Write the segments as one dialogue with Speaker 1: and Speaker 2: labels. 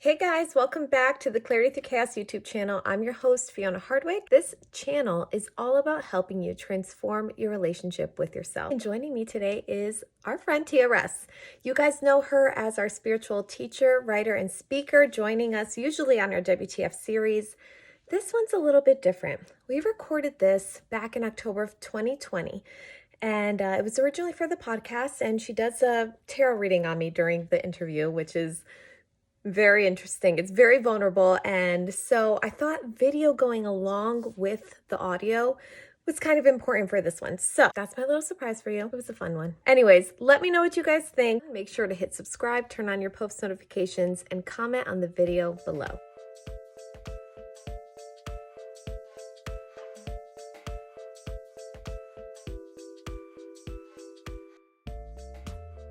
Speaker 1: Hey guys, welcome back to the Clarity Through Chaos YouTube channel. I'm your host, Fiona Hardwick. This channel is all about helping you transform your relationship with yourself. And joining me today is our friend Tia Russ. You guys know her as our spiritual teacher, writer, and speaker, joining us usually on our WTF series. This one's a little bit different. We recorded this back in October of 2020. And it was originally for the podcast, and she does a tarot reading on me during the interview, which is very interesting. It's very vulnerable. And so I thought video going along with the audio was kind of important for this one. So that's my little surprise for you. It was a fun one. Anyways, let me know what you guys think. Make sure to hit subscribe, turn on your post notifications, and comment on the video below.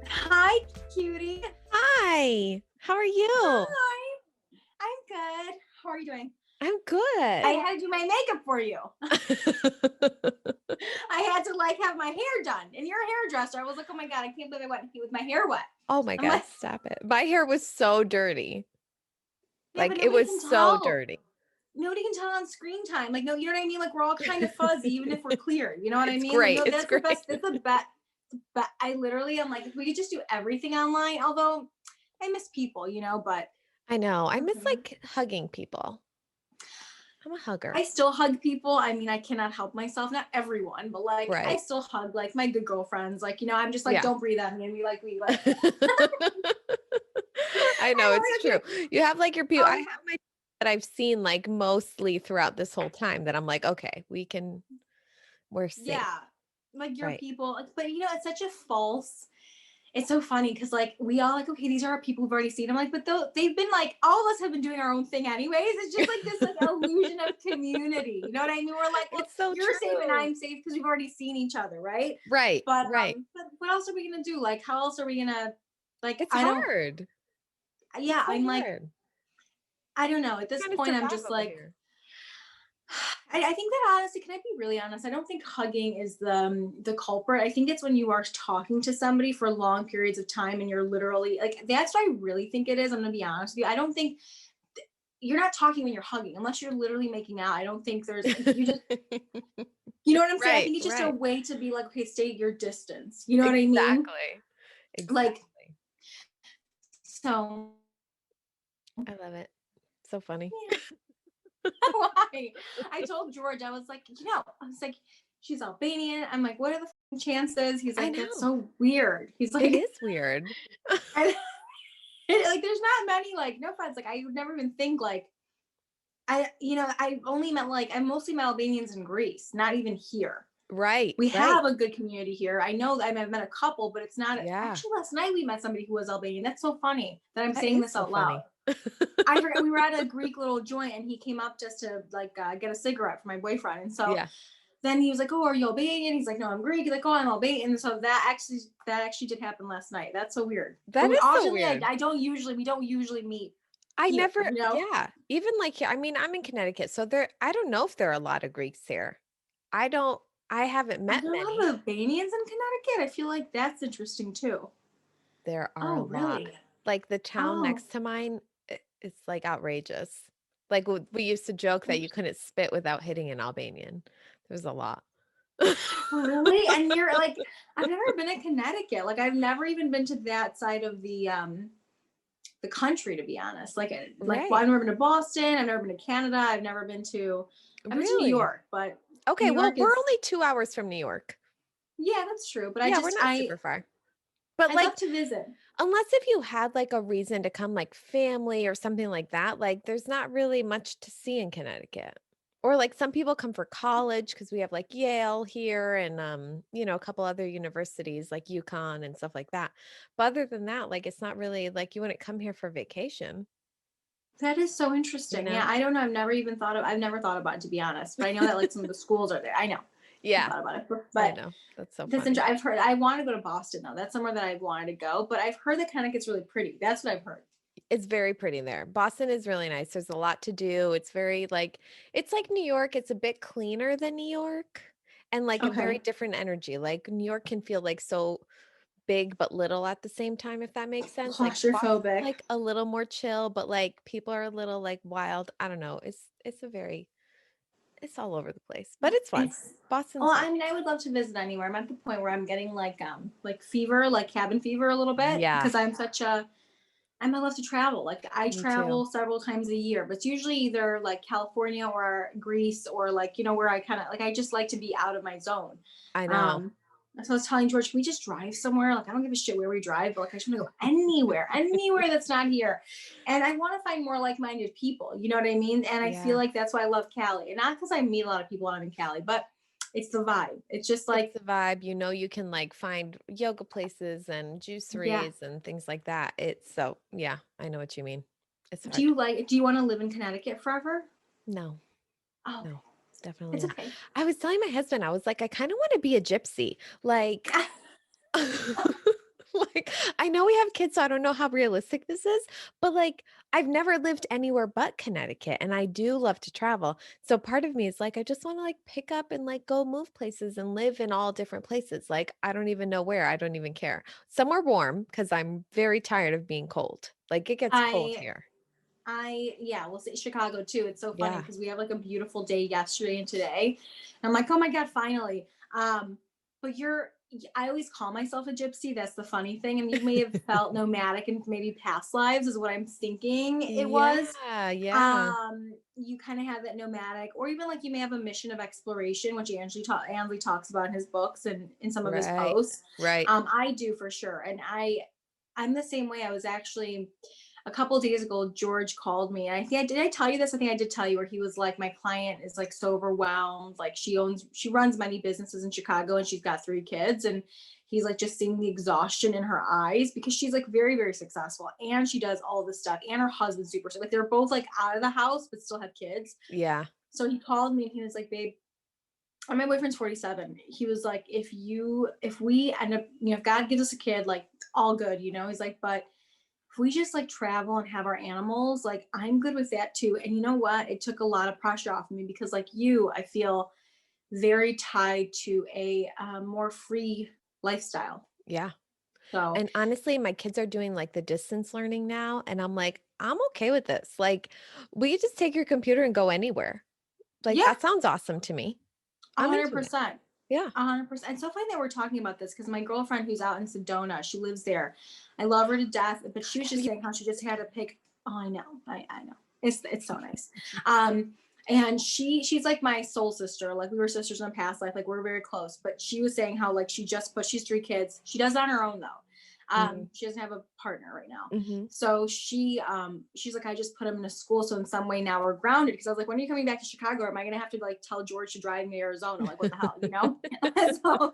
Speaker 2: Hi, cutie.
Speaker 1: Hi, how are you?
Speaker 2: Hi. I'm good. How are you doing?
Speaker 1: I'm
Speaker 2: I
Speaker 1: good.
Speaker 2: had to do my makeup for you. I had to have my hair done. And you're a hairdresser. I was like, oh my God, I can't believe I went with my hair wet.
Speaker 1: Oh my
Speaker 2: I'm
Speaker 1: God,
Speaker 2: like,
Speaker 1: stop it. My hair was so dirty.
Speaker 2: yeah, but
Speaker 1: It
Speaker 2: nobody
Speaker 1: was
Speaker 2: can
Speaker 1: so
Speaker 2: tell.
Speaker 1: dirty.
Speaker 2: Nobody can tell on screen time. No, you know what I mean? We're all kind of fuzzy, even if we're clear. You know what I
Speaker 1: It's
Speaker 2: mean?
Speaker 1: great.
Speaker 2: No,
Speaker 1: It's
Speaker 2: that's the
Speaker 1: great.
Speaker 2: best. That's the best. But I literally am like, if we could just do everything online, although I miss people, but
Speaker 1: I know. I miss hugging people. I'm a
Speaker 2: I
Speaker 1: hugger.
Speaker 2: still hug people. I mean, I cannot help myself. Not everyone, but I
Speaker 1: Right.
Speaker 2: still hug my good girlfriends. I'm just like,
Speaker 1: Yeah.
Speaker 2: don't breathe on me. And we
Speaker 1: I know
Speaker 2: I'm
Speaker 1: it's
Speaker 2: like,
Speaker 1: true. You have your people. I
Speaker 2: um,
Speaker 1: have my that I've seen mostly throughout this whole time that I'm like, okay, we're safe.
Speaker 2: yeah, like your
Speaker 1: Right.
Speaker 2: people. But it's such a false. It's so funny because we all okay, these are our people we've already seen. I'm like, but they've been all of us have been doing our own thing anyways. It's just this illusion of community. You know what I mean? We're like, well,
Speaker 1: It's so
Speaker 2: you're safe and
Speaker 1: true.
Speaker 2: I'm safe because we've already seen each other, right?
Speaker 1: Right. Right.
Speaker 2: But what else are we gonna do? How else are we gonna
Speaker 1: It's
Speaker 2: I don't
Speaker 1: hard.
Speaker 2: yeah,
Speaker 1: It's so
Speaker 2: I'm
Speaker 1: hard.
Speaker 2: I don't know. At this
Speaker 1: Trying to
Speaker 2: point, I'm
Speaker 1: survive
Speaker 2: just
Speaker 1: over here.
Speaker 2: I think that honestly, can I be really honest? I don't think hugging is the culprit. I think it's when you are talking to somebody for long periods of time and you're literally that's what I really think it is. I'm gonna be honest with you. I don't think you're not talking when you're hugging unless you're literally making out. I don't think there's you just you know what I'm saying? I
Speaker 1: Right.
Speaker 2: think it's just a
Speaker 1: Right.
Speaker 2: way to be like, okay, stay at your distance. You know what I mean?
Speaker 1: Exactly.
Speaker 2: Like
Speaker 1: Exactly.
Speaker 2: so
Speaker 1: I love it. So funny.
Speaker 2: yeah. Why? I told George, I was like, she's Albanian. I'm like, what are the chances? He's
Speaker 1: I
Speaker 2: like, that's
Speaker 1: know.
Speaker 2: so weird. He's
Speaker 1: It
Speaker 2: like,
Speaker 1: is weird.
Speaker 2: I, there's not many, no offense. I would never even think I only met I mostly met Albanians in Greece, not even here.
Speaker 1: Right.
Speaker 2: We
Speaker 1: Right.
Speaker 2: have a good community here. I know that I've met a couple, but it's not
Speaker 1: Yeah.
Speaker 2: actually last night we met somebody who was Albanian. That's so funny that I'm
Speaker 1: That
Speaker 2: saying
Speaker 1: is
Speaker 2: this
Speaker 1: so
Speaker 2: out loud.
Speaker 1: funny.
Speaker 2: I forgot we were at a Greek little joint and he came up just to get a cigarette for my boyfriend. And so
Speaker 1: Yeah.
Speaker 2: then he was like, "Oh, are you Albanian?" He's like, "No, I'm Greek." He's like, "Oh, I'm Albanian." And so that actually did happen last night. That's so weird. But
Speaker 1: That is so
Speaker 2: often
Speaker 1: weird.
Speaker 2: we don't usually meet
Speaker 1: I
Speaker 2: here,
Speaker 1: never,
Speaker 2: you know?
Speaker 1: yeah. Even here, I mean, I'm in Connecticut, so I don't know if there are a lot of Greeks here. I don't, I haven't
Speaker 2: Are
Speaker 1: met
Speaker 2: there a lot
Speaker 1: many.
Speaker 2: of Albanians in Connecticut? I feel like that's interesting too.
Speaker 1: There are a
Speaker 2: Oh,
Speaker 1: lot.
Speaker 2: really?
Speaker 1: The town
Speaker 2: Oh,
Speaker 1: next to mine, it's outrageous. We used to joke that you couldn't spit without hitting an Albanian. There's a lot.
Speaker 2: really? And you're I've never been in Connecticut. I've never even been to that side of the country, to be honest. Well,
Speaker 1: Right.
Speaker 2: I've never been to Boston. I've never been to Canada. I've been to New
Speaker 1: Really?
Speaker 2: York, but
Speaker 1: Okay,
Speaker 2: New
Speaker 1: well,
Speaker 2: York
Speaker 1: we're
Speaker 2: is,
Speaker 1: only 2 hours from New York.
Speaker 2: yeah, that's true. But
Speaker 1: Yeah, we're not super far. But
Speaker 2: I'd love to visit.
Speaker 1: unless if you had a reason to come family or something like that, there's not really much to see in Connecticut. Or some people come for college because we have Yale here and a couple other universities like UConn and stuff like that. But other than that, it's not really you wouldn't come here for vacation,
Speaker 2: That is so
Speaker 1: you
Speaker 2: interesting. Yeah,
Speaker 1: know?
Speaker 2: I don't know. I've never thought about it, to be honest. But I know that some of the schools are there. I know. I
Speaker 1: Yeah,
Speaker 2: thought about it.
Speaker 1: I
Speaker 2: But
Speaker 1: know. That's so
Speaker 2: that's
Speaker 1: funny.
Speaker 2: interesting. I've heard I want to go to Boston though. That's somewhere that I've wanted to go. But I've heard that Connecticut's really pretty. That's what I've heard.
Speaker 1: It's very pretty there. Boston is really nice. There's a lot to do. It's very it's like New York. It's a bit cleaner than New York and a very
Speaker 2: Okay.
Speaker 1: different energy. New York can feel so big but little at the same time, if that makes sense. Like Boston's
Speaker 2: Claustrophobic.
Speaker 1: like a little more chill, but like people are a little like wild. I don't know. It's all over the place, but it's fun.
Speaker 2: It's
Speaker 1: Boston's
Speaker 2: well,
Speaker 1: fun.
Speaker 2: I mean, I would love to visit anywhere. I'm at the point where I'm getting like fever, like cabin fever a little bit
Speaker 1: Yeah,
Speaker 2: because I love to travel. Like I
Speaker 1: me too.
Speaker 2: travel several times a year, but it's usually either like California or Greece or like, where I kind of like I just like to be out of my zone.
Speaker 1: I know.
Speaker 2: Um so I was telling George, can we just drive somewhere? Like I don't give a shit where we drive, but like I just want to go anywhere, anywhere that's not here. And I want to find more like-minded people. You know what I mean? And I feel
Speaker 1: Yeah.
Speaker 2: like that's why I love Cali. And not because I meet a lot of people when I'm in Cali, but it's the vibe. It's just
Speaker 1: It's
Speaker 2: like,
Speaker 1: the vibe. You know, you can like find yoga places and
Speaker 2: yeah.
Speaker 1: juiceries and things like that. It's so, yeah, I know what you mean. It's
Speaker 2: Do
Speaker 1: hard.
Speaker 2: you like do you want to live in Connecticut forever?
Speaker 1: No,
Speaker 2: Oh,
Speaker 1: no, definitely
Speaker 2: it's
Speaker 1: not.
Speaker 2: okay.
Speaker 1: I was telling my husband, I was like, I kind of want to be a gypsy. Like, like, I know we have kids, so I don't know how realistic this is, but like, I've never lived anywhere but Connecticut, and I do love to travel. So part of me is like, I just want to like pick up and like go move places and live in all different places. Like, I don't even know where. I don't even care. Somewhere warm because I'm very tired of being cold. Like, it gets cold
Speaker 2: I
Speaker 1: here.
Speaker 2: yeah, we'll say Chicago too. It's so funny
Speaker 1: Yeah.
Speaker 2: because we have like a beautiful day yesterday and today. And I'm like, oh my God, finally. But I always call myself a gypsy. That's the funny thing. And you may have felt nomadic in maybe past lives, is what I'm thinking it was.
Speaker 1: Yeah, yeah.
Speaker 2: You kind of have that nomadic, or even like you may have a mission of exploration, which Ansley talks about in his books and in some of his
Speaker 1: Right.
Speaker 2: posts.
Speaker 1: Right.
Speaker 2: I do for sure. And I'm the same way. I was actually a couple of days ago, George called me, and I tell you this? I think I did tell you, where he was like, my client is like so overwhelmed. Like she runs many businesses in Chicago, and she's got 3 kids, and he's like just seeing the exhaustion in her eyes because she's like very, very successful, and she does all this stuff, and her husband's super, like they're both like out of the house but still have kids.
Speaker 1: Yeah.
Speaker 2: So he called me and he was like, babe, my boyfriend's 47. He was like, if we end up, if God gives us a kid, like all good, he's like, but if we just like travel and have our animals, like I'm good with that too. And you know what? It took a lot of pressure off of me because, like you, I feel very tied to a more free lifestyle.
Speaker 1: Yeah.
Speaker 2: So
Speaker 1: And honestly, my kids are doing like the distance learning now, and I'm like, I'm okay with this. Like, we just take your computer and go anywhere. Like,
Speaker 2: yeah,
Speaker 1: that sounds awesome to me.
Speaker 2: a
Speaker 1: I'm
Speaker 2: hundred
Speaker 1: into it.
Speaker 2: percent.
Speaker 1: Yeah.
Speaker 2: 100%. It's so funny that we're talking about this because my girlfriend who's out in Sedona, she lives there. I love her to death, but she was
Speaker 1: Have
Speaker 2: just
Speaker 1: you?
Speaker 2: saying how she just had to pick. Oh, I know, I know. It's so nice. And she's like my soul sister. Like we were sisters in a past life. Like we're very close. But she was saying how like she's 3 kids. She does it on her own though. She doesn't have a partner right now.
Speaker 1: Mm-hmm.
Speaker 2: So she's like, I just put him in a school. So in some way now we're grounded. Because I was like, when are you coming back to Chicago? Or am I gonna have to like tell George to drive me to Arizona? Like, what the hell, so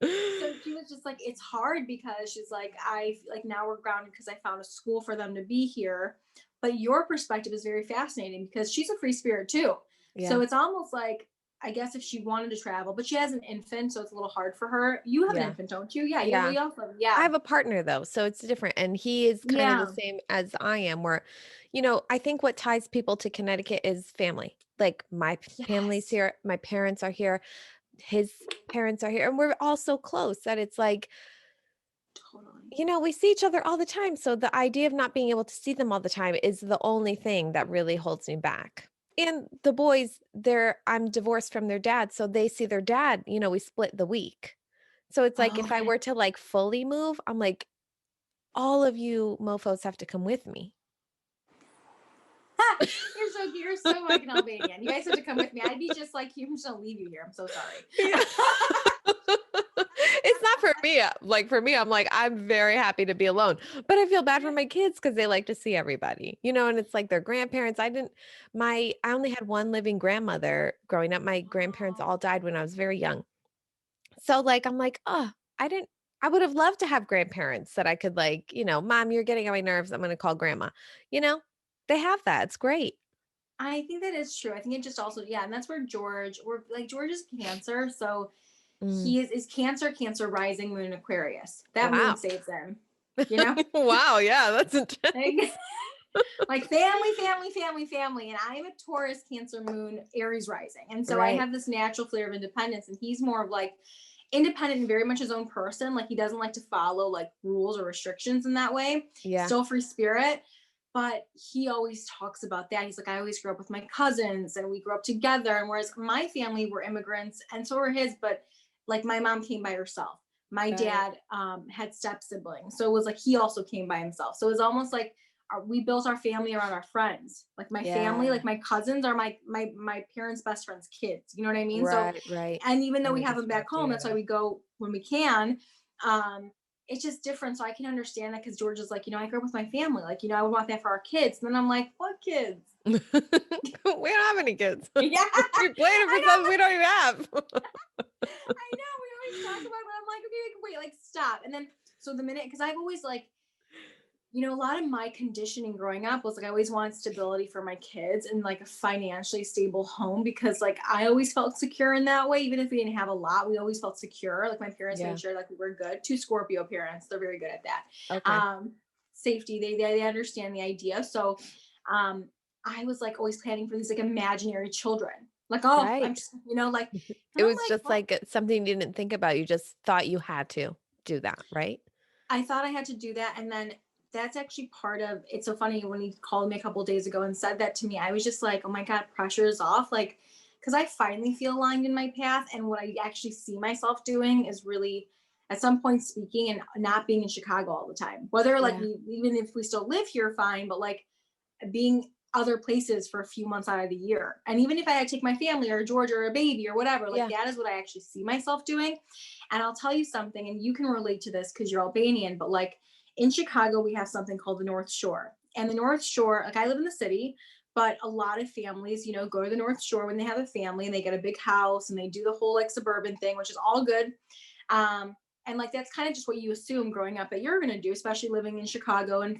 Speaker 2: so she was just like, it's hard because she's like, I like now we're grounded because I found a school for them to be here. But your perspective is very fascinating because she's a free spirit too. So
Speaker 1: Yeah.
Speaker 2: it's almost like, I guess if she wanted to travel, but she has an infant, so it's a little hard for her. You have an
Speaker 1: Yeah.
Speaker 2: infant, don't you? Yeah,
Speaker 1: Yeah.
Speaker 2: you also,
Speaker 1: I
Speaker 2: yeah,
Speaker 1: have a partner though, so it's different. And he is kind of the
Speaker 2: yeah,
Speaker 1: same as I am, where, I think what ties people to Connecticut is family. Like my family's
Speaker 2: yes,
Speaker 1: here, my parents are here, his parents are here, and we're all so close that it's like,
Speaker 2: totally.
Speaker 1: we see each other all the time. So the idea of not being able to see them all the time is the only thing that really holds me back. And the boys, I'm divorced from their dad, so they see their dad, we split the week. So it's like
Speaker 2: Oh,
Speaker 1: if I
Speaker 2: okay.
Speaker 1: were to like fully move, I'm like, all of you mofos have to come with me.
Speaker 2: You're so like an Albanian. You guys have to come with me. I'd be just like, I'm just gonna leave you here. I'm so sorry.
Speaker 1: Yeah. It's not for me. Like for me, I'm like, I'm very happy to be alone. But I feel bad for my kids because they like to see everybody, and it's like their grandparents. I only had one living grandmother growing up. My grandparents all died when I was very young. So like I'm like, oh, I would have loved to have grandparents that I could like, mom, you're getting on my nerves. I'm gonna call grandma. You know, they have that. It's great.
Speaker 2: I think that is true. I think it just also, yeah, and that's where George is Cancer, so
Speaker 1: Mm.
Speaker 2: he is Cancer rising moon Aquarius. That moon
Speaker 1: Wow.
Speaker 2: saves him, you know?
Speaker 1: Wow, yeah, that's intense.
Speaker 2: Like, like family, family, family, family. And I am a Taurus, Cancer moon, Aries rising. And so I
Speaker 1: Right.
Speaker 2: have this natural flair of independence, and he's more of like independent and very much his own person. Like he doesn't like to follow like rules or restrictions in that way.
Speaker 1: Yeah.
Speaker 2: Still free spirit. But he always talks about that. He's like, I always grew up with my cousins and we grew up together. And whereas my family were immigrants and so were his, but like my mom came by herself. My
Speaker 1: Right.
Speaker 2: dad had step siblings. So it was like he also came by himself. So it was almost like we built our family around our friends. Like my family,
Speaker 1: Yeah.
Speaker 2: like my cousins are my parents' best friends' kids. You know what I mean? So,
Speaker 1: Right. Right.
Speaker 2: and even though
Speaker 1: And
Speaker 2: we
Speaker 1: they
Speaker 2: have
Speaker 1: just
Speaker 2: them
Speaker 1: grew
Speaker 2: back
Speaker 1: up
Speaker 2: home, that's why
Speaker 1: together.
Speaker 2: we go when we can. Um, it's just different. So I can understand that because George is like, I grew up with my family. Like, I would want that for our kids. And then I'm like, what kids?
Speaker 1: We don't have any kids.
Speaker 2: Yeah,
Speaker 1: We're playing for
Speaker 2: I
Speaker 1: something
Speaker 2: know.
Speaker 1: we don't even have.
Speaker 2: I know. We always talk about it, but I'm like, okay, wait, like stop. And then so the minute, because I've always like, a lot of my conditioning growing up was like I always wanted stability for my kids and like a financially stable home because like I always felt secure in that way. Even if we didn't have a lot, we always felt secure. Like my parents
Speaker 1: Yeah.
Speaker 2: made sure like we were good. Two Scorpio parents, they're very good at that.
Speaker 1: Okay.
Speaker 2: Um, Safety, they understand the idea. So um I was like always planning for these like imaginary children. Like, oh, I'm
Speaker 1: Right.
Speaker 2: just, like, and
Speaker 1: It
Speaker 2: I'm
Speaker 1: was
Speaker 2: like,
Speaker 1: just
Speaker 2: what?
Speaker 1: like something you didn't think about. You just thought you had to do that, right?
Speaker 2: I thought I had to do that. And then that's actually part of it's so funny when he called me a couple days ago and said that to me. I was just like, oh my God, pressure is off. Like, because I finally feel aligned in my path. And what I actually see myself doing is really at some point speaking and not being in Chicago all the time. Whether like
Speaker 1: Yeah.
Speaker 2: we even if we still live here, fine, but like being other places for a few months out of the year. And even if I had to take my family or Georgia or a baby or whatever, like
Speaker 1: Yeah.
Speaker 2: that is what I actually see myself doing. And I'll tell you something, and you can relate to this because you're Albanian, but like in Chicago, we have something called the North Shore. And the North Shore, like I live in the city, but a lot of families, go to the North Shore when they have a family and they get a big house and they do the whole like suburban thing, which is all good. And like that's kind of just what you assume growing up that you're going to do, especially living in Chicago. And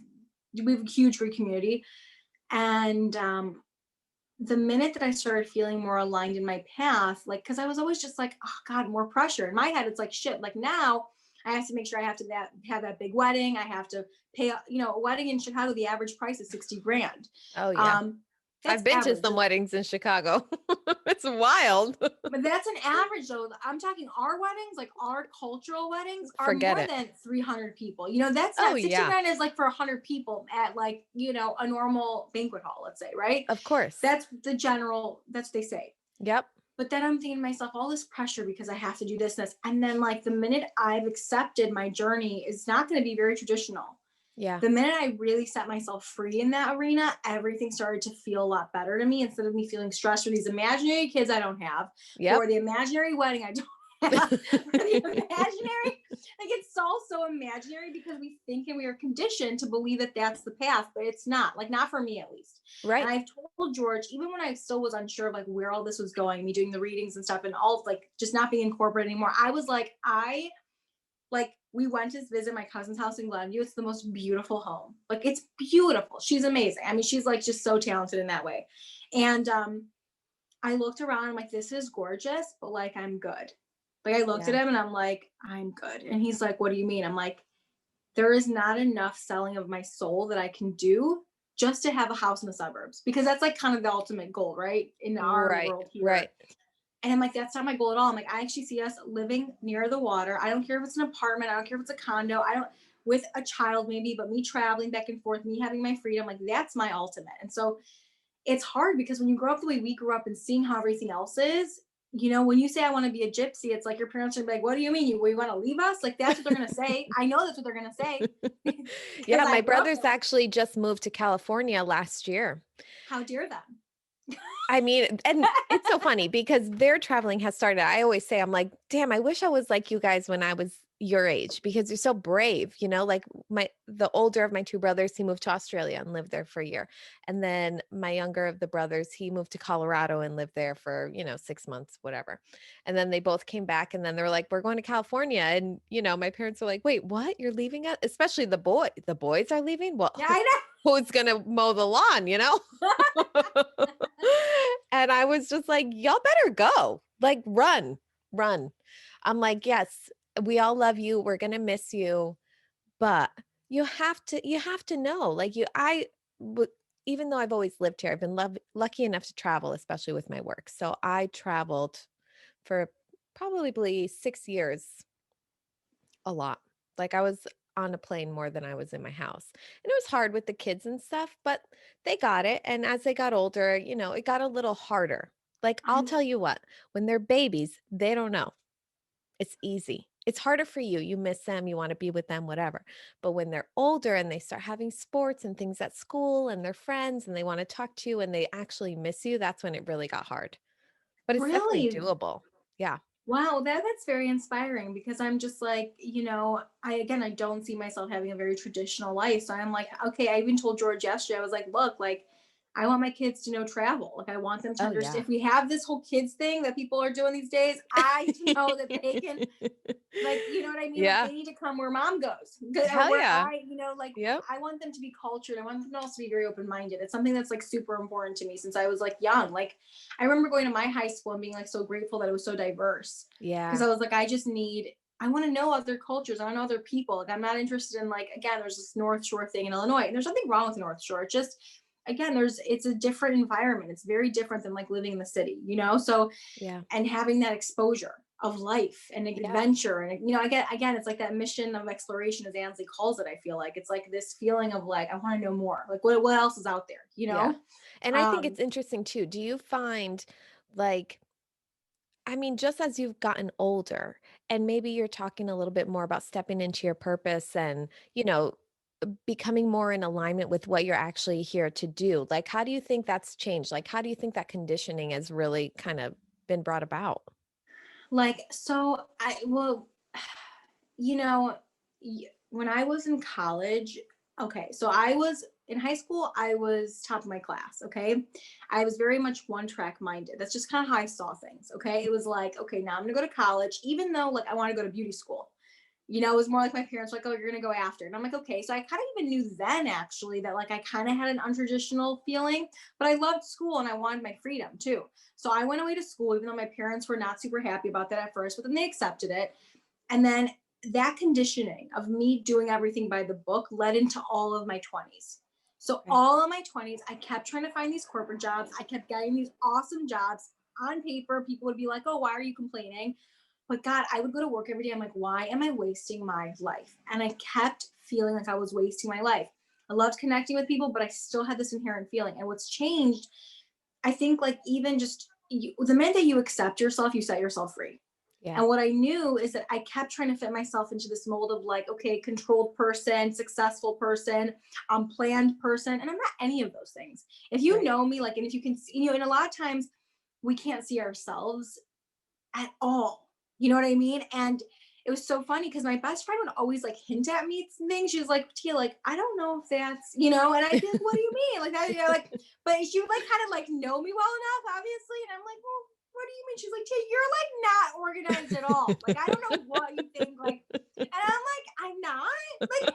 Speaker 2: we have a huge Greek community. And the minute that I started feeling more aligned in my path, like, because I was always just like, oh God, more pressure. In my head, it's like shit. Like now, I have to make sure I have to have that big wedding. I have to pay. A wedding in Chicago, the average price is 60 grand.
Speaker 1: Oh yeah.
Speaker 2: Um,
Speaker 1: I've
Speaker 2: that's
Speaker 1: been to
Speaker 2: average.
Speaker 1: some weddings in Chicago. It's wild.
Speaker 2: But that's an average though. I'm talking our weddings, like our cultural weddings, are
Speaker 1: Forget
Speaker 2: more
Speaker 1: it.
Speaker 2: than 300 people. That's
Speaker 1: Oh
Speaker 2: not 60
Speaker 1: yeah.
Speaker 2: grand is like for 100 people at like, a normal banquet hall, let's say, right?
Speaker 1: Of course.
Speaker 2: That's what they say.
Speaker 1: Yep.
Speaker 2: But then I'm thinking to myself, all this pressure because I have to do this. And then like the minute I've accepted my journey is not going to be very traditional.
Speaker 1: Yeah.
Speaker 2: The minute I really set myself free in that arena, everything started to feel a lot better to me instead of me feeling stressed for these imaginary kids I don't have,
Speaker 1: Yep.
Speaker 2: for the imaginary wedding I don't have, for the imaginary, like it's all so imaginary because we think and we are conditioned to believe that that's the path, but it's not, like not for me at least. And
Speaker 1: Right.
Speaker 2: I've told George, even when I still was unsure of like where all this was going, me doing the readings and stuff and all like just not being in corporate anymore, I was like we went to visit my cousin's house in Glenview. It's the most beautiful home. Like it's beautiful. She's amazing. I mean, she's like just so talented in that way. And I looked around. I'm like, this is gorgeous, but like I'm good. Like I looked at
Speaker 1: Yeah.
Speaker 2: him and I'm like, I'm good. And he's like, what do you mean? I'm like, there is not enough selling of my soul that I can do just to have a house in the suburbs because that's like kind of the ultimate goal, right? In our
Speaker 1: Right.
Speaker 2: world here.
Speaker 1: Right.
Speaker 2: And I'm like, that's not my goal at all. I'm like, I actually see us living near the water. I don't care if it's an apartment. I don't care if it's a condo. I don't, with a child maybe, but me traveling back and forth, me having my freedom, like that's my ultimate. And so it's hard because when you grow up the way we grew up and seeing how everything else is, when you say I want to be a gypsy, it's like your parents are like, what do you mean? You want to leave us? Like that's what they're going to say. I know that's what they're going to say because
Speaker 1: Yeah,
Speaker 2: I
Speaker 1: my
Speaker 2: grew up
Speaker 1: brothers
Speaker 2: there.
Speaker 1: actually just moved to California last year.
Speaker 2: How dare them?
Speaker 1: I mean, and it's so funny because their traveling has started. I always say, I'm like, damn, I wish I was like you guys when I was your age because you're so brave, like the older of my two brothers, he moved to Australia and lived there for a year. And then my younger of the brothers, he moved to Colorado and lived there for, 6 months, whatever. And then they both came back and then they were like, we're going to California. And, my parents were like, wait, what? You're leaving us? Especially the boys are leaving? Well,
Speaker 2: Yeah, I
Speaker 1: who's going to mow the lawn, And I was just like, y'all better go. Like, run, run. I'm like, yes, we all love you. We're going to miss you. But you have to know, like even though I've always lived here, I've been lucky enough to travel, especially with my work. So I traveled for probably 6 years, a lot. Like I was on a plane more than I was in my house. And it was hard with the kids and stuff, but they got it. And as they got older, it got a little harder. Like I'll
Speaker 2: I
Speaker 1: tell you what, when they're babies, they don't know. It's easy. It's harder for you. You miss them, you want to be with them, whatever. But when they're older and they start having sports and things at school and their friends and they want to talk to you and they actually miss you, that's when it really got hard. But it's definitely
Speaker 2: really
Speaker 1: doable. Yeah.
Speaker 2: Wow, that's very inspiring because I'm just like, I don't see myself having a very traditional life. So I'm like, okay, I even told George yesterday, I was like, look, like I want my kids to know travel. Like I want them to
Speaker 1: Oh,
Speaker 2: understand
Speaker 1: yeah.
Speaker 2: if we have this whole kids thing that people are doing these days, I know that they can like, you know what I mean? Like
Speaker 1: Yeah.
Speaker 2: they need to come where mom goes or
Speaker 1: Hell
Speaker 2: where
Speaker 1: yeah.
Speaker 2: like
Speaker 1: Yep.
Speaker 2: I want them to be cultured. I want them to also be very open-minded. It's something that's like super important to me since I was like young. Like I remember going to my high school and being like so grateful that it was so diverse because
Speaker 1: Yeah.
Speaker 2: I was like, I want to know other cultures. I want to know other people. Like I'm not interested in like, again, there's this North Shore thing in Illinois and there's nothing wrong with the North Shore. It's just, again, it's a different environment. It's very different than like living in the city, So
Speaker 1: Yeah.
Speaker 2: and having that exposure of life and
Speaker 1: Yeah.
Speaker 2: adventure and again it's like that mission of exploration as Ansley calls it. I feel like it's like this feeling of like I want to know more, like what else is out there,
Speaker 1: Yeah. And I think
Speaker 2: um
Speaker 1: it's interesting too. Do you find like just as you've gotten older and maybe you're talking a little bit more about stepping into your purpose and, becoming more in alignment with what you're actually here to do. Like, how do you think that's changed? Like, how do you think that conditioning has really kind of been brought about?
Speaker 2: like so I well you know when I was in college, okay, so I was in high school, I was top of my class, okay. I was very much one track minded. That's just kind of how I saw things, okay. It was like, okay, now I'm gonna go to college, even though like I want to go to beauty school. It was more like my parents were like, oh, you're gonna go after. And I'm like, okay. So I kind of even knew then actually that like I kind of had an untraditional feeling, but I loved school and I wanted my freedom too. So I went away to school, even though my parents were not super happy about that at first, but then they accepted it. And then that conditioning of me doing everything by the book led into all of my 20s. So
Speaker 1: Okay.
Speaker 2: all of my 20s, I kept trying to find these corporate jobs. I kept getting these awesome jobs on paper. People would be like, oh, why are you complaining? But God, I would go to work every day. I'm like, why am I wasting my life? And I kept feeling like I was wasting my life. I loved connecting with people, but I still had this inherent feeling. And what's changed, I think, like, even just the minute that you accept yourself, you set yourself free.
Speaker 1: Yeah.
Speaker 2: And what I knew is that I kept trying to fit myself into this mold of like, okay, controlled person, successful person, planned person. And I'm not any of those things. If you
Speaker 1: Right.
Speaker 2: know me, like, and if you can, and a lot of times we can't see ourselves at all. You know what I mean? And it was so funny because my best friend would always like hint at me some things. She was like, Tia, like, I don't know if that's, and I'd be like, what do you mean? Like that, like, but she would like kind of like know me well enough, obviously. And I'm like, well, what do you mean? She's like, Tia, you're like not organized at all. Like, I don't know what you think. Like, and I'm like, I'm not. Like,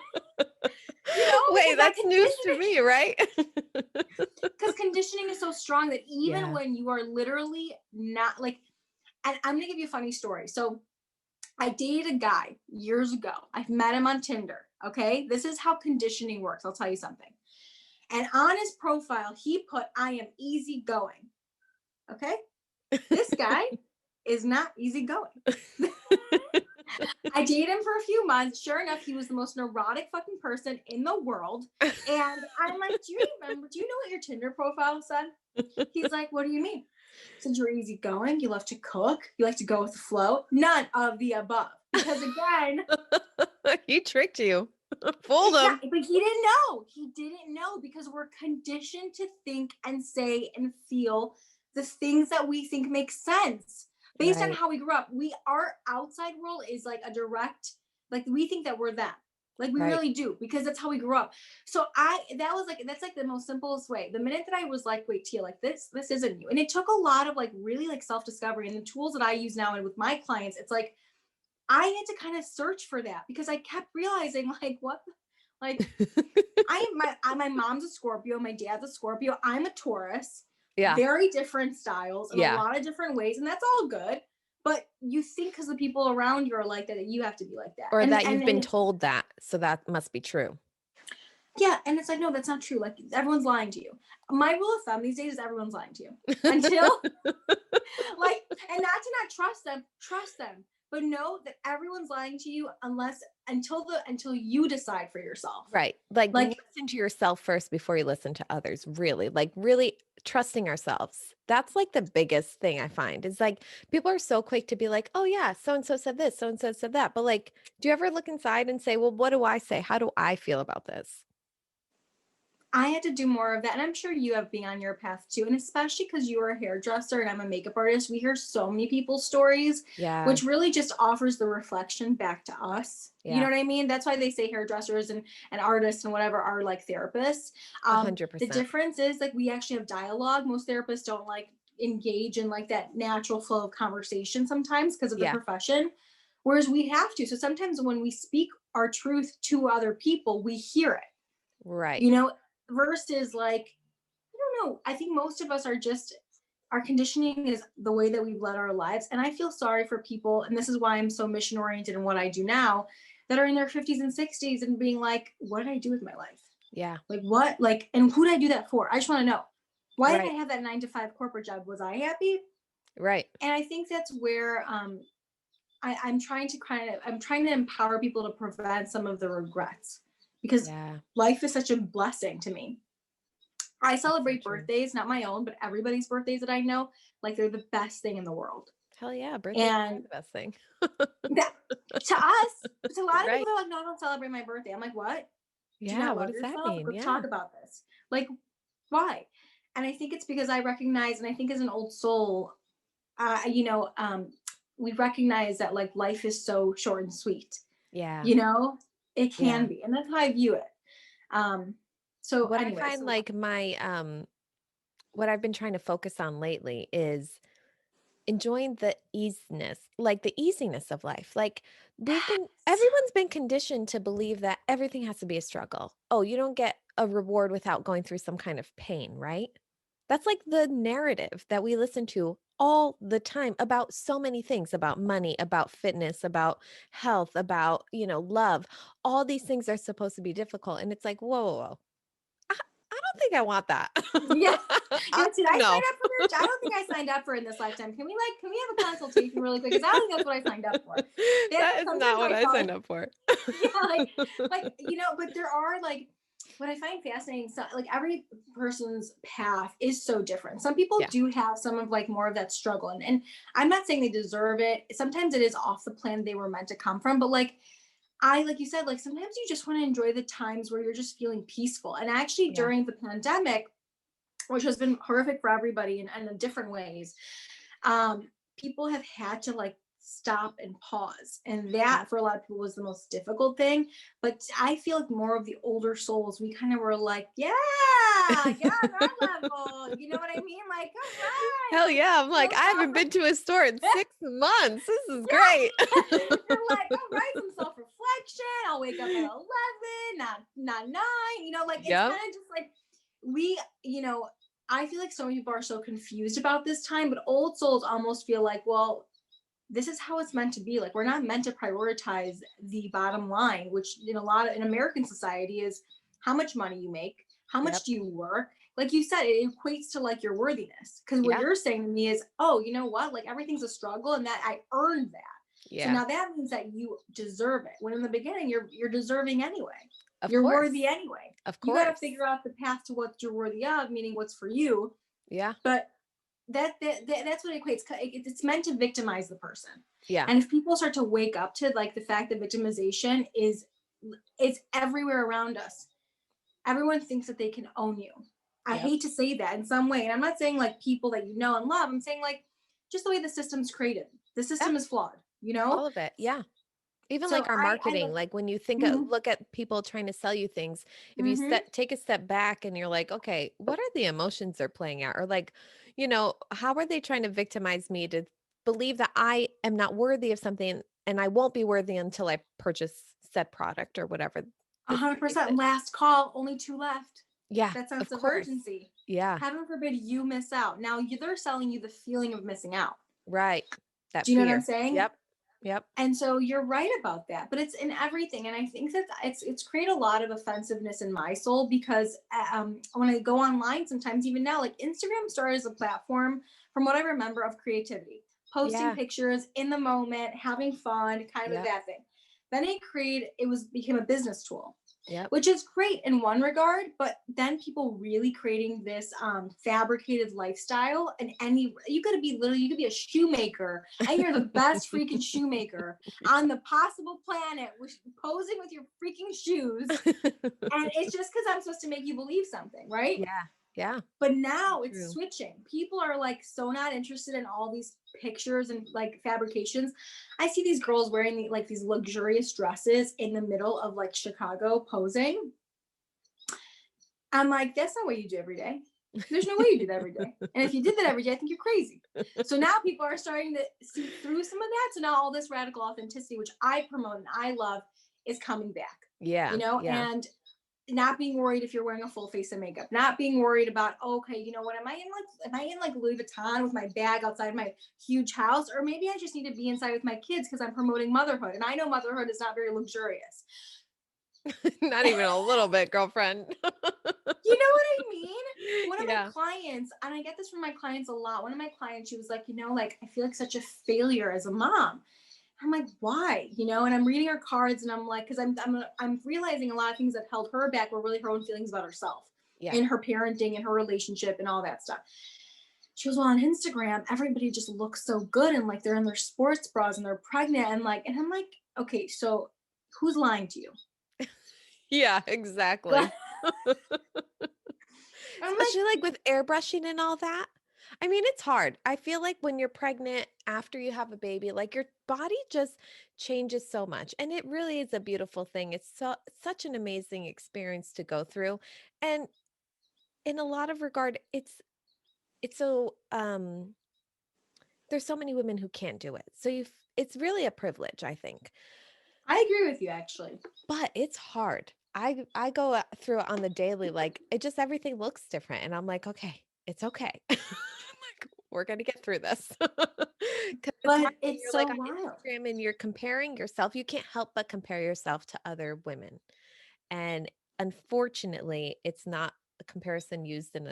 Speaker 1: Wait,
Speaker 2: because that
Speaker 1: that's news to
Speaker 2: conditioning,
Speaker 1: me, right?
Speaker 2: because conditioning is so strong that even
Speaker 1: Yeah.
Speaker 2: when you are literally not like, and I'm gonna give you a funny story. So I dated a guy years ago. I've met him on Tinder. Okay. This is how conditioning works. I'll tell you something. And on his profile, he put, I am easygoing. Okay. This guy is not easygoing. I dated him for a few months. Sure enough, he was the most neurotic fucking person in the world. And I'm like, do you know what your Tinder profile said? He's like, what do you mean? Since you're easygoing, you love to cook, you like to go with the flow. None of the above. Because again,
Speaker 1: He tricked you. Fooled him.
Speaker 2: exactly, but he didn't know. He didn't know because we're conditioned to think and say and feel the things that we think make sense based on
Speaker 1: Right.
Speaker 2: how we grew up. Our outside world is like a direct, like we think that we're that. Like we
Speaker 1: Right.
Speaker 2: really do because that's how we grew up. So that's like the most simplest way. The minute that I was like, wait, Tia, like this isn't you. And it took a lot of like really like self-discovery, and the tools that I use now and with my clients, it's like I had to kind of search for that because I kept realizing like what like my mom's a Scorpio, my dad's a Scorpio, I'm a Taurus,
Speaker 1: Yeah.
Speaker 2: very different styles in a
Speaker 1: Yeah.
Speaker 2: lot of different ways, and that's all good. But you think because the people around you are like that, that you have to be like that.
Speaker 1: Or that you've been
Speaker 2: And
Speaker 1: told that, so that must be true.
Speaker 2: Yeah, and it's like, no, that's not true. Like everyone's lying to you. My rule of thumb these days is everyone's lying to you until like, and not to not trust them, but know that everyone's lying to you until you decide for yourself.
Speaker 1: Right. Like
Speaker 2: Like
Speaker 1: listen to yourself first before you listen to others, really. Like really trusting ourselves. That's like the biggest thing I find is like people are so quick to be like, "Oh yeah, so and so said this, so and so said that." But like, do you ever look inside and say, "Well, what do I say? How do I feel about this?"
Speaker 2: I had to do more of that. And I'm sure you have been on your path too. And especially because you are a hairdresser and I'm a makeup artist, we hear so many people's stories,
Speaker 1: Yeah.
Speaker 2: which really just offers the reflection back to us. You know
Speaker 1: Yeah.
Speaker 2: what I mean? That's why they say hairdressers and artists and whatever are like therapists. The
Speaker 1: 100%.
Speaker 2: difference is like we actually have dialogue. Most therapists don't like engage in like that natural flow of conversation sometimes because of the
Speaker 1: Yeah.
Speaker 2: profession. Whereas we have to. So sometimes when we speak our truth to other people, we hear it,
Speaker 1: Right.
Speaker 2: you know, versus like, I don't know, I think most of us are just, our conditioning is the way that we've led our lives. And I feel sorry for people, and this is why I'm so mission oriented in what I do now, that are in their 50s and 60s and being like, what did I do with my life?
Speaker 1: Yeah.
Speaker 2: Like what, like, and who did I do that for? I just want to know, why did I
Speaker 1: Right.
Speaker 2: have that 9 to 5 corporate job? Was I happy?
Speaker 1: Right.
Speaker 2: And I think that's where I'm trying to I'm trying to empower people to prevent some of the regrets, because
Speaker 1: Yeah.
Speaker 2: life is such a blessing to me. I
Speaker 1: That's so
Speaker 2: celebrate
Speaker 1: true.
Speaker 2: birthdays, not my own, but everybody's birthdays that I know, like they're the best thing in the world.
Speaker 1: Hell yeah, birthdays are
Speaker 2: And
Speaker 1: the best thing.
Speaker 2: that, to us, to a lot of
Speaker 1: Right.
Speaker 2: people, are like, no, I don't celebrate my birthday. I'm like, what? Do you
Speaker 1: Yeah,
Speaker 2: not
Speaker 1: what
Speaker 2: love
Speaker 1: does that
Speaker 2: yourself?
Speaker 1: mean?
Speaker 2: Let's
Speaker 1: Yeah.
Speaker 2: talk about this. Like, why? And I think it's because I recognize, and I think as an old soul, you know, we recognize that like life is so short and sweet.
Speaker 1: Yeah.
Speaker 2: You know, it can
Speaker 1: Yeah.
Speaker 2: be, and that's how I view it. Um, so
Speaker 1: What I
Speaker 2: anyway,
Speaker 1: find
Speaker 2: so
Speaker 1: like what I've been trying to focus on lately is enjoying the easiness of life. Like everyone's been conditioned to believe that everything has to be a struggle. Oh, you don't get a reward without going through some kind of pain, right? That's like the narrative that we listen to all the time about so many things, about money, about fitness, about health, about, love. All these things are supposed to be difficult. And it's like, whoa, whoa, whoa. I don't think I want that.
Speaker 2: yeah. You know, did I sign
Speaker 1: No.
Speaker 2: up for this? I don't think I signed up for it in this lifetime. Can we have a consultation really quick? Because I don't think that's what I signed up for. That
Speaker 1: That is not
Speaker 2: sometimes
Speaker 1: what
Speaker 2: I
Speaker 1: I
Speaker 2: felt
Speaker 1: signed up for.
Speaker 2: yeah, but there are like what I find fascinating. So like every person's path is so different. Some people
Speaker 1: Yeah.
Speaker 2: do have some of like more of that struggle, and I'm not saying they deserve it. Sometimes it is off the plan they were meant to come from, but like you said, like sometimes you just want to enjoy the times where you're just feeling peaceful. And actually
Speaker 1: Yeah.
Speaker 2: during the pandemic, which has been horrific for everybody in different ways, people have had to like stop and pause. And that
Speaker 1: Yep.
Speaker 2: for a lot of people was the most difficult thing. But I feel like more of the older souls, we kind of were like, yeah, get on our level. You know what I mean? Like, all right,
Speaker 1: Hell
Speaker 2: like
Speaker 1: yeah. I'm like,
Speaker 2: no
Speaker 1: I haven't
Speaker 2: self
Speaker 1: been to a store in 6 months. This is great.
Speaker 2: yeah. You're like, all right, some self-reflection. I'll wake up at 11, not 9. You know, like it's
Speaker 1: Yep.
Speaker 2: kind of just like we, you know, I feel like so many people are so confused about this time, but old souls almost feel like, well, this is how it's meant to be. Like we're not meant to prioritize the bottom line, which in American society is how much money you make, how much
Speaker 1: Yep.
Speaker 2: do you work. Like you said, it equates to like your worthiness. Because what
Speaker 1: Yeah.
Speaker 2: you're saying to me is, oh, you know what? Like everything's a struggle, and that I earned that. So
Speaker 1: Yeah.
Speaker 2: now that means that you deserve it. When in the beginning, you're deserving anyway.
Speaker 1: Of
Speaker 2: You're
Speaker 1: course.
Speaker 2: worthy anyway.
Speaker 1: Of
Speaker 2: You got to
Speaker 1: course.
Speaker 2: figure out the path to what you're worthy of, meaning what's for you.
Speaker 1: Yeah.
Speaker 2: But that's what it equates. It's meant to victimize the person.
Speaker 1: Yeah.
Speaker 2: And if people start to wake up to like the fact that victimization is it's everywhere around us, everyone thinks that they can own you. I
Speaker 1: Yep.
Speaker 2: hate to say that in some way, and I'm not saying like people that you know and love. I'm saying like just the way the system's created. The
Speaker 1: Yeah.
Speaker 2: system is flawed, you know.
Speaker 1: All of it. Yeah. Even
Speaker 2: So
Speaker 1: like our
Speaker 2: I
Speaker 1: marketing,
Speaker 2: look.
Speaker 1: like when you
Speaker 2: Mhm,
Speaker 1: look at people trying to sell you things, if you
Speaker 2: mhm.
Speaker 1: take a step back and you're like, okay, what are the emotions they're playing out? Or like, how are they trying to victimize me to believe that I am not worthy of something and I won't be worthy until I purchase said product or whatever the case
Speaker 2: 100%.
Speaker 1: is.
Speaker 2: Last call, only 2 left.
Speaker 1: Yeah,
Speaker 2: That sense
Speaker 1: of
Speaker 2: of
Speaker 1: course.
Speaker 2: urgency.
Speaker 1: Yeah,
Speaker 2: Heaven forbid you miss out. Now they're selling you the feeling of missing out.
Speaker 1: right. That
Speaker 2: Do you know what I'm
Speaker 1: fear.
Speaker 2: saying?
Speaker 1: Yep. Yep.
Speaker 2: And so you're right about that, but it's in everything. And I think that it's created a lot of offensiveness in my soul because when I go online, sometimes even now, like Instagram started as a platform, from what I remember, of creativity, posting
Speaker 1: Yeah.
Speaker 2: pictures in the moment, having fun, kind of
Speaker 1: Yep.
Speaker 2: that thing. Then it became a business tool,
Speaker 1: Yep.
Speaker 2: which is great in one regard, but then people really creating this fabricated lifestyle, and you could be literally, you could be a shoemaker and you're the best freaking shoemaker on the possible planet, posing with your freaking shoes, and it's just because I'm supposed to make you believe something, right?
Speaker 1: Yeah. Yeah.
Speaker 2: But
Speaker 1: So
Speaker 2: now it's
Speaker 1: true.
Speaker 2: switching. People are like so not interested in all these pictures and like fabrications. I see these girls wearing like these luxurious dresses in the middle of like Chicago posing. I'm like, that's not what you do every day. There's no way you do that every day. And if you did that every day, I think you're crazy. So now people are starting to see through some of that. So now all this radical authenticity, which I promote and I love, is coming back,
Speaker 1: Yeah. Yeah.
Speaker 2: and not being worried if you're wearing a full face of makeup, not being worried about, okay, you know what, am I in like Louis Vuitton with my bag outside my huge house? Or maybe I just need to be inside with my kids because I'm promoting motherhood. And I know motherhood is not very luxurious.
Speaker 1: Not even a little bit, girlfriend.
Speaker 2: You know what I mean? One of my
Speaker 1: Yeah.
Speaker 2: clients, and I get this from my clients a lot. One of my clients, she was like, like, I feel like such a failure as a mom. I'm like, why? And I'm reading her cards, and I'm like, because I'm realizing a lot of things that held her back were really her own feelings about herself
Speaker 1: Yeah.
Speaker 2: and her parenting and her relationship and all that stuff. She goes, well, on Instagram, everybody just looks so good and like they're in their sports bras and they're pregnant and I'm like, okay, so who's lying to you?
Speaker 1: Yeah, exactly.
Speaker 2: I'm
Speaker 1: Especially
Speaker 2: like,
Speaker 1: like with airbrushing and all that. I mean, it's hard. I feel like when you're pregnant after you have a baby, like your body just changes so much. And it really is a beautiful thing. It's such an amazing experience to go through. And in a lot of regard, it's so there's so many women who can't do it. So it's really a privilege, I think.
Speaker 2: I agree with you actually.
Speaker 1: But it's hard. I go through it on the daily, like it just everything looks different, and I'm like, okay, it's okay. Like we're gonna get through this. Because it's hard
Speaker 2: But
Speaker 1: when
Speaker 2: it's
Speaker 1: you're
Speaker 2: so
Speaker 1: like on
Speaker 2: wild.
Speaker 1: Instagram and you're comparing yourself. You can't help but compare yourself to other women, and unfortunately, it's not a comparison used in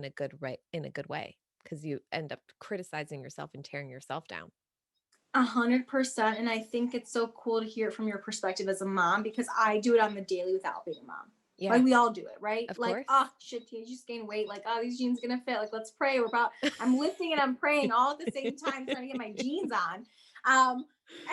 Speaker 1: a good way because you end up criticizing yourself and tearing yourself down.
Speaker 2: 100%. And I think it's so cool to hear it from your perspective as a mom because I do it on the daily without being a mom.
Speaker 1: Yeah,
Speaker 2: Like we all do it, right?
Speaker 1: of
Speaker 2: Like,
Speaker 1: course.
Speaker 2: oh shit, you just gain weight. Like, oh, these jeans gonna fit. Like, let's pray. I'm lifting and I'm praying all at the same time, trying to get my jeans on.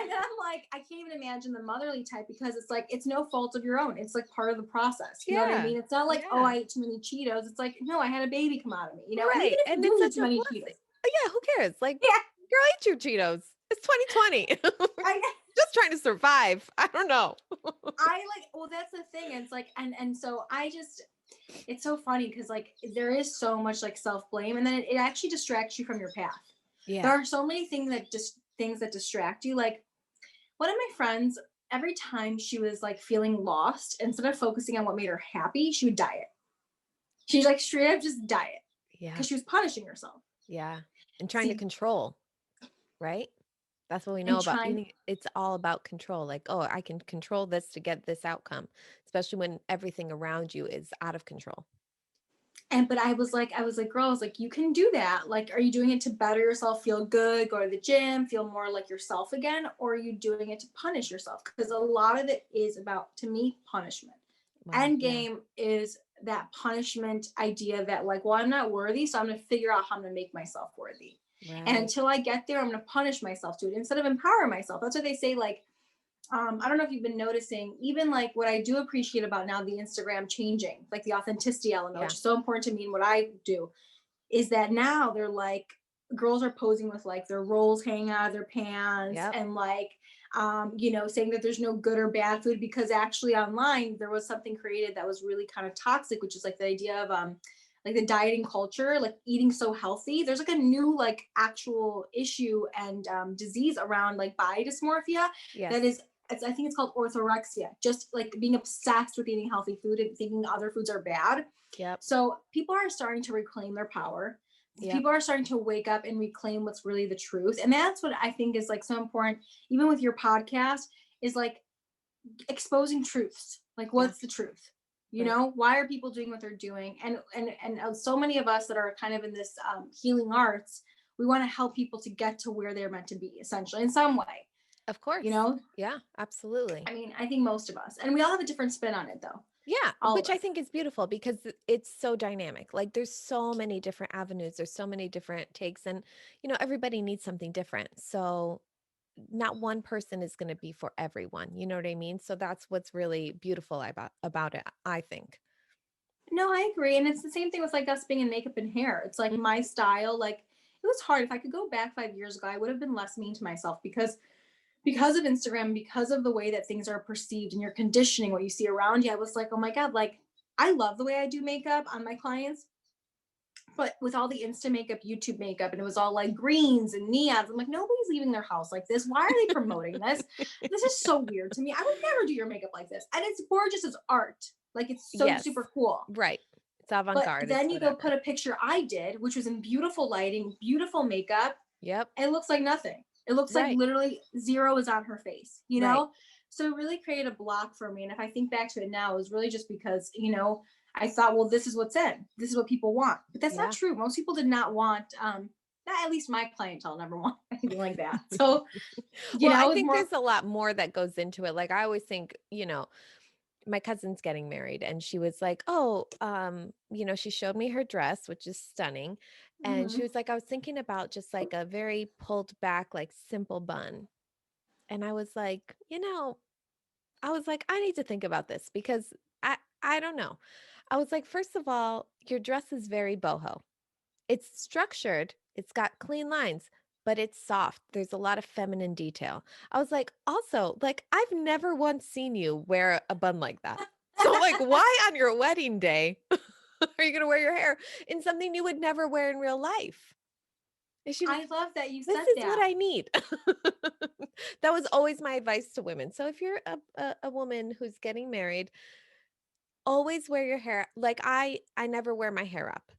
Speaker 2: And then I'm like, I can't even imagine the motherly type because it's like it's no fault of your own. It's like part of the process. You know what I
Speaker 1: Yeah,
Speaker 2: mean? It's not like, oh,
Speaker 1: yeah.
Speaker 2: I ate too many Cheetos. It's like, no, I had a baby come out of me, and even
Speaker 1: Right,
Speaker 2: if you
Speaker 1: and
Speaker 2: do
Speaker 1: it's
Speaker 2: eat
Speaker 1: such
Speaker 2: too
Speaker 1: a
Speaker 2: many
Speaker 1: blessing.
Speaker 2: Cheetos,
Speaker 1: Yeah, who cares? Like,
Speaker 2: yeah,
Speaker 1: girl, eat your Cheetos. It's 2020.
Speaker 2: I
Speaker 1: Just trying to survive. I don't know.
Speaker 2: I like, well, that's the thing. It's like, and so it's so funny because like there is so much like self blame, and then it actually distracts you from your path. There
Speaker 1: Yeah.
Speaker 2: are so many things that distract you. Like one of my friends, every time she was like feeling lost, instead of focusing on what made her happy, she would diet. She's like straight up just diet
Speaker 1: Yeah.
Speaker 2: because she was punishing herself.
Speaker 1: Yeah. And trying to
Speaker 2: See,
Speaker 1: control, right? That's what we know
Speaker 2: and
Speaker 1: about
Speaker 2: trying
Speaker 1: eating. It's all about control. Like, oh, I can control this to get this outcome, especially when everything around you is out of control.
Speaker 2: but I was like, girl, I was like, you can do that. Like, are you doing it to better yourself, feel good, go to the gym, feel more like yourself again? Or are you doing it to punish yourself? Because a lot of it is about, to me, punishment.
Speaker 1: Wow.
Speaker 2: End
Speaker 1: Yeah.
Speaker 2: game is that punishment idea that, like, well, I'm not worthy, so I'm going to figure out how I'm going to make myself worthy. And
Speaker 1: Right.
Speaker 2: until I get there, I'm going to punish myself to it instead of empower myself. That's what they say, like, I don't know if you've been noticing, even like what I do appreciate about now the Instagram changing, like the authenticity element, which
Speaker 1: Yeah.
Speaker 2: is so important to me and what I do, is that now they're like, girls are posing with like their rolls hanging out of their pants
Speaker 1: Yep.
Speaker 2: and like, saying that there's no good or bad food because actually online there was something created that was really kind of toxic, which is like the idea of like the dieting culture, like eating so healthy. There's like a new like actual issue and disease around like body dysmorphia that
Speaker 1: Yes.
Speaker 2: is, I think it's called orthorexia, just like being obsessed with eating healthy food and thinking other foods are bad.
Speaker 1: Yep.
Speaker 2: So people are starting to reclaim their power.
Speaker 1: Yep.
Speaker 2: People are starting to wake up and reclaim what's really the truth. And that's what I think is like so important, even with your podcast, is like exposing truths. Like,
Speaker 1: Yeah.
Speaker 2: what's the truth? You
Speaker 1: Right.
Speaker 2: know, why are people doing what they're doing? And so many of us that are kind of in this healing arts, we want to help people to get to where they're meant to be, essentially, in some way.
Speaker 1: Of
Speaker 2: You
Speaker 1: course.
Speaker 2: know,
Speaker 1: Yeah, absolutely.
Speaker 2: I mean, I think most of us, and we all have a different spin on it, though.
Speaker 1: Yeah,
Speaker 2: All of
Speaker 1: which I
Speaker 2: us.
Speaker 1: think is beautiful because it's so dynamic. Like there's so many different avenues, there's so many different takes, and everybody needs something different. So not one person is going to be for everyone. You know what I mean? So that's what's really beautiful about it, I think.
Speaker 2: No, I agree. And it's the same thing with like us being in makeup and hair. It's like
Speaker 1: Mm.
Speaker 2: my style, like it was hard. If I could go back 5 years ago, I would have been less mean to myself because of Instagram, because of the way that things are perceived and your conditioning, what you see around you. I was like, oh my God, like I love the way I do makeup on my clients. But with all the Insta makeup, YouTube makeup, and it was all like greens and neons, I'm like, nobody's leaving their house like this. Why are they promoting this? This is so weird to me. I would never do your makeup like this. And it's gorgeous as art. Like it's so
Speaker 1: Yes.
Speaker 2: super cool.
Speaker 1: Right. It's
Speaker 2: But
Speaker 1: avant-garde, it's
Speaker 2: then you go
Speaker 1: whatever.
Speaker 2: put a picture I did, which was in beautiful lighting, beautiful makeup,
Speaker 1: Yep.
Speaker 2: and it looks like nothing. It looks like
Speaker 1: Right.
Speaker 2: literally zero is on her face, you
Speaker 1: Right.
Speaker 2: know? So it really created a block for me. And if I think back to it now, it was really just because, I thought, well, this is what's in. This is what people want. But that's not
Speaker 1: Yeah.
Speaker 2: true. Most people did not want, not at least my clientele never want anything like that. So,
Speaker 1: Well, I
Speaker 2: it's
Speaker 1: think
Speaker 2: more,
Speaker 1: there's a lot more that goes into it. Like I always think, my cousin's getting married and she was like, "Oh, she showed me her dress, which is stunning." And she
Speaker 2: mhm.
Speaker 1: was like, "I was thinking about just like a very pulled back like simple bun." And I was like, I need to think about this because I don't know. I was like, first of all, your dress is very boho. It's structured, it's got clean lines, but it's soft. There's a lot of feminine detail. I was like, also, like, I've never once seen you wear a bun like that. So, like, why on your wedding day are you going to wear your hair in something you would never wear in real life? And she was,
Speaker 2: I love that you
Speaker 1: this
Speaker 2: said
Speaker 1: is what
Speaker 2: that.
Speaker 1: I need. That was always my advice to women. So, if you're a woman who's getting married, always wear your hair. Like, I never wear my hair up.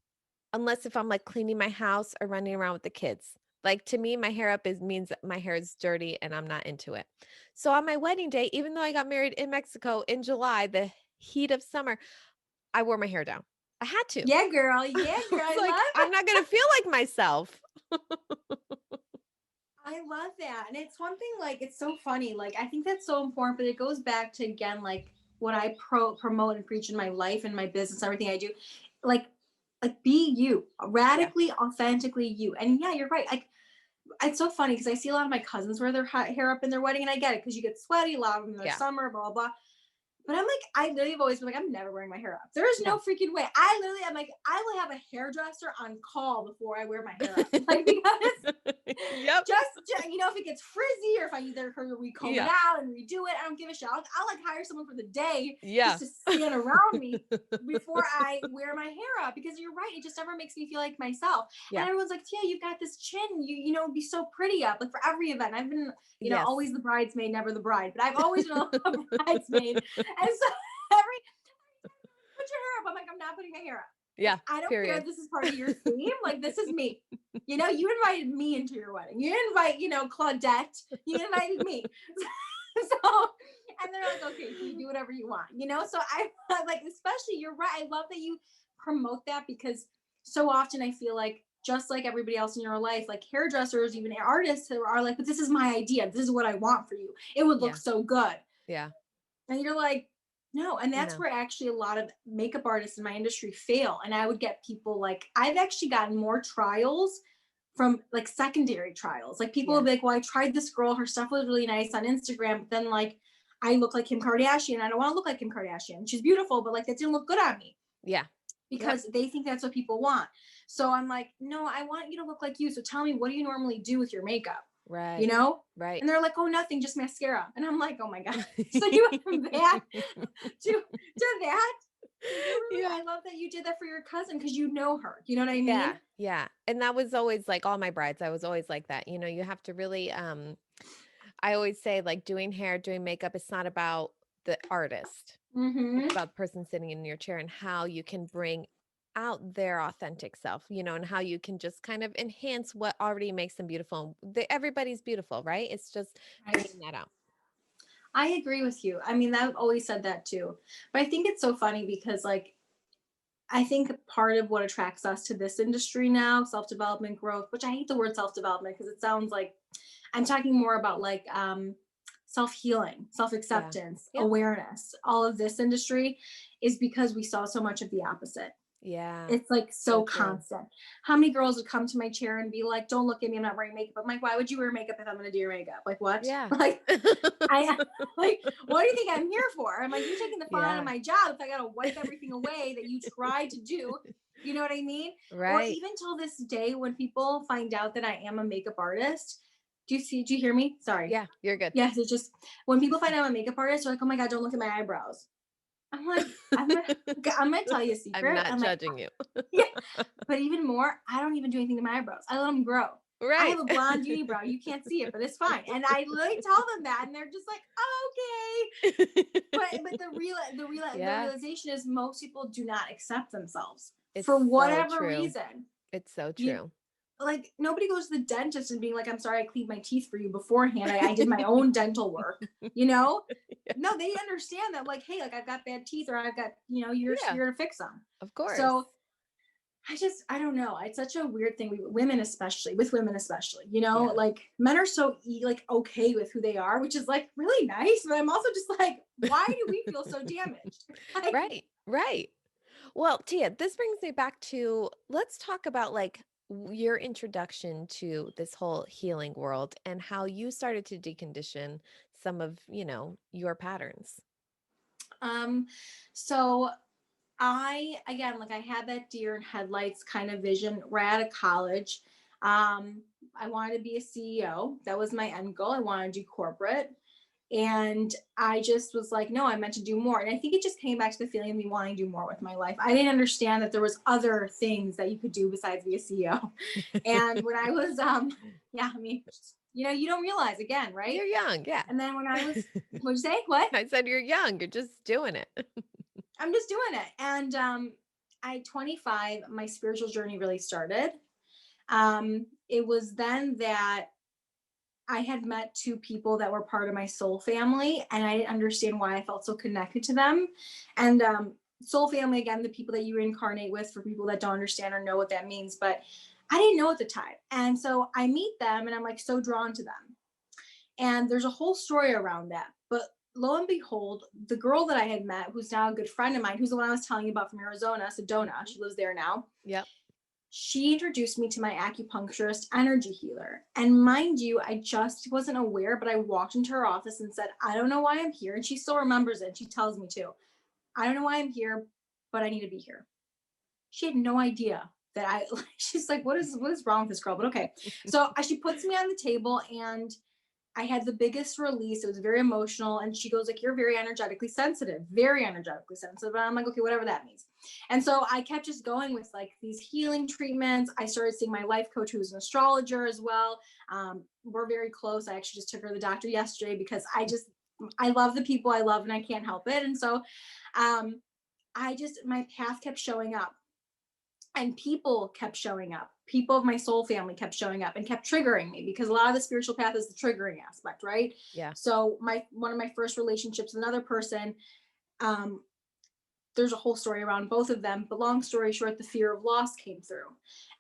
Speaker 1: Unless if I'm, like, cleaning my house or running around with the kids. Like, to me, my hair up means that my hair is dirty and I'm not into it. So on my wedding day, even though I got married in Mexico in July, the heat of summer, I wore my hair down. I had to.
Speaker 2: Yeah, girl.
Speaker 1: I
Speaker 2: Yeah, girl.
Speaker 1: was
Speaker 2: I
Speaker 1: like,
Speaker 2: love
Speaker 1: "I'm not gonna feel like myself."
Speaker 2: I love that. And it's one thing, like, it's so funny. Like, I think that's so important, but it goes back to, again, like, what I promote and preach in my life and my business, everything I do. Like, be you,
Speaker 1: Yeah,
Speaker 2: radically, authentically you. And yeah, you're right. Like, it's so funny because I see a lot of my cousins wear their hair up in their wedding, and I get it because you get sweaty, a lot of them in their
Speaker 1: yeah.
Speaker 2: summer, blah, blah, blah. But I'm like, I literally have always been like, I'm never wearing my hair up. There is no
Speaker 1: No.
Speaker 2: freaking way. I literally am like, I will have a hairdresser on call before I wear my hair up. Like, because
Speaker 1: Yep.
Speaker 2: if it gets frizzy or if I either recomb it
Speaker 1: Yeah.
Speaker 2: out and redo it, I don't give a shit. I'll like hire someone for the day just
Speaker 1: Yeah.
Speaker 2: to stand around me before I wear my hair up, because you're right, it just never makes me feel like myself. And
Speaker 1: Yeah.
Speaker 2: everyone's like, Tia, you've got this chin, be so pretty up, like for every event. I've been
Speaker 1: Yes.
Speaker 2: always the bridesmaid, never the bride, but I've always been a bridesmaid. And so every put your hair up, I'm like, I'm not putting my hair up. Like,
Speaker 1: Yeah,
Speaker 2: I don't care if
Speaker 1: period.
Speaker 2: this is part of your theme. Like, this is me. You invited me into your wedding. You didn't invite, Claudette. You invited me. So, and they're like, okay, so you do whatever you want, So I like, especially, you're right. I love that you promote that, because so often I feel like, just like everybody else in your life, like hairdressers, even artists, are like, but this is my idea. This is what I want for you. It would look
Speaker 1: Yeah.
Speaker 2: so good.
Speaker 1: Yeah.
Speaker 2: And you're like, no. And that's
Speaker 1: No.
Speaker 2: where actually a lot of makeup artists in my industry fail. And I would get people like, I've actually gotten more trials from like secondary trials. Like, people
Speaker 1: Yeah.
Speaker 2: would be like, well, I tried this girl, her stuff was really nice on Instagram, but then like I look like Kim Kardashian. I don't want to look like Kim Kardashian. She's beautiful, but like that didn't look good on me,
Speaker 1: Yeah. Yep.
Speaker 2: because they think that's what people want. So I'm like, no, I want you to look like you. So tell me, what do you normally do with your makeup? You
Speaker 1: Right.
Speaker 2: know?
Speaker 1: Right.
Speaker 2: And they're like, oh, nothing, just mascara. And I'm like, oh my God. So you went from that to that. So you're really,
Speaker 1: Yeah.
Speaker 2: I love that you did that for your cousin, because you know her. You know what I mean?
Speaker 1: Yeah, yeah. And that was always like all my brides, I was always like that. You have to really I always say like doing hair, doing makeup, it's not about the artist.
Speaker 2: Mm-hmm.
Speaker 1: It's about the person sitting in your chair and how you can bring out their authentic self, and how you can just kind of enhance what already makes them beautiful. Everybody's beautiful, right? It's just
Speaker 2: Right.
Speaker 1: bringing that out.
Speaker 2: I agree with you. I mean, I've always said that too. But I think it's so funny because, like, I think part of what attracts us to this industry now, self development, growth, which I hate the word self development because it sounds like I'm talking more about like self healing, self
Speaker 1: Yeah.
Speaker 2: acceptance,
Speaker 1: Yep.
Speaker 2: awareness, all of this industry is because we saw so much of the opposite.
Speaker 1: Yeah.
Speaker 2: It's like
Speaker 1: So
Speaker 2: so
Speaker 1: true.
Speaker 2: constant. How many girls would come to my chair and be like, "Don't look at me, I'm not wearing makeup." I'm like, "Why would you wear makeup if I'm gonna do your makeup? Like what?"
Speaker 1: Yeah.
Speaker 2: Like I like, what do you think I'm here for? I'm like, you're taking the fun out of
Speaker 1: Yeah.
Speaker 2: my job if I gotta wipe everything away that you tried to do. You know what I mean? Or
Speaker 1: Right.
Speaker 2: even till this day, when people find out that I am a makeup artist, do you hear me? Sorry.
Speaker 1: Yeah, you're good.
Speaker 2: Yes, it's just when people find out I'm a makeup artist, they're like, oh my God, don't look at my eyebrows. I'm like, I'm gonna tell you a
Speaker 1: I'm
Speaker 2: secret.
Speaker 1: not
Speaker 2: I'm like,
Speaker 1: judging you.
Speaker 2: yeah, but even more, I don't even do anything to my eyebrows. I let them grow. I have
Speaker 1: Right.
Speaker 2: a blonde unibrow. You can't see it, but it's fine. And I literally tell them that, and they're just like, oh, okay. But the
Speaker 1: Yeah,
Speaker 2: realization is most people do not accept themselves
Speaker 1: it's
Speaker 2: for
Speaker 1: so
Speaker 2: whatever
Speaker 1: true.
Speaker 2: reason.
Speaker 1: It's so
Speaker 2: You
Speaker 1: true.
Speaker 2: like nobody goes to the dentist and being like, I'm sorry, I cleaned my teeth for you beforehand. I did my own dental work. You know,
Speaker 1: Yeah.
Speaker 2: no, they understand that. Like, hey, like I've got bad teeth, or I've got, you're
Speaker 1: Yeah,
Speaker 2: here to fix them.
Speaker 1: of course.
Speaker 2: So I don't know. It's such a weird thing. Women, especially with women, especially,
Speaker 1: Yeah.
Speaker 2: like men are so like okay with who they are, which is like really nice. But I'm also just like, why do we feel so damaged? Like,
Speaker 1: Right, right. Well, Tia, this brings me back to let's talk about like your introduction to this whole healing world and how you started to decondition some of, your patterns.
Speaker 2: um, so I again, like I had that deer in headlights kind of vision right out of college. I wanted to be a CEO. That was my end goal. I wanted to do corporate. And I just was like, no, I meant to do more. And I think it just came back to the feeling of me wanting to do more with my life. I didn't understand that there was other things that you could do besides be a CEO. And when I was, yeah, I mean, you don't realize again, right?
Speaker 1: You're young, yeah.
Speaker 2: And then when I was, what'd you say? What?
Speaker 1: I said you're young, you're just doing it.
Speaker 2: I'm just doing it. And I 25, my spiritual journey really started. It was then that I had met two people that were part of my soul family, and I didn't understand why I felt so connected to them. And soul family, again, the people that you reincarnate with, for people that don't understand or know what that means, but I didn't know at the time. And so I meet them, and I'm like so drawn to them. And there's a whole story around that. But lo and behold, the girl that I had met, who's now a good friend of mine, who's the one I was telling you about from Arizona, Sedona,
Speaker 1: Mhm.
Speaker 2: she lives there now.
Speaker 1: Yep.
Speaker 2: She introduced me to my acupuncturist energy healer. And mind you, I just wasn't aware, but I walked into her office and said, I don't know why I'm here. And she still remembers it. She tells me to. I don't know why I'm here, but I need to be here. She had no idea that she's like, what is wrong with this girl? But okay. So she puts me on the table, and I had the biggest release. It was very emotional. And she goes, like, you're very energetically sensitive, very energetically sensitive. And I'm like, okay, whatever that means. And so I kept just going with like these healing treatments. I started seeing my life coach, who's an astrologer as well. We're very close. I actually just took her to the doctor yesterday because I love the people I love and I can't help it. And so um, my path kept showing up, and people kept showing up. People of my soul family kept showing up and kept triggering me, because a lot of the spiritual path is the triggering aspect, right?
Speaker 1: Yeah.
Speaker 2: So one of my first relationships, another person, um, there's a whole story around both of them, but long story short, the fear of loss came through.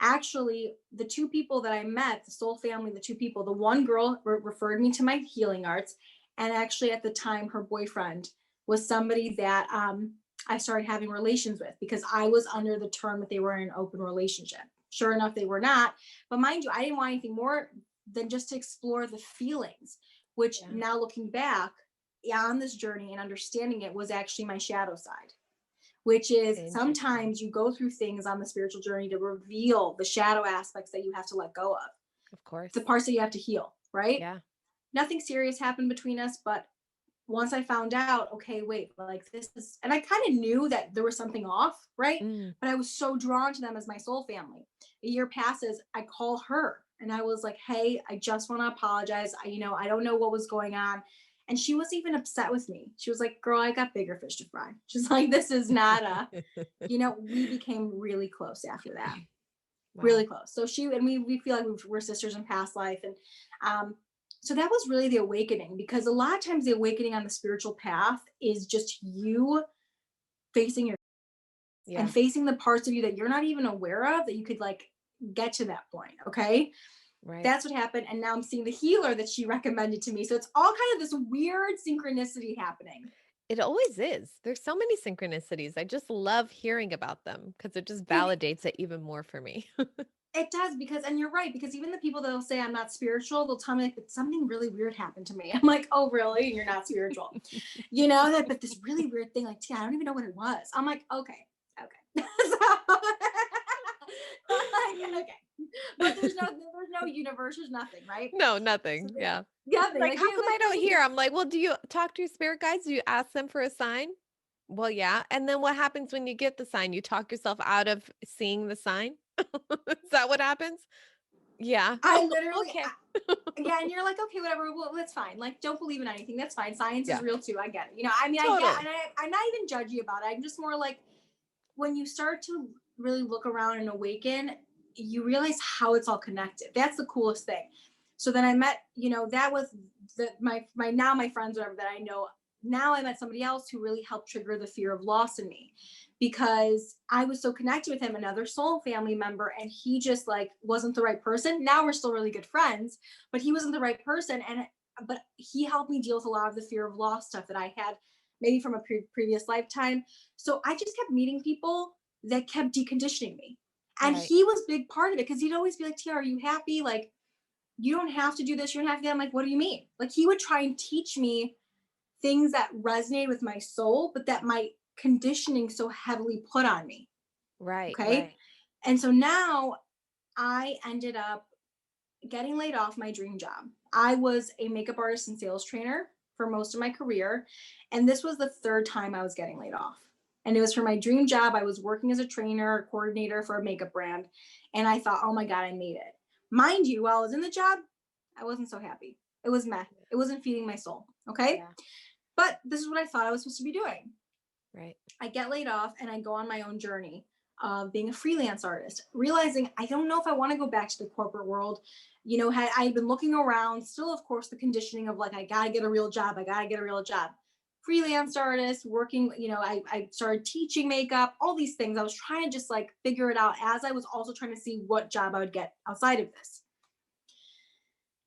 Speaker 2: Actually, the two people that I met, the soul family, the two people, the one girl referred me to my healing arts, and actually at the time, her boyfriend was somebody that I started having relations with, because I was under the term that they were in an open relationship. Sure enough, they were not. But mind you, I didn't want anything more than just to explore the feelings, which
Speaker 1: Yeah.
Speaker 2: now looking back on this journey and understanding it was actually my shadow side, which is
Speaker 1: Interesting.
Speaker 2: sometimes you go through things on the spiritual journey to reveal the shadow aspects that you have to let go of,
Speaker 1: Of course.
Speaker 2: the parts that you have to heal, right?
Speaker 1: Yeah.
Speaker 2: Nothing serious happened between us, but once I found out, okay, wait, like this is, and I kind of knew that there was something off, right?
Speaker 1: Mm.
Speaker 2: But I was so drawn to them as my soul family. A year passes, I call her and I was like, hey, I just want to apologize. I don't know what was going on. And she wasn't even upset with me. She was like, girl, I got bigger fish to fry. She's like, this is not a, we became really close after that.
Speaker 1: Wow.
Speaker 2: Really close. So we feel like we're sisters in past life. And so that was really the awakening, because a lot of times the awakening on the spiritual path is just you facing your and
Speaker 1: Yeah.
Speaker 2: facing the parts of you that you're not even aware of, that you could like get to that point. Okay.
Speaker 1: Right.
Speaker 2: That's what happened. And now I'm seeing the healer that she recommended to me. So it's all kind of this weird synchronicity happening.
Speaker 1: It always is. There's so many synchronicities. I just love hearing about them because it just
Speaker 2: It,
Speaker 1: validates it even more for me.
Speaker 2: it does, because, and you're right, because even the people that'll say I'm not spiritual, they'll tell me like something really weird happened to me. I'm like, oh, really? You're not spiritual. But this really weird thing, like, I don't even know what it was. I'm like, okay, okay. So, like, okay. But there's no universe, there's nothing, right?
Speaker 1: No,
Speaker 2: So
Speaker 1: nothing. Yeah.
Speaker 2: nothing.
Speaker 1: Like,
Speaker 2: Like,
Speaker 1: how come I don't
Speaker 2: there's
Speaker 1: hear? I'm like, well, do you talk to your spirit guides? Do you ask them for a sign? Well, yeah. And then what happens when you get the sign? You talk yourself out of seeing the sign? Is that what happens? Yeah.
Speaker 2: I
Speaker 1: Oh,
Speaker 2: literally,
Speaker 1: okay.
Speaker 2: yeah, and you're like, okay, whatever, well, that's fine. Like, don't believe in anything. That's fine. Science is
Speaker 1: Yeah,
Speaker 2: real too. I get it. I get,
Speaker 1: totally.
Speaker 2: and I'm not even judgy about it. I'm just more like, when you start to really look around and awaken, you realize how it's all connected. That's the coolest thing. So then I met, that was my friends, whatever, that I know. Now I met somebody else who really helped trigger the fear of loss in me, because I was so connected with him, another soul family member, and he just like wasn't the right person. Now we're still really good friends, but he wasn't the right person. But he helped me deal with a lot of the fear of loss stuff that I had, maybe from a previous lifetime. So I just kept meeting people that kept deconditioning me. And
Speaker 1: Right.
Speaker 2: he was a big part of it, because he'd always be like, Tia, are you happy? Like, you don't have to do this. You don't have to do that. I'm like, what do you mean? Like, he would try and teach me things that resonated with my soul, but that my conditioning so heavily put on me.
Speaker 1: Right.
Speaker 2: Okay.
Speaker 1: Right.
Speaker 2: And so now I ended up getting laid off my dream job. I was a makeup artist and sales trainer for most of my career. And this was the third time I was getting laid off. And it was for my dream job. I was working as a trainer, coordinator for a makeup brand. And I thought, oh my God, I made it. Mind you, while I was in the job, I wasn't so happy. It was meh. It wasn't feeding my soul. Okay.
Speaker 1: Yeah.
Speaker 2: But this is what I thought I was supposed to be doing.
Speaker 1: Right.
Speaker 2: I get laid off and I go on my own journey of being a freelance artist, realizing I don't know if I want to go back to the corporate world. I'd been looking around, still, of course, the conditioning of like, I got to get a real job. I got to get a real job. Freelance artist, working, I started teaching makeup, all these things. I was trying to just like figure it out, as I was also trying to see what job I would get outside of this.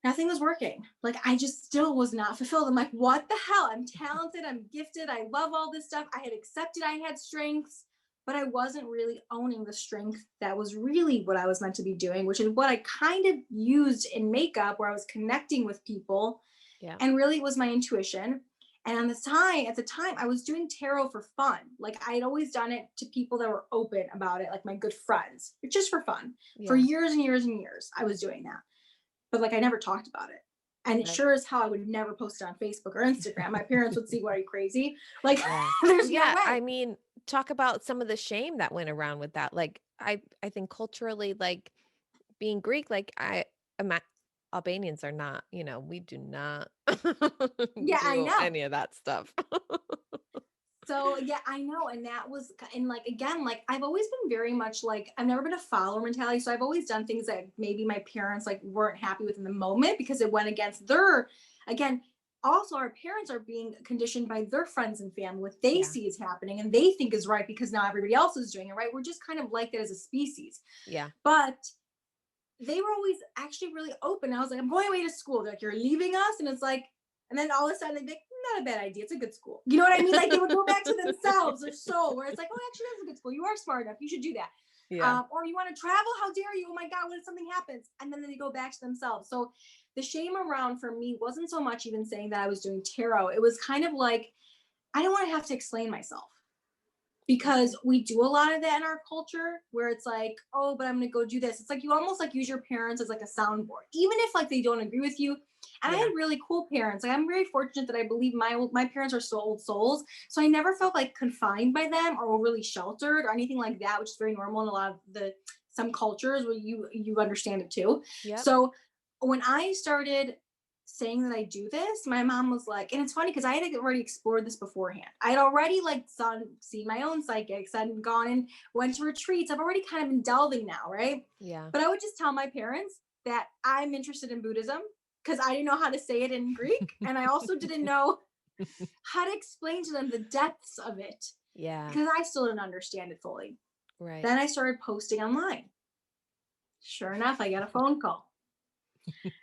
Speaker 2: Nothing was working. Like, I just still was not fulfilled. I'm like, what the hell? I'm talented. I'm gifted. I love all this stuff. I had accepted I had strengths, but I wasn't really owning the strength that was really what I was meant to be doing, which is what I kind of used in makeup, where I was connecting with people.
Speaker 1: Yeah.
Speaker 2: And really it was my intuition. And at the time, I was doing tarot for fun. Like, I had always done it to people that were open about it, like my good friends, just for fun. For
Speaker 1: Yeah.
Speaker 2: years and years and years, I was doing that, but like I never talked about it. And it
Speaker 1: Right.
Speaker 2: sure as hell I would never post it on Facebook or Instagram. My parents would see, what, are you crazy? Like,
Speaker 1: Yeah.
Speaker 2: there's no
Speaker 1: Yeah. I
Speaker 2: way.
Speaker 1: mean, talk about some of the shame that went around with that. Like, I think culturally, like being Greek, like Albanians are not, we do not
Speaker 2: Yeah, I
Speaker 1: do
Speaker 2: know.
Speaker 1: any of that stuff.
Speaker 2: So yeah, I know. And that was, and like, again, like I've always been very much like, I've never been a follower mentality. So I've always done things that maybe my parents like weren't happy with in the moment, because it went against their, again, also our parents are being conditioned by their friends and family, what they
Speaker 1: Yeah.
Speaker 2: see is happening and they think is right, because now everybody else is doing it right. We're just kind of like that as a species.
Speaker 1: Yeah.
Speaker 2: But they were always actually really open. I was like, I'm going away to school. They're like, you're leaving us? And it's like, and then all of a sudden they'd be like, not a bad idea. It's a good school. You know what I mean? Like, they would go back to themselves, their soul, where it's like, oh, actually, that's a good school. You are smart enough. You should do that.
Speaker 1: Yeah.
Speaker 2: Or you want to travel? How dare you? Oh my God, what if something happens? And then they go back to themselves. So the shame around for me wasn't so much even saying that I was doing tarot. It was kind of like, I don't want to have to explain myself, because
Speaker 1: Okay.
Speaker 2: we do a lot of that in our culture, where it's like, oh, but I'm going to go do this. It's like you almost like use your parents as like a soundboard, even if like they don't agree with you. And I
Speaker 1: Yeah.
Speaker 2: had really cool parents. Like, I'm very fortunate that I believe my parents are still old souls. So I never felt like confined by them or overly sheltered or anything like that, which is very normal in a lot of some cultures where you understand it too.
Speaker 1: Yep.
Speaker 2: So when I started saying that I do this, my mom was like, and it's funny because I had already explored this beforehand. I had already like seen my own psychics. I'd gone and went to retreats. I've already kind of been delving now, right?
Speaker 1: Yeah.
Speaker 2: But I would just tell my parents that I'm interested in Buddhism because I didn't know how to say it in Greek. And I also didn't know how to explain to them the depths of it
Speaker 1: Yeah.
Speaker 2: because I still didn't understand it fully.
Speaker 1: Right.
Speaker 2: Then I started posting online. Sure enough, I got a phone call.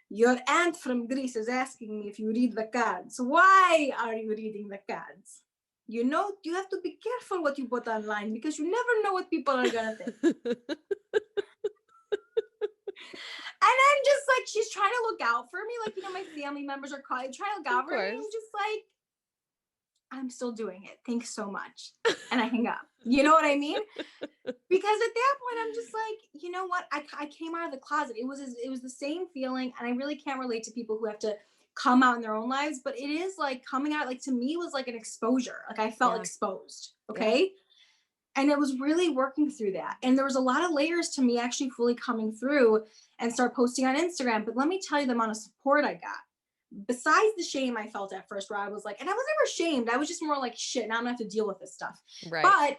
Speaker 2: Your aunt from Greece is asking me if you read the cards. Why are you reading the cards? You know, you have to be careful what you put online because you never know what people are going to think. And I'm just like, she's trying to look out for me. Like, my family members are trying to look out
Speaker 1: Of
Speaker 2: for me. I'm
Speaker 1: course.
Speaker 2: just like, I'm still doing it. Thanks so much. And I hang up. You know what I mean? Because at that point, I'm just like, you know what? I came out of the closet. It was the same feeling. And I really can't relate to people who have to come out in their own lives. But it is like coming out, like to me, was like an exposure. Like I felt exposed. Okay.
Speaker 1: Yeah.
Speaker 2: And it was really working through that. And there was a lot of layers to me actually fully coming through and start posting on Instagram. But let me tell you the amount of support I got. Besides the shame I felt at first, where I was like, and I was never shamed. I was just more like, shit, now I'm gonna have to deal with this stuff.
Speaker 1: Right.
Speaker 2: But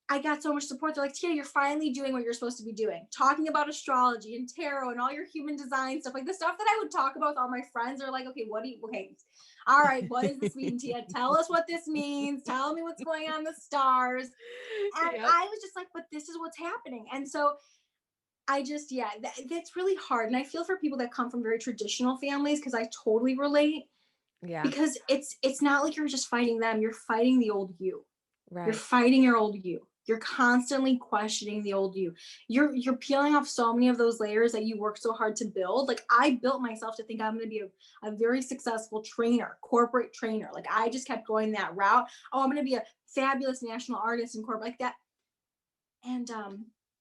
Speaker 2: I got so much support. They're like, Tia, you're finally doing what you're supposed to be doing. Talking about astrology and tarot and all your human design stuff. Like the stuff that I would talk about with all my friends are like, okay, all right, what does this mean, Tia? Tell us what this means. Tell me what's going on in the stars. And
Speaker 1: Yep.
Speaker 2: I was just like, but this is what's happening. And so I just, that's really hard. And I feel for people that come from very traditional families because I totally relate.
Speaker 1: Yeah.
Speaker 2: Because it's not like you're just fighting them. You're fighting the old you. You're
Speaker 1: Right.
Speaker 2: fighting your old you. You're constantly questioning the old you. You're peeling off so many of those layers that you work so hard to build. Like I built myself to think I'm going to be a very successful trainer, corporate trainer. Like I just kept going that route. Oh, I'm going to be a fabulous national artist in corporate like that. And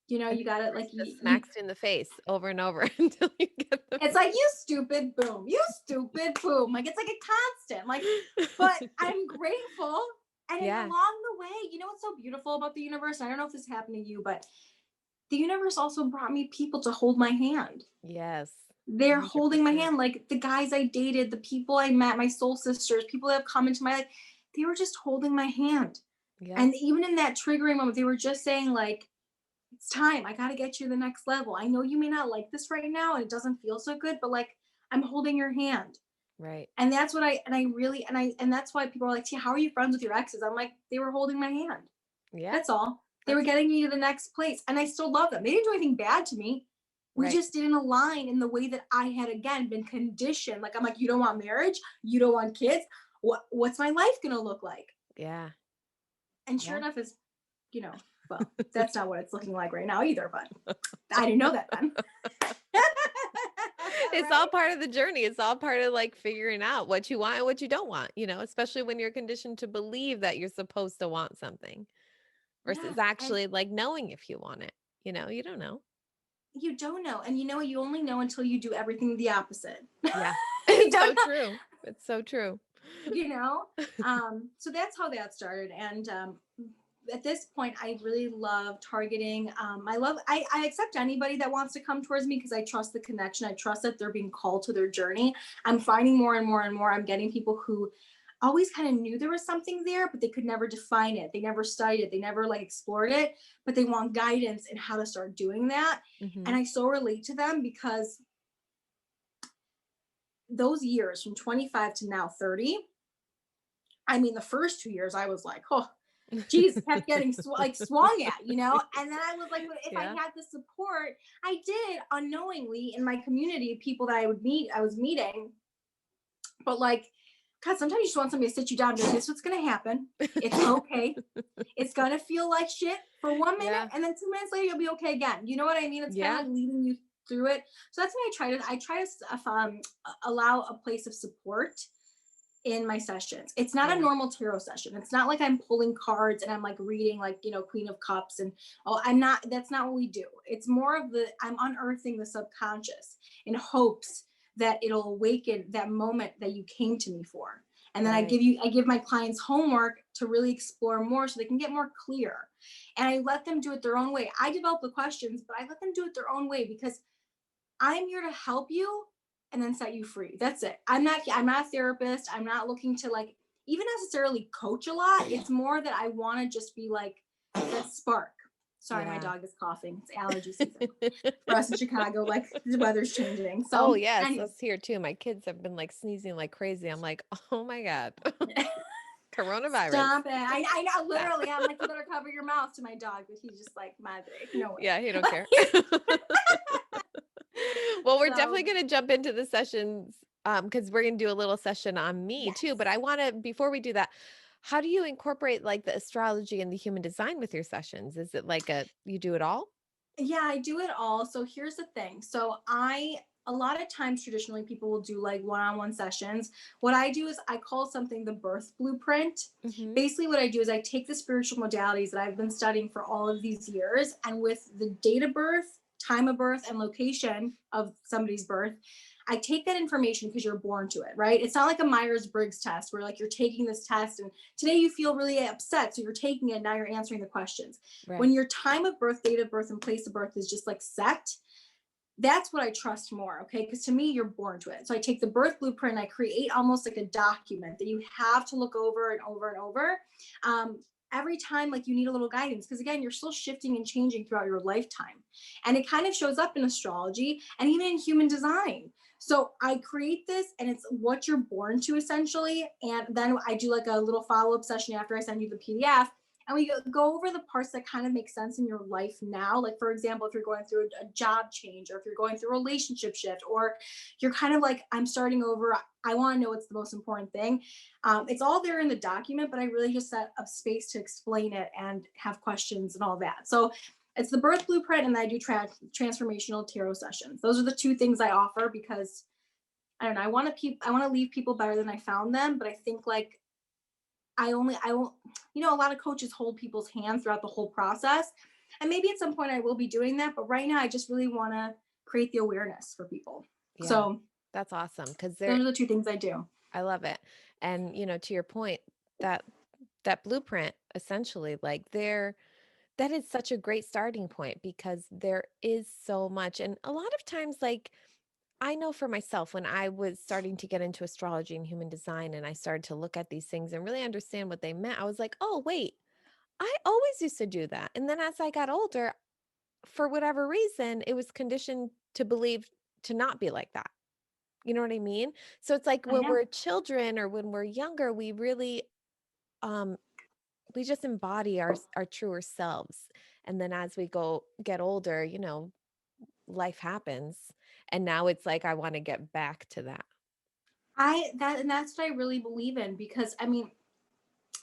Speaker 2: you got it. Like
Speaker 1: Just smacks you in the face over and over until you get the
Speaker 2: it's like, you stupid, boom, you stupid, boom. Like it's like a constant. Like, but I'm grateful. And
Speaker 1: Yeah.
Speaker 2: along the way, what's so beautiful about the universe? I don't know if this happened to you, but the universe also brought me people to hold my hand.
Speaker 1: Yes.
Speaker 2: They're holding my
Speaker 1: 100%.
Speaker 2: hand. Like the guys I dated, the people I met, my soul sisters, people that have come into my life, they were just holding my hand.
Speaker 1: Yep.
Speaker 2: And even in that triggering moment, they were just saying like, it's time. I got to get you to the next level. I know you may not like this right now and it doesn't feel so good, but like I'm holding your hand.
Speaker 1: Right.
Speaker 2: And that's what and that's why people are like, how are you friends with your exes? I'm like, they were holding my hand.
Speaker 1: Yeah.
Speaker 2: That's all. They were getting me to the next place. And I still love them. They didn't do anything bad to me. We
Speaker 1: Right.
Speaker 2: just didn't align in the way that I had, again, been conditioned. Like, I'm like, you don't want marriage? You don't want kids? What's my life going to look like?
Speaker 1: Yeah.
Speaker 2: And sure enough, well, that's not what it's looking like right now either, but I didn't know that then.
Speaker 1: It's all part of the journey. It's all part of like figuring out what you want and what you don't want, especially when you're conditioned to believe that you're supposed to want something versus actually like knowing if you want it. You don't know.
Speaker 2: You don't know. And you only know until you do everything the opposite.
Speaker 1: Yeah.
Speaker 2: You
Speaker 1: It's
Speaker 2: don't
Speaker 1: so
Speaker 2: know.
Speaker 1: true. It's so true.
Speaker 2: So that's how that started. And at this point, I really love targeting. I accept anybody that wants to come towards me because I trust the connection. I trust that they're being called to their journey. I'm finding more and more and more. I'm getting people who always kind of knew there was something there, but they could never define it. They never studied it. They never like explored it, but they want guidance in how to start doing that.
Speaker 1: Mm-hmm.
Speaker 2: And I so relate to them because those years from 25 to now 30, I mean, the first 2 years I was like, oh, geez, kept getting swung at, and then I was like, if I had the support, I did unknowingly in my community, people that I was meeting, but like, God, sometimes you just want somebody to sit you down and be like, this is what's going to happen. It's okay. It's going to feel like shit for 1 minute. And then 2 minutes later, you'll be okay again. You know what I mean? It's kind of like leading you through it. So that's why I try to allow a place of support in my sessions. It's not a normal tarot session. It's not like I'm pulling cards and I'm like reading like, Queen of Cups and that's not what we do. It's more of I'm unearthing the subconscious in hopes that it'll awaken that moment that you came to me for. And then I give my clients homework to really explore more so they can get more clear. And I let them do it their own way. I develop the questions, but I let them do it their own way because I'm here to help you and then set you free. That's it. I'm not a therapist. I'm not looking to like even necessarily coach a lot. It's more that I want to just be like that spark. Sorry, my
Speaker 1: Yeah.
Speaker 2: dog is coughing. It's allergy season for us in Chicago. Like the weather's changing.
Speaker 1: Oh,
Speaker 2: So
Speaker 1: yes,
Speaker 2: anyway,
Speaker 1: us here too. My kids have been like sneezing like crazy. I'm like, oh my God, coronavirus.
Speaker 2: stop it. I know
Speaker 1: Yeah.
Speaker 2: literally. I'm like, you better cover your mouth to my dog, but he's just like, madre, no way.
Speaker 1: Yeah, he don't care. Well, we're definitely
Speaker 2: So
Speaker 1: going to jump into the sessions because we're going to do a little session on me too. But
Speaker 2: yes.
Speaker 1: I want to, before we do that, how do you incorporate like the astrology and the human design with your sessions? Is it like you do it all?
Speaker 2: Yeah, I do it all. So here's the thing. A lot of times traditionally people will do like one-on-one sessions. What I do is I call something the birth blueprint.
Speaker 1: Mm-hmm.
Speaker 2: Basically what I do is I take the spiritual modalities that I've been studying for all of these years, and with the date of birth, time of birth, and location of somebody's birth, I take that information because you're born to it, right? It's not like a Myers-Briggs test where like you're taking this test and today you feel really upset, so you're taking it, now you're answering the questions. When
Speaker 1: Right.
Speaker 2: your time of birth, date of birth, and place of birth is just like set, that's what I trust more. Okay. Because to me, you're born to it. So I take the birth blueprint, I create almost like a document that you have to look over and over and over. Every time like you need a little guidance, because again, you're still shifting and changing throughout your lifetime, and it kind of shows up in astrology and even in human design. So I create this and it's what you're born to essentially, and then I do like a little follow-up session after I send you the PDF, and we go over the parts that kind of make sense in your life now. Like, for example, if you're going through a job change, or if you're going through a relationship shift, or you're kind of like, I'm starting over, I want to know what's the most important thing. It's all there in the document, but I really just set up space to explain it and have questions and all that. So it's the birth blueprint, and then I do transformational tarot sessions. Those are the two things I offer because I don't know. I want to leave people better than I found them, but I think like I won't, a lot of coaches hold people's hands throughout the whole process. And maybe at some point I will be doing that. But right now, I just really want to create the awareness for people.
Speaker 1: Yeah.
Speaker 2: So
Speaker 1: That's awesome because
Speaker 2: those are the two things I do.
Speaker 1: I love it. And, to your point, that that blueprint essentially, like that is such a great starting point because there is so much. And a lot of times, like, I know for myself, when I was starting to get into astrology and human design, and I started to look at these things and really understand what they meant, I was like, oh, wait, I always used to do that. And then as I got older, for whatever reason, it was conditioned to believe to not be like that. You know what I mean? So it's like
Speaker 2: I
Speaker 1: when
Speaker 2: know.
Speaker 1: we're children or when we're younger, we really um we just embody our truer selves. And then as we get older, life happens. And now it's like I want to get back to that.
Speaker 2: And that's what I really believe in, because I mean,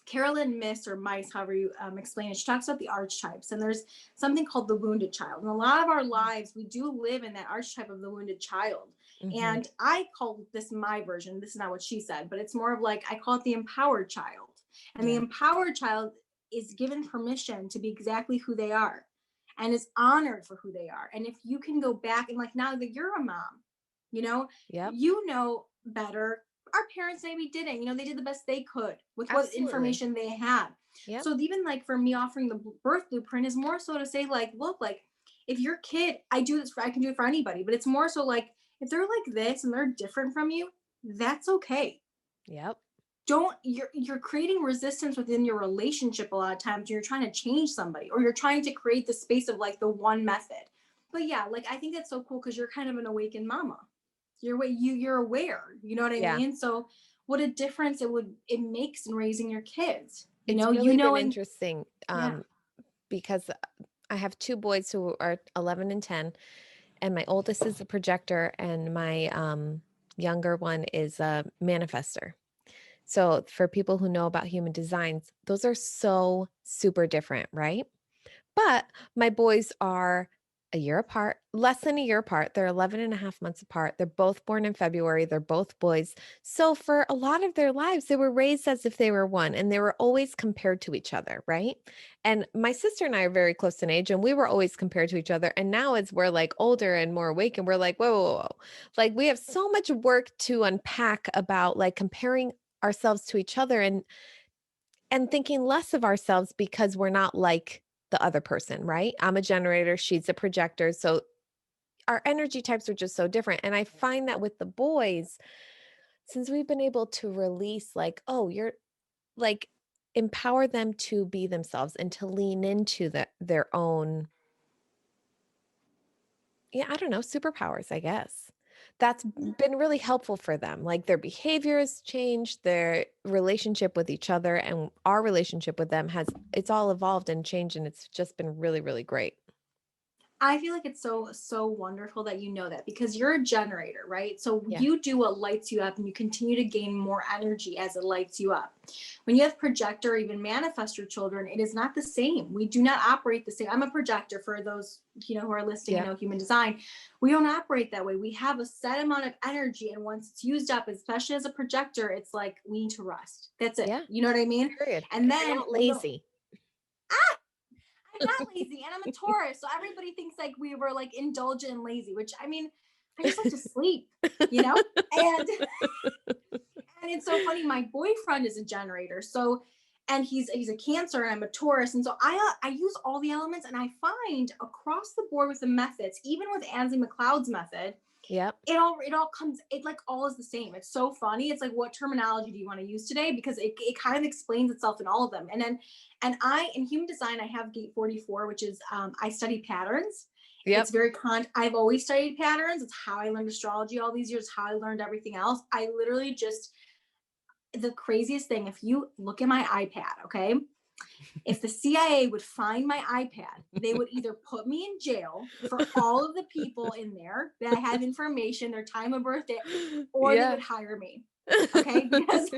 Speaker 2: Carolyn Miss, or Mice, however you explain it, she talks about the archetypes, and there's something called the wounded child. And a lot of our lives, we do live in that archetype of the wounded child.
Speaker 1: Mm-hmm.
Speaker 2: And I call this my version. This is not what she said, but it's more of like I call it the empowered child. And the
Speaker 1: Yeah.
Speaker 2: empowered child is given permission to be exactly who they are and is honored for who they are. And if you can go back and like now that you're a mom, you know,
Speaker 1: Yep.
Speaker 2: you know better. Our parents maybe didn't, they did the best they could with what
Speaker 1: Absolutely.
Speaker 2: information they had.
Speaker 1: Yep.
Speaker 2: So even like for me offering the birth blueprint is more so to say like, look, like if your kid, I can do it for anybody, but it's more so like if they're like this and they're different from you, that's okay.
Speaker 1: Yep.
Speaker 2: Don't you're creating resistance within your relationship a lot of times. You're trying to change somebody, or you're trying to create the space of like the one method. But yeah, like I think that's so cool because you're kind of an awakened mama. You're aware, you know what I
Speaker 1: Yeah.
Speaker 2: mean? So what a difference it makes in raising your kids.
Speaker 1: It's really been
Speaker 2: And
Speaker 1: interesting
Speaker 2: yeah.
Speaker 1: because I have two boys who are 11 and 10, and my oldest is a projector, and my younger one is a manifester. So, for people who know about human designs, those are so super different, right? But my boys are a year apart, less than a year apart. They're 11 and a half months apart. They're both born in February. They're both boys. So, for a lot of their lives, they were raised as if they were one, and they were always compared to each other, right? And my sister and I are very close in age, and we were always compared to each other. And now, as we're like older and more awake, and we're like, whoa, whoa, whoa. Like, we have so much work to unpack about like comparing ourselves to each other and thinking less of ourselves because we're not like the other person, right? I'm a generator, she's a projector. So our energy types are just so different. And I find that with the boys, since we've been able to release like, oh, you're like empower them to be themselves and to lean into their own, yeah, I don't know, superpowers, I guess. That's been really helpful for them. Like their behaviors changed, their relationship with each other and our relationship with them it's all evolved and changed, and it's just been really, really great.
Speaker 2: I feel like it's so wonderful that you know that because you're a generator, right? So
Speaker 1: Yeah.
Speaker 2: you do what lights you up and you continue to gain more energy as it lights you up. When you have projector or even manifestor children, it is not the same. We do not operate the same. I'm a projector for those, who are listening and
Speaker 1: Yeah.
Speaker 2: know human design. We don't operate that way. We have a set amount of energy and once it's used up, especially as a projector, it's like we need to rest. That's it.
Speaker 1: Yeah.
Speaker 2: You know what I mean?
Speaker 1: Period.
Speaker 2: And
Speaker 1: We're
Speaker 2: then
Speaker 1: not
Speaker 2: we don't
Speaker 1: lazy.
Speaker 2: I'm not lazy and I'm a Taurus. So everybody thinks like we were like indulgent and lazy, which I mean, I just like to sleep, you know? And and it's so funny. My boyfriend is a generator. So and he's a Cancer and I'm a Taurus. And so I use all the elements and I find across the board with the methods, even with Ansley McLeod's method,
Speaker 1: Yep.
Speaker 2: it all comes it like all is the same. It's so funny. It's like what terminology do you want to use today because it kind of explains itself in all of them. And then and I in human design I have gate 44 which is I study patterns. It's
Speaker 1: Yep.
Speaker 2: very I've always studied patterns. It's how I learned astrology all these years, how I learned everything else. I literally just the craziest thing if you look at my iPad, okay? If the CIA would find my iPad, they would either put me in jail for all of the people in there that have information, their time of birthday, or they would
Speaker 1: Yeah.
Speaker 2: hire me. Okay, because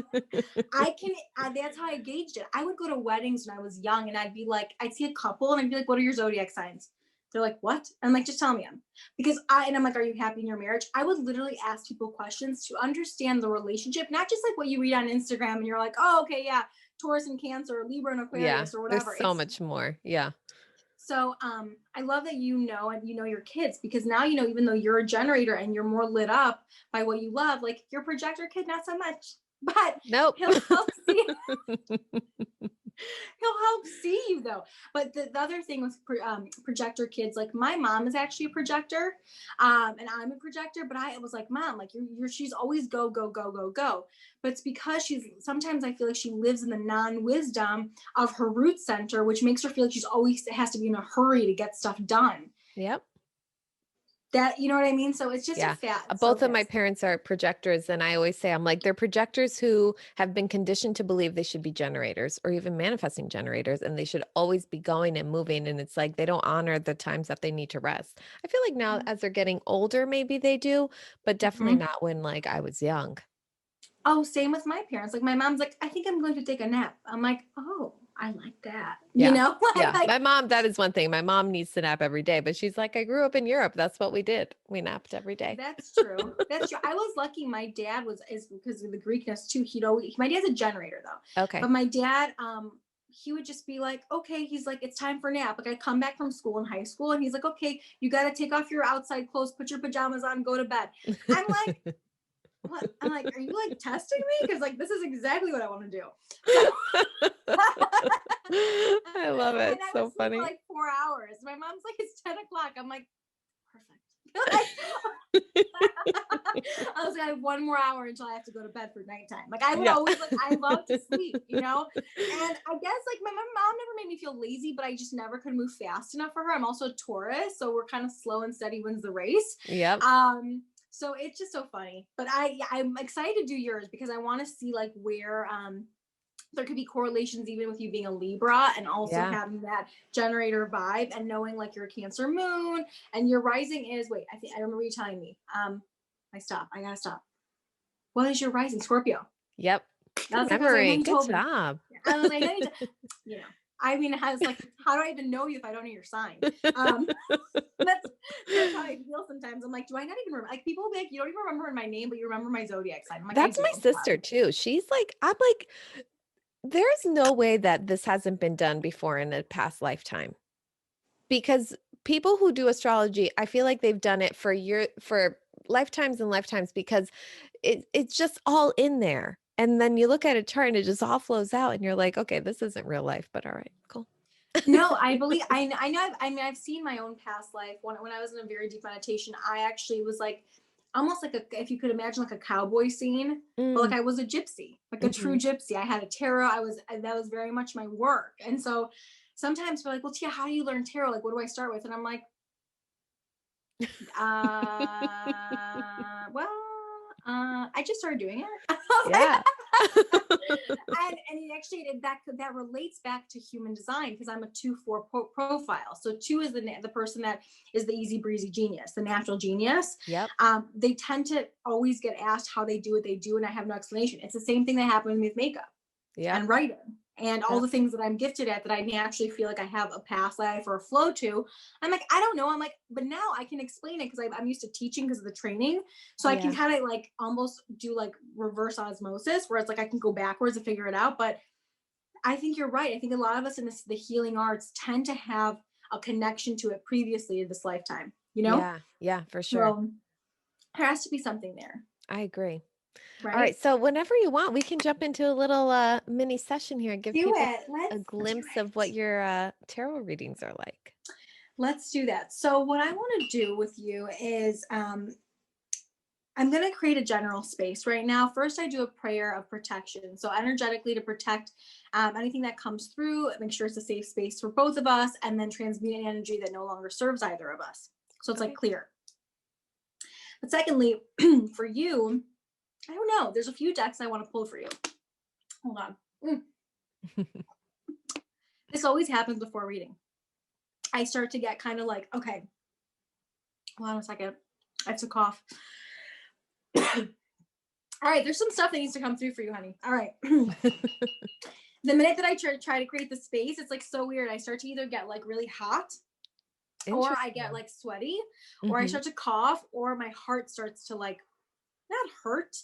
Speaker 2: I can. That's how I gauged it. I would go to weddings when I was young, and I'd see a couple, and I'd be like, "What are your zodiac signs?" They're like, "What?" I'm like, "Just tell me them," because and I'm like, "Are you happy in your marriage?" I would literally ask people questions to understand the relationship, not just like what you read on Instagram, and you're like, "Oh, okay, yeah, Taurus and Cancer, or Libra and
Speaker 1: Yeah.
Speaker 2: Aquarius, or
Speaker 1: There's
Speaker 2: whatever."
Speaker 1: so
Speaker 2: It's
Speaker 1: much more. Yeah.
Speaker 2: so I love that you know and you know your kids because now you know even though you're a generator and you're more lit up by what you love, like your projector kid not so much, but
Speaker 1: Nope.
Speaker 2: he'll help see he'll help see you though. But the other thing with projector kids, like my mom is actually a projector, and I'm a projector. But I was like, Mom, like she's always go go go go go. But it's because she's sometimes I feel like she lives in the non-wisdom of her root center, which makes her feel like she's always has to be in a hurry to get stuff done.
Speaker 1: Yep.
Speaker 2: That you know what I mean? So it's just a
Speaker 1: Yeah.
Speaker 2: fat. So
Speaker 1: Both of my
Speaker 2: fast.
Speaker 1: parents are projectors, and I always say, I'm like, they're projectors who have been conditioned to believe they should be generators or even manifesting generators, and they should always be going and moving. And it's like they don't honor the times that they need to rest. I feel like now as they're getting older, maybe they do, but definitely
Speaker 2: Mhm.
Speaker 1: not when like I was young.
Speaker 2: Oh, same with my parents. Like my mom's like, I think I'm going to take a nap. I'm like, oh, I like that.
Speaker 1: Yeah.
Speaker 2: I'm
Speaker 1: Yeah.
Speaker 2: like,
Speaker 1: My mom, that is one thing. My mom needs to nap every day, but she's like, I grew up in Europe. That's what we did. We napped every day.
Speaker 2: that's true. That's true. I was lucky. My dad is because of the Greekness too. My dad's a generator though,
Speaker 1: Okay.
Speaker 2: but my dad, he would just be like, okay, he's like, it's time for a nap. Like I come back from school in high school, and he's like, okay, you got to take off your outside clothes, put your pajamas on, go to bed. I'm like, what? I'm like, are you like testing me? Because like this is exactly what I want to do. So
Speaker 1: I love
Speaker 2: and
Speaker 1: it.
Speaker 2: I would
Speaker 1: So
Speaker 2: sleep for
Speaker 1: funny.
Speaker 2: like 4 hours. My mom's like, it's 10 o'clock. I'm like, perfect. Like, I was like, I have 1 more hour until I have to go to bed for nighttime. Like I would
Speaker 1: Yeah.
Speaker 2: always like I love to sleep, you know? And I guess like my mom never made me feel lazy, but I just never could move fast enough for her. I'm also a Taurus, so we're kind of slow and steady wins the race.
Speaker 1: Yep.
Speaker 2: So it's just so funny. But I'm excited to do yours because I want to see like where there could be correlations even with you being a Libra and also
Speaker 1: Yeah.
Speaker 2: having that generator vibe and knowing like your Cancer moon and your rising is wait, I think I remember you telling me. I gotta stop. What is your rising? Scorpio.
Speaker 1: Yep.
Speaker 2: I
Speaker 1: Good
Speaker 2: was like, I know
Speaker 1: memory.
Speaker 2: you
Speaker 1: Good
Speaker 2: told me.
Speaker 1: job.
Speaker 2: I was like, I know you, you know. I mean, I was like, how do I even know you if I don't know your sign? Um, that's how I feel sometimes. I'm like, do I not even remember? Like people will be like, you don't even remember my name, but you remember my zodiac sign. I'm like, I
Speaker 1: That's
Speaker 2: do.
Speaker 1: my sister too. She's like, I'm like, there's no way that this hasn't been done before in a past lifetime. Because people who do astrology, I feel like they've done it for lifetimes and lifetimes because it's just all in there. And then you look at a chart and it just all flows out and you're like, okay, this isn't real life, but all right, cool.
Speaker 2: No, I believe I know. I mean, I've seen my own past life. When I was in a very deep meditation, I actually was like almost like a, if you could imagine like a cowboy scene, but like
Speaker 1: Mm,
Speaker 2: I was a gypsy, like a true
Speaker 1: mhm.
Speaker 2: gypsy. I had a tarot. That was very much my work. And so sometimes we're like, well, Tia, how do you learn tarot? Like, what do I start with? And I'm like, well, I just started doing it. I was
Speaker 1: Yeah.
Speaker 2: like, and it actually that relates back to human design because I'm a 2-4 profile. So 2 is the person that is the easy breezy genius, the natural genius.
Speaker 1: Yep.
Speaker 2: They tend to always get asked how they do what they do, and I have no explanation. It's the same thing that happened with makeup
Speaker 1: Yep.
Speaker 2: and writing and all
Speaker 1: Yep.
Speaker 2: the things that I'm gifted at that I naturally feel like I have a past life or a flow to. I'm like, I don't know. I'm like, but now I can explain it because I'm used to teaching because of the training. So I can
Speaker 1: Yeah.
Speaker 2: kind of like almost do like reverse osmosis where it's like I can go backwards and figure it out. But I think you're right. I think a lot of us in the healing arts tend to have a connection to it previously in this lifetime, you know?
Speaker 1: Yeah. Yeah, for sure.
Speaker 2: So there has to be something there,
Speaker 1: I agree. All right.
Speaker 2: right?
Speaker 1: So whenever you want, we can jump into a little mini session here and give
Speaker 2: Do
Speaker 1: people
Speaker 2: it.
Speaker 1: a
Speaker 2: Let's do
Speaker 1: glimpse of what
Speaker 2: it.
Speaker 1: your tarot readings are like.
Speaker 2: Let's do that. So what I want to do with you is I'm going to create a general space right now. First, I do a prayer of protection. So, energetically, to protect anything that comes through, make sure it's a safe space for both of us, and then transmute an energy that no longer serves either of us. So, it's like
Speaker 1: Okay.
Speaker 2: clear. But, secondly, for you, I don't know. There's a few decks I want to pull for you. Hold on. This always happens before reading. I start to get kind of like, okay, hold on a second. I have to cough. All right, there's some stuff that needs to come through for you, honey. All right. The minute that I try to create the space, it's like so weird. I start to either get like really hot or I get
Speaker 1: Interesting.
Speaker 2: like sweaty or I
Speaker 1: Mm-hmm.
Speaker 2: start to cough or my heart starts to like not hurt.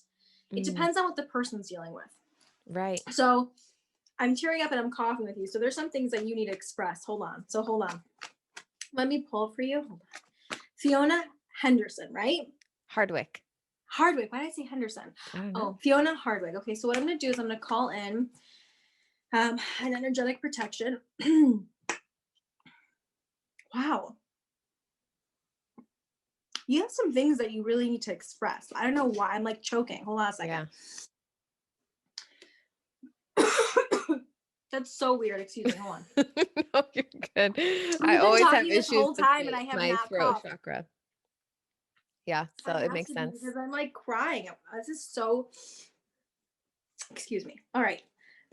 Speaker 2: It
Speaker 1: Mm,
Speaker 2: depends on what the person's dealing with.
Speaker 1: right.
Speaker 2: So I'm tearing up and I'm coughing with you. So there's some things that you need to express. Hold on. So hold on. Let me pull for you. Hold on. Fiona Henderson, right?
Speaker 1: Hardwick.
Speaker 2: Hardwick. Why did I say Henderson?
Speaker 1: I don't know.
Speaker 2: Oh, Fiona Hardwick. Okay, so what I'm going to do is I'm going to call in an energetic protection. Wow. You have some things that you really need to express. I don't know why. I'm like choking. Hold on a
Speaker 1: Yeah.
Speaker 2: second. That's so weird. Excuse me. Hold on.
Speaker 1: No, you're good. I
Speaker 2: You've been
Speaker 1: always have
Speaker 2: talking this
Speaker 1: issues
Speaker 2: whole
Speaker 1: with
Speaker 2: time and I have
Speaker 1: my
Speaker 2: not
Speaker 1: throat
Speaker 2: coughed.
Speaker 1: chakra. Yeah, so
Speaker 2: It
Speaker 1: it
Speaker 2: has
Speaker 1: makes
Speaker 2: to be
Speaker 1: sense.
Speaker 2: because I'm like crying. This is so. Excuse me. All right.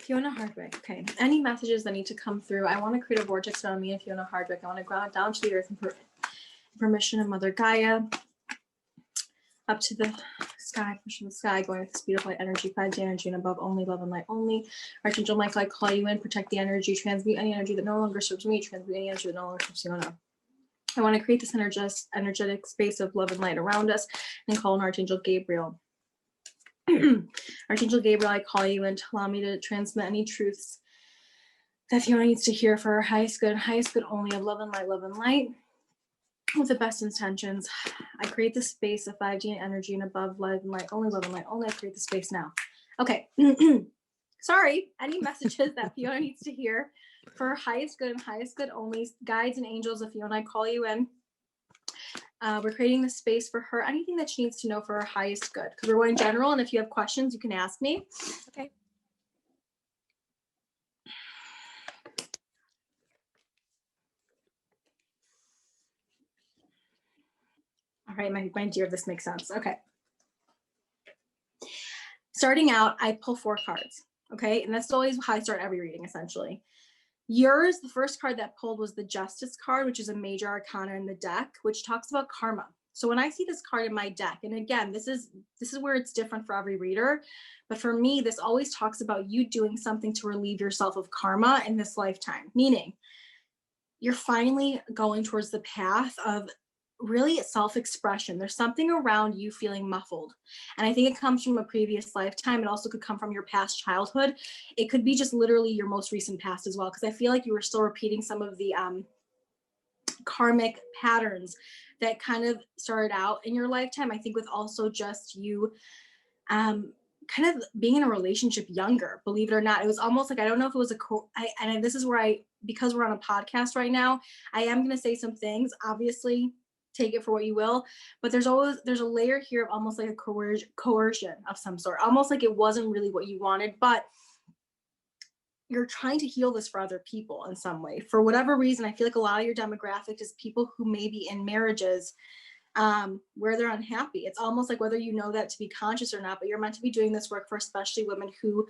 Speaker 2: Fiona Hardwick. Okay. Any messages that need to come through? I want to create a vortex around me and Fiona Hardwick. I want to ground down to the earth and permission of Mother Gaia up to the sky, pushing the sky, going with the speed of light energy, 5D energy and above, only love and light only. Archangel Michael, I call you in, protect the energy, transmute any energy that no longer serves me, transmute any energy that no longer serves Fiona. I want to create this energetic space of love and light around us and call on Archangel Gabriel. Archangel Gabriel, I call you in to allow me to transmit any truths that Fiona needs to hear for her highest good only of love and light. With the best intentions, I create the space of 5D energy and above love and light only, love and light only. I create the space now. Okay. Sorry, any messages that Fiona needs to hear for her highest good and highest good only, guides and angels of Fiona, I call you in. We're creating the space for her, anything that she needs to know for her highest good, because we're going general, and if you have questions, you can ask me.
Speaker 1: Okay.
Speaker 2: All right, my dear, this makes sense. Okay. Starting out, I pull 4 cards. Okay, and that's always how I start every reading, essentially. Yours, the first card that pulled was the Justice card, which is a major arcana in the deck, which talks about karma. So when I see this card in my deck, and again, this is where it's different for every reader, but for me, this always talks about you doing something to relieve yourself of karma in this lifetime, meaning you're finally going towards the path of really self-expression. There's something around you feeling muffled. And I think it comes from a previous lifetime. It also could come from your past childhood. It could be just literally your most recent past as well, because I feel like you were still repeating some of the karmic patterns that kind of started out in your lifetime. I think with also just you kind kind of being in a relationship younger, believe it or not. It was almost like, I don't know if it was and this is where because we're on a podcast right now, I am going to say some things, obviously take it for what you will, but there's a layer here of almost like a coercion of some sort, almost like it wasn't really what you wanted, but you're trying to heal this for other people in some way. For whatever reason, I feel like a lot of your demographic is people who may be in marriages where they're unhappy. It's almost like, whether you know that to be conscious or not, but you're meant to be doing this work for especially women who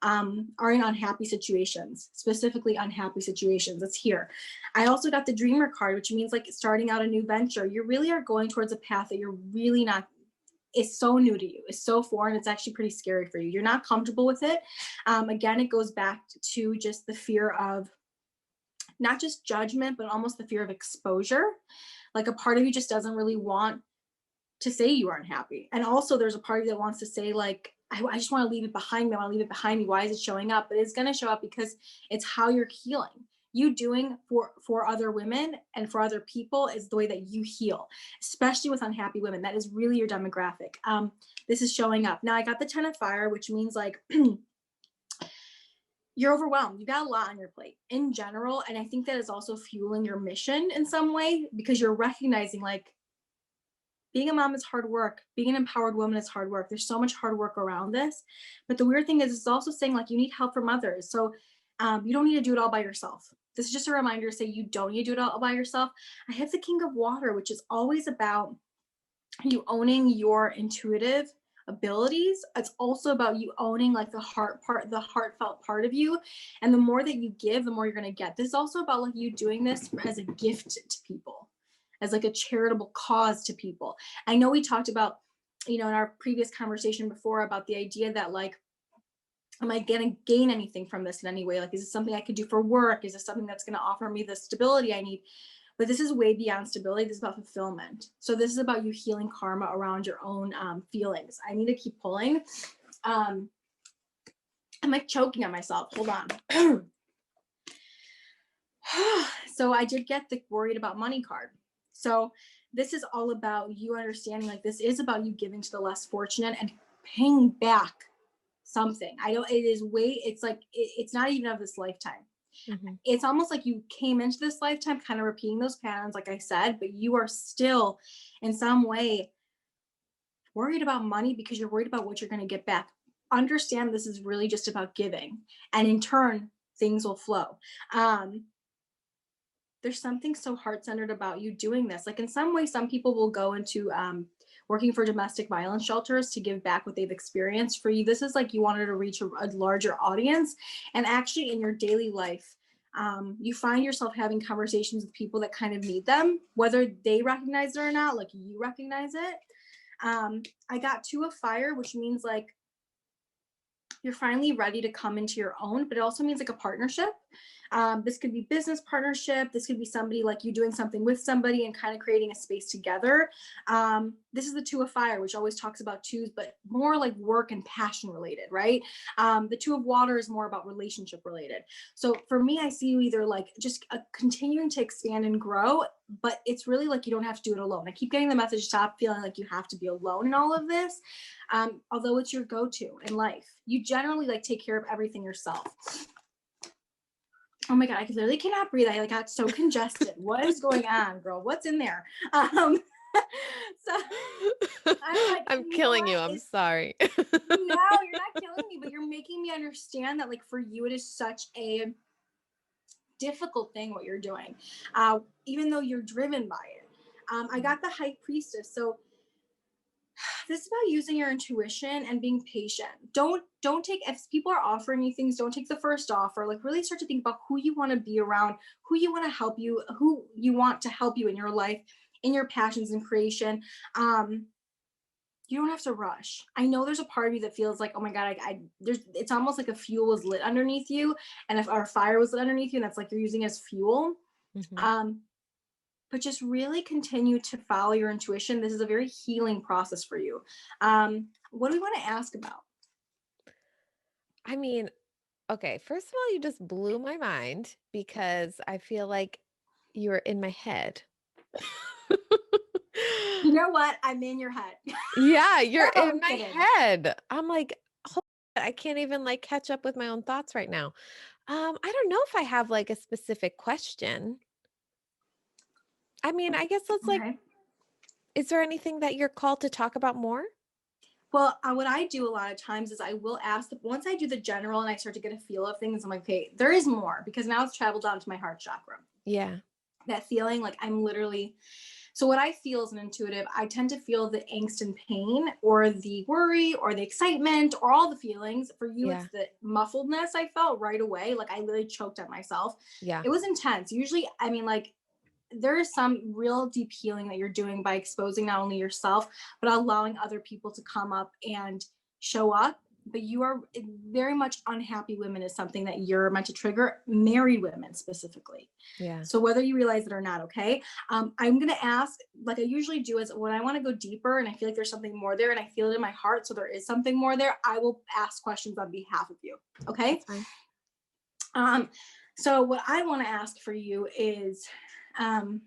Speaker 2: are in unhappy situations, specifically unhappy situations. It's here. I also got the dreamer card, which means like starting out a new venture. You really are going towards a path that you're really not, it's so new to you, it's so foreign, it's actually pretty scary for you. You're not comfortable with it. Again, it goes back to just the fear of not just judgment, but almost the fear of exposure. Like a part of you just doesn't really want to say you aren't happy. And also there's a part of you that wants to say like, I just want to leave it behind me. I want to leave it behind me. Why is it showing up? But it's going to show up because it's how you're healing. You doing for other women and for other people is the way that you heal, especially with unhappy women. That is really your demographic. This is showing up. Now I got the 10 of fire, which means like you're overwhelmed. You got a lot on your plate in general. And I think that is also fueling your mission in some way, because you're recognizing like, being a mom is hard work. Being an empowered woman is hard work. There's so much hard work around this. But the weird thing is, it's also saying like you need help from others. So you don't need to do it all by yourself. This is just a reminder to say you don't need to do it all by yourself. I have the King of Water, which is always about you owning your intuitive abilities. It's also about you owning like the heartfelt part of you. And the more that you give, the more you're going to get. This is also about like you doing this as a gift to people, as like a charitable cause to people. I know we talked about, in our previous conversation before, about the idea that like, am I going to gain anything from this in any way? Like, is this something I could do for work? Is this something that's going to offer me the stability I need? But this is way beyond stability. This is about fulfillment. So this is about you healing karma around your own feelings. I need to keep pulling. I'm like choking on myself. Hold on. So I did get the worried about money card. So this is all about you understanding like this is about you giving to the less fortunate and paying back something. It's like, it's not even of this lifetime.
Speaker 1: Mm-hmm.
Speaker 2: It's almost like you came into this lifetime kind of repeating those patterns, like I said, but you are still in some way worried about money because you're worried about what you're going to get back. Understand this is really just about giving, and in turn, things will flow. There's something so heart-centered about you doing this. Like in some way, some people will go into working for domestic violence shelters to give back what they've experienced. For you, this is like you wanted to reach a larger audience. And actually in your daily life, you find yourself having conversations with people that kind of need them, whether they recognize it or not, like you recognize it. I got 2 of fire, which means like you're finally ready to come into your own, but it also means like a partnership. This could be business partnership. This could be somebody like you doing something with somebody and kind of creating a space together. This is the 2 of fire, which always talks about twos, but more like work and passion related, right? The 2 of water is more about relationship related. So for me, I see you either like just continuing to expand and grow, but it's really like you don't have to do it alone. I keep getting the message, stop feeling like you have to be alone in all of this. Although it's your go-to in life, you generally like take care of everything yourself. Oh my God, I literally cannot breathe. I like got so congested. What is going on, girl? What's in there? So I'm like,
Speaker 1: I'm killing you. I'm sorry.
Speaker 2: no, you're not killing me, but you're making me understand that like for you, it is such a difficult thing what you're doing, even though you're driven by it. I got the High Priestess. So this is about using your intuition and being patient. Don't take, if people are offering you things, don't take the first offer. Like really start to think about who you want to be around, who you want to help you, who you want to help you in your life, in your passions and creation. You don't have to rush. I know there's a part of you that feels like, oh my God, it's almost like a fuel was lit underneath you, and if our fire was lit underneath you, and that's like you're using it as fuel.
Speaker 1: Mm-hmm.
Speaker 2: But just really continue to follow your intuition. This is a very healing process for you. What do we want to ask about?
Speaker 1: I mean, okay, first of all, you just blew my mind because I feel like you're in my head.
Speaker 2: You know what? I'm in your head.
Speaker 1: Yeah, you're
Speaker 2: I'm
Speaker 1: in my
Speaker 2: kidding.
Speaker 1: head. I'm like, I can't even like catch up with my own thoughts right now. I don't know if I have like a specific question. I mean, I guess let's like,
Speaker 2: Okay.
Speaker 1: is there anything that you're called to talk about more?
Speaker 2: Well, what I do a lot of times is I will ask, once I do the general and I start to get a feel of things, I'm like, okay, there is more, because now it's traveled down to my heart chakra.
Speaker 1: Yeah.
Speaker 2: That feeling like I'm literally, so what I feel as an intuitive, I tend to feel the angst and pain, or the worry, or the excitement, or all the feelings. For you, it's
Speaker 1: Yeah.
Speaker 2: the muffledness I felt right away. Like I literally choked at myself.
Speaker 1: Yeah.
Speaker 2: It was intense. Usually, I mean, like there is some real deep healing that you're doing by exposing not only yourself, but allowing other people to come up and show up. But you are very much unhappy women is something that you're meant to trigger, married women specifically.
Speaker 1: Yeah.
Speaker 2: So whether you realize it or not, okay, I'm gonna ask, like I usually do, is when I want to go deeper and I feel like there's something more there and I feel it in my heart, so there is something more there, I will ask questions on behalf of you. Okay.
Speaker 1: That's fine.
Speaker 2: Um, so what I want to ask for you is, um,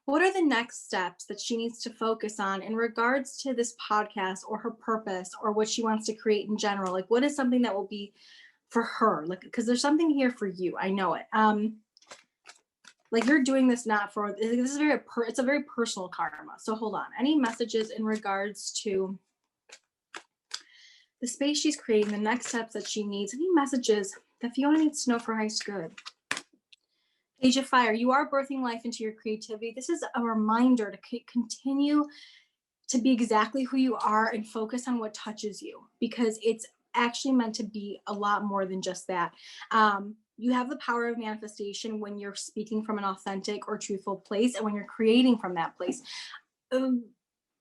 Speaker 2: what are the next steps that she needs to focus on in regards to this podcast, or her purpose, or what she wants to create in general? Like, what is something that will be for her? Like, because there's something here for you. I know it. Like you're doing this not for, this is it's a very personal karma. So hold on. Any messages in regards to the space she's creating, the next steps that she needs? Any messages that Fiona needs to know for highest good? Page of Fire, you are birthing life into your creativity. This is a reminder to continue to be exactly who you are and focus on what touches you, because it's actually meant to be a lot more than just that. You have the power of manifestation when you're speaking from an authentic or truthful place, and when you're creating from that place.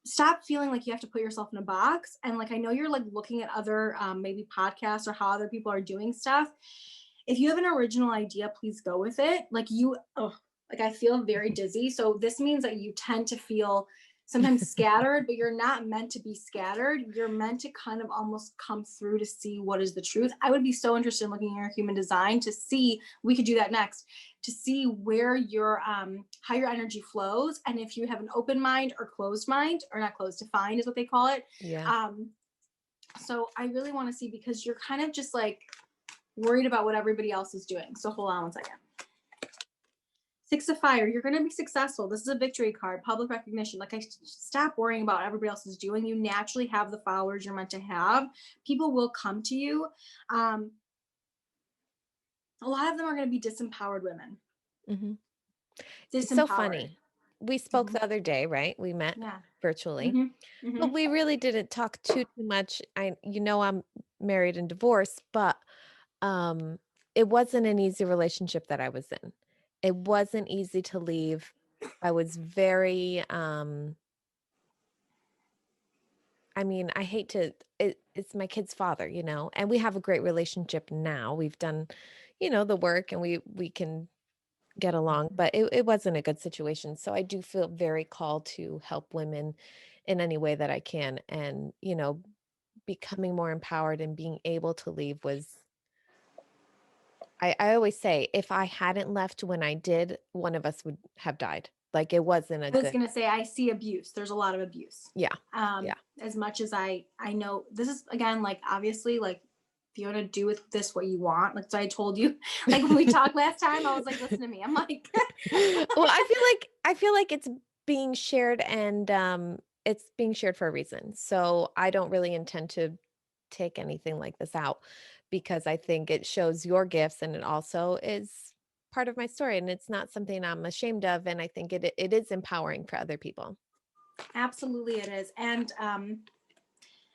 Speaker 2: Stop feeling like you have to put yourself in a box. And like, I know you're like looking at other maybe podcasts or how other people are doing stuff. If you have an original idea, please go with it. Like like I feel very dizzy. So this means that you tend to feel sometimes scattered, but you're not meant to be scattered. You're meant to kind of almost come through to see what is the truth. I would be so interested in looking at your human design to see, we could do that next, to see where your how your energy flows, and if you have an open mind or closed mind, or not closed, defined is what they call it.
Speaker 1: Yeah.
Speaker 2: So I really want to see, because you're kind of just like worried about what everybody else is doing. So hold on one second. Six of Fire, you're going to be successful. This is a victory card, public recognition. Like, stop worrying about what everybody else is doing. You naturally have the followers you're meant to have. People will come to you. A lot of them are going to be disempowered women.
Speaker 1: Mm-hmm. It's so
Speaker 2: Disempowered.
Speaker 1: funny. We spoke the other day, right? We met
Speaker 2: Yeah.
Speaker 1: virtually,
Speaker 2: Mm-hmm. Mm-hmm.
Speaker 1: but we really didn't talk too much. I'm married and divorced, but um, it wasn't an easy relationship that I was in. It wasn't easy to leave. I was very, I mean, I hate to, it's my kid's father, and we have a great relationship now. We've done, the work, and we can get along, but it wasn't a good situation. So I do feel very called to help women in any way that I can. And, becoming more empowered and being able to leave was, I always say, if I hadn't left when I did, one of us would have died. Like it wasn't a
Speaker 2: I was
Speaker 1: good,
Speaker 2: going to say, I see abuse. There's a lot of abuse.
Speaker 1: yeah. Yeah.
Speaker 2: As much as I know this is, again, like, obviously, like, Fiona, do with this what you want. Like, so I told you, like when we talked last time, I was like, listen to me. I'm like,
Speaker 1: Well, I feel like it's being shared, and it's being shared for a reason. So I don't really intend to take anything like this out, because I think it shows your gifts, and it also is part of my story, and it's not something I'm ashamed of, and I think it is empowering for other people.
Speaker 2: absolutely it is. And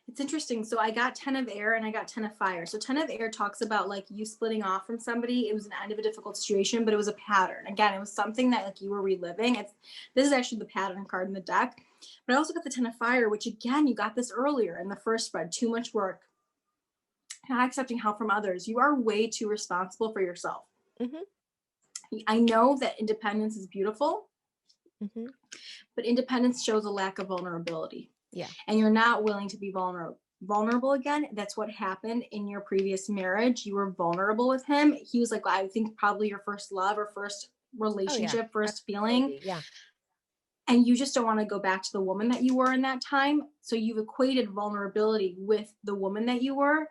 Speaker 2: it's interesting. So I got 10 of air and I got 10 of fire. So 10 of air talks about like you splitting off from somebody. It was an end of a difficult situation, but it was a pattern. Again, it was something that like you were reliving. This is actually the pattern card in the deck. But I also got the 10 of fire, which, again, you got this earlier in the first spread. Too much work, not accepting help from others. You are way too responsible for yourself.
Speaker 1: Mm-hmm.
Speaker 2: I know that independence is beautiful,
Speaker 1: Mm-hmm.
Speaker 2: but independence shows a lack of vulnerability.
Speaker 1: Yeah.
Speaker 2: And you're not willing to be vulnerable again. That's what happened in your previous marriage. You were vulnerable with him. He was like, I think probably your first love or first
Speaker 1: Oh yeah.
Speaker 2: relationship, first feeling.
Speaker 1: Absolutely. Yeah.
Speaker 2: and you just don't want to go back to the woman that you were in that time. So you've equated vulnerability with the woman that you were.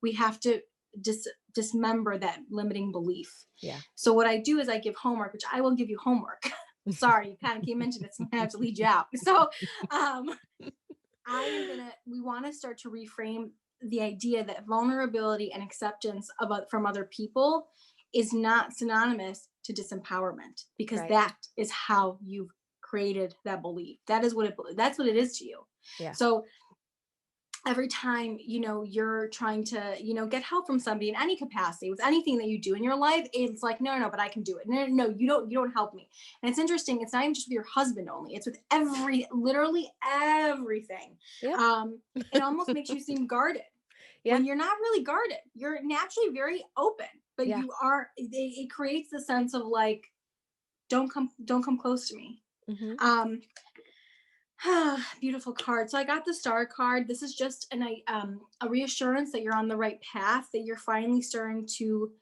Speaker 2: We have to dismember that limiting belief.
Speaker 1: Yeah.
Speaker 2: So what I do is I give homework, which I will give you homework. Sorry, you kind of came into this, and I have to lead you out. So we want to start to reframe the idea that vulnerability and acceptance from other people is not synonymous to disempowerment, because
Speaker 1: Right.
Speaker 2: that is how you've created that belief. That's what it is to you.
Speaker 1: Yeah.
Speaker 2: So every time, you're trying to, get help from somebody in any capacity with anything that you do in your life, it's like, no, but I can do it. No, you don't help me. And it's interesting. It's not even just with your husband only. It's with literally everything.
Speaker 1: Yep.
Speaker 2: It almost makes you seem guarded
Speaker 1: Yeah.
Speaker 2: when you're not really guarded. You're naturally very open, but
Speaker 1: Yeah.
Speaker 2: it creates the sense of like, don't come close to me.
Speaker 1: Mm-hmm.
Speaker 2: Beautiful card. So I got the star card. This is just a reassurance that you're on the right path, that you're finally starting to,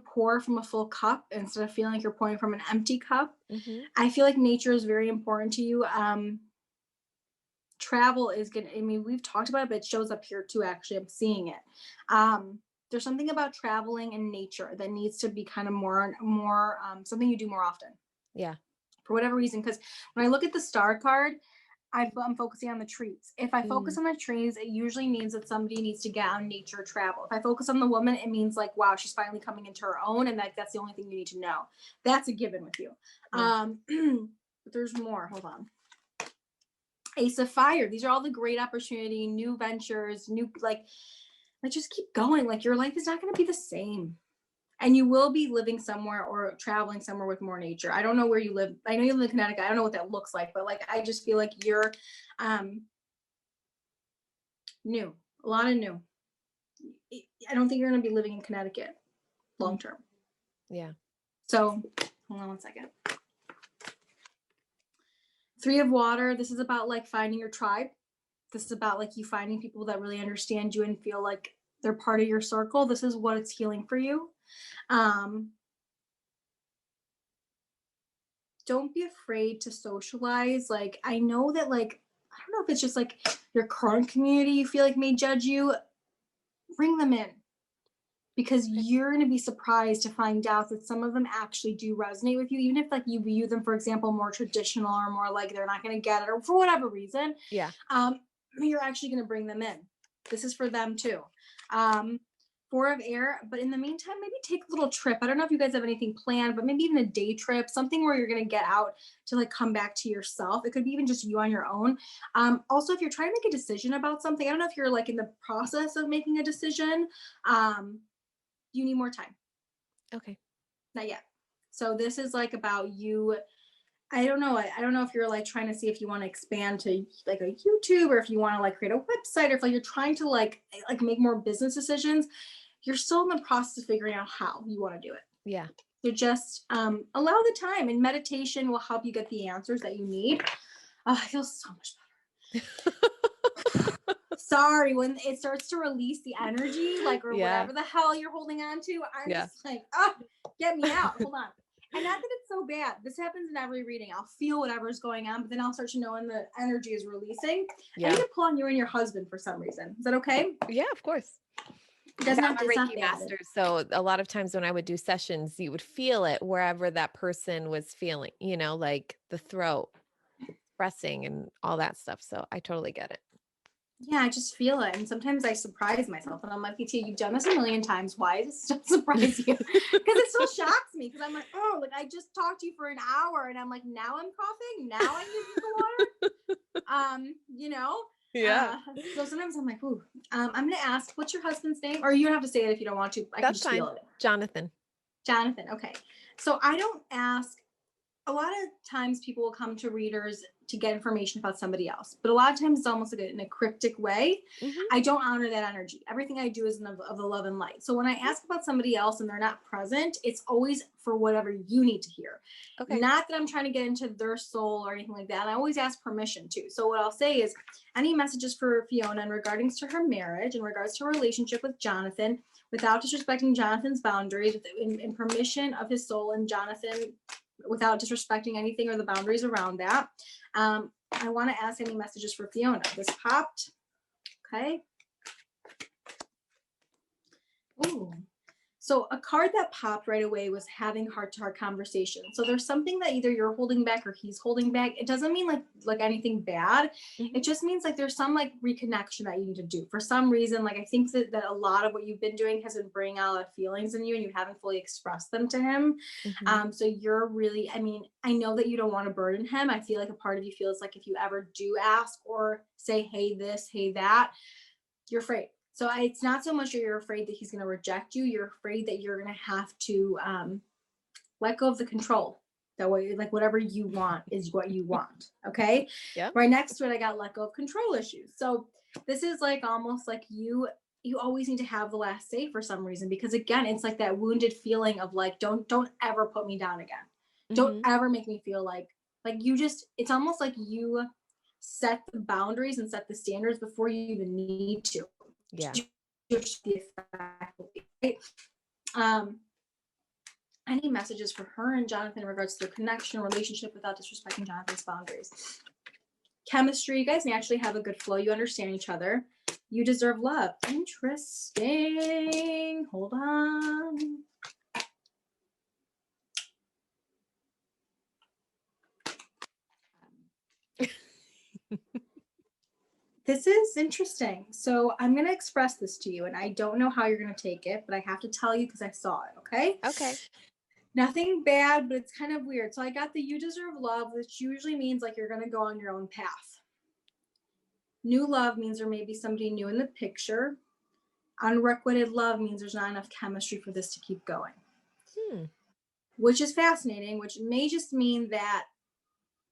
Speaker 2: pour from a full cup instead of feeling like you're pouring from an empty cup.
Speaker 1: Mm-hmm.
Speaker 2: I feel like nature is very important to you. Travel is we've talked about it, but it shows up here too. Actually, I'm seeing it. There's something about traveling and nature that needs to be kind of more something you do more often.
Speaker 1: Yeah.
Speaker 2: For whatever reason, because when I look at the star card, I'm focusing on the trees. If I focus on the trees, it usually means that somebody needs to get out in nature, travel. If I focus on the woman, it means like, wow, she's finally coming into her own, and that's the only thing you need to know. That's a given with you.
Speaker 1: Yeah.
Speaker 2: But there's more. Hold on. Ace of Fire. These are all the great opportunity, new ventures, like just keep going. Like your life is not going to be the same. And you will be living somewhere or traveling somewhere with more nature. I don't know where you live. I know you live in Connecticut. I don't know what that looks like, but like, I just feel like you're new, a lot of new. I don't think you're going to be living in Connecticut long term.
Speaker 1: Yeah.
Speaker 2: So hold on one second. Three of Water. This is about like finding your tribe. This is about like you finding people that really understand you and feel like they're part of your circle. This is what it's healing for you. Don't be afraid to socialize. Like, I know that, like, I don't know if it's just like your current community you feel like may judge you. Bring them in, because you're going to be surprised to find out that some of them actually do resonate with you, even if like you view them, for example, more traditional or more like they're not going to get it or for whatever reason.
Speaker 1: Yeah.
Speaker 2: You're actually going to bring them in. This is for them too. Four of Air, but in the meantime, maybe take a little trip. I don't know if you guys have anything planned, but maybe even a day trip, something where you're going to get out to like come back to yourself. It could be even just you on your own. Also, if you're trying to make a decision about something, I don't know if you're like in the process of making a decision, you need more time.
Speaker 1: Okay.
Speaker 2: Not yet. So this is like about you. I don't know. I don't know if you're like trying to see if you want to expand to like a YouTube, or if you want to like create a website, or if like you're trying to like make more business decisions. You're still in the process of figuring out how you want to do it.
Speaker 1: Yeah.
Speaker 2: So just allow the time, and meditation will help you get the answers that you need. I feel so much better. Sorry, when it starts to release the energy, like, or whatever the hell you're holding on to, I'm just like, get me out. Hold on. And not that it's so bad. This happens in every reading. I'll feel whatever's going on, but then I'll start to know when the energy is releasing. I need to pull on you and your husband for some reason. Is that okay?
Speaker 1: Yeah, of course.
Speaker 2: I'm a
Speaker 1: Reiki master, so a lot of times when I would do sessions, you would feel it wherever that person was feeling, like the throat, expressing and all that stuff. So I totally get it.
Speaker 2: Yeah, I just feel it. And sometimes I surprise myself, and I'm like, PT, you've done this a million times. Why does it still surprise you? Because it still shocks me, because I'm like, oh, like I just talked to you for an hour, and I'm like, now I'm coughing. Now I need the water.
Speaker 1: Yeah.
Speaker 2: So sometimes I'm like, ooh. I'm going to ask, what's your husband's name? Or you don't have to say it if you don't want to. I can just feel it.
Speaker 1: Jonathan.
Speaker 2: Okay. So I don't ask. A lot of times people will come to readers to get information about somebody else, but a lot of times it's almost like in a cryptic way.
Speaker 1: Mm-hmm.
Speaker 2: I don't honor that energy. Everything I do is of the love and light. So when I ask about somebody else and they're not present, it's always for whatever you need to hear. Okay. Not that I'm trying to get into their soul or anything like that. And I always ask permission too. So what I'll say is, any messages for Fiona in regards to her marriage, in regards to her relationship with Jonathan, without disrespecting Jonathan's boundaries, in permission of his soul and Jonathan without disrespecting anything or the boundaries around that. I want to ask any messages for Fiona. This popped. Okay. Ooh. So a card that popped right away was having heart-to-heart conversation. So there's something that either you're holding back or he's holding back. It doesn't mean like anything bad.
Speaker 1: Mhm.
Speaker 2: It just means like there's some like reconnection that you need to do for some reason. Like I think that a lot of what you've been doing has been bringing out a lot of feelings in you and you haven't fully expressed them to him.
Speaker 1: Mhm.
Speaker 2: So you're really, I mean, I know that you don't want to burden him. I feel like a part of you feels like if you ever do ask or say, hey, this, hey, that, you're afraid. So it's not so much that you're afraid that he's going to reject you. You're afraid that you're going to have to let go of the control. That way, like whatever you want is what you want. Okay.
Speaker 1: Yep.
Speaker 2: Right next to it, I got let go of control issues. So this is like almost like you always need to have the last say for some reason, because again, it's like that wounded feeling of like, don't ever put me down again. Don't
Speaker 1: Mhm.
Speaker 2: ever make me feel like you just, it's almost like you set the boundaries and set the standards before you even need to.
Speaker 1: Yeah.
Speaker 2: Right? Any messages for her and Jonathan in regards to their connection, relationship without disrespecting Jonathan's boundaries? Chemistry, you guys naturally have a good flow. You understand each other. You deserve love. Interesting. Hold on. This is interesting. So I'm going to express this to you, and I don't know how you're going to take it, but I have to tell you because I saw it, okay?
Speaker 1: Okay.
Speaker 2: Nothing bad, but it's kind of weird. So I got the you deserve love, which usually means like you're going to go on your own path. New love means there may be somebody new in the picture. Unrequited love means there's not enough chemistry for this to keep going. Which is fascinating, which may just mean that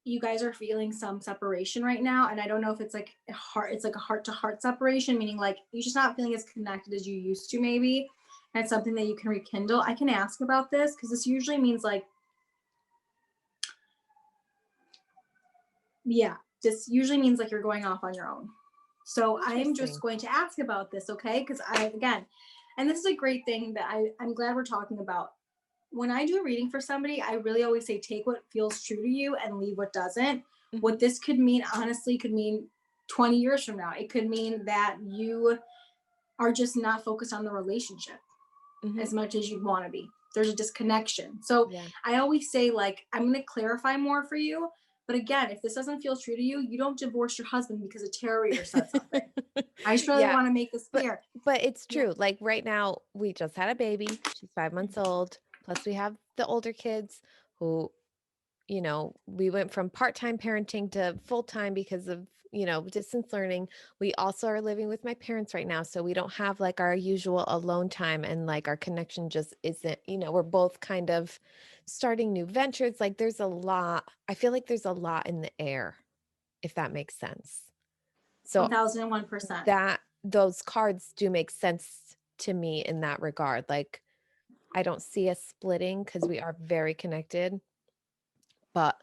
Speaker 2: you guys are feeling some separation right now. And I don't know if it's like a heart, it's like a heart to heart separation, meaning like you're just not feeling as connected as you used to, maybe. And it's something that you can rekindle. I can ask about this because this usually means like, yeah, this usually means like you're going off on your own. So I'm just going to ask about this, okay? Because again, and this is a great thing that I'm glad we're talking about. When I do a reading for somebody, I really always say take what feels true to you and leave what doesn't.
Speaker 1: Mm-hmm.
Speaker 2: What this could mean, honestly, could mean 20 years from now. It could mean that you are just not focused on the relationship as much as you'd want to be. There's a disconnection. So I always say, like, I'm going to clarify more for you. But again, if this doesn't feel true to you, you don't divorce your husband because a tarot reader said something. I just really want to make this clear.
Speaker 1: But it's true. Yeah. Like right now, we just had a baby. She's 5 months old. Plus, we have the older kids who, you know, we went from part-time parenting to full-time because of, you know, distance learning. We also are living with my parents right now. So we don't have like our usual alone time, and like our connection just isn't, you know, we're both kind of starting new ventures. Like there's a lot, I feel like there's a lot in the air, if that makes sense. So
Speaker 2: 1001%.
Speaker 1: that those cards do make sense to me in that regard. Like I don't see us splitting because we are very connected, but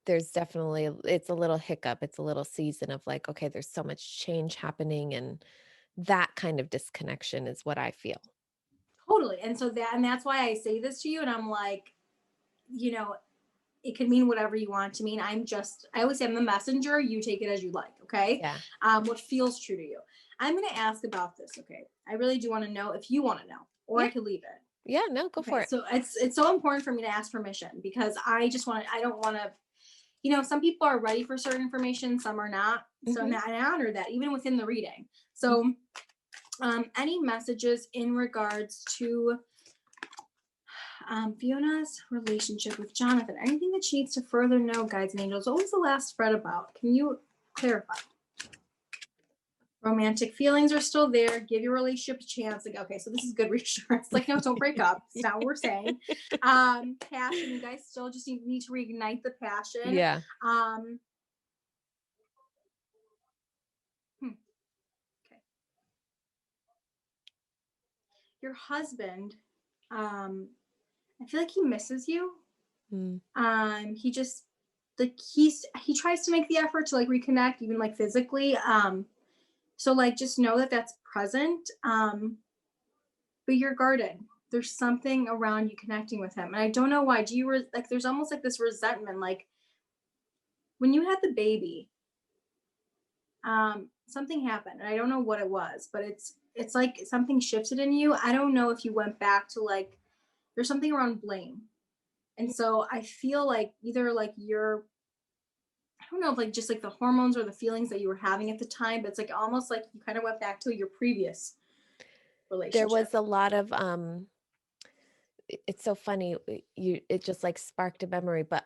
Speaker 1: there's definitely, it's a little hiccup. It's a little season of like, okay, there's so much change happening, and that kind of disconnection is what I feel.
Speaker 2: Totally. And so that's why I say this to you. And I'm like, you know, it can mean whatever you want to mean. I always say I'm the messenger. You take it as you like. Okay.
Speaker 1: Yeah.
Speaker 2: What feels true to you. I'm going to ask about this. Okay. I really do want to know if you want to know, or I could leave it.
Speaker 1: Yeah, no, go for it.
Speaker 2: So it's so important for me to ask permission, because I don't want to, you know, some people are ready for certain information, some are not. So I honor that even within the reading. So any messages in regards to Fiona's relationship with Jonathan, anything that she needs to further know, guides and angels? What was the last spread about? Can you clarify? Romantic feelings are still there. Give your relationship a chance. Like, okay, so this is good reassurance. Like, no, don't break up. It's not what we're saying. Passion, you guys still just need to reignite the passion.
Speaker 1: Yeah.
Speaker 2: Okay. Your husband, I feel like he misses you. He just he tries to make the effort to like reconnect, even like physically. So like just know that that's present. But you're guarded. there's something around you connecting with him. And I don't know why. Do you like there's almost like this resentment, like when you had the baby, something happened. And I don't know what it was, but it's like something shifted in you. I don't know if you went back to like there's something around blame. And so I feel like either like you're I don't know if like just like the hormones or the feelings that you were having at the time, but it's like almost like you kind of went back to your previous
Speaker 1: There
Speaker 2: relationship.
Speaker 1: was a lot of it's so funny, you it just like sparked a memory, but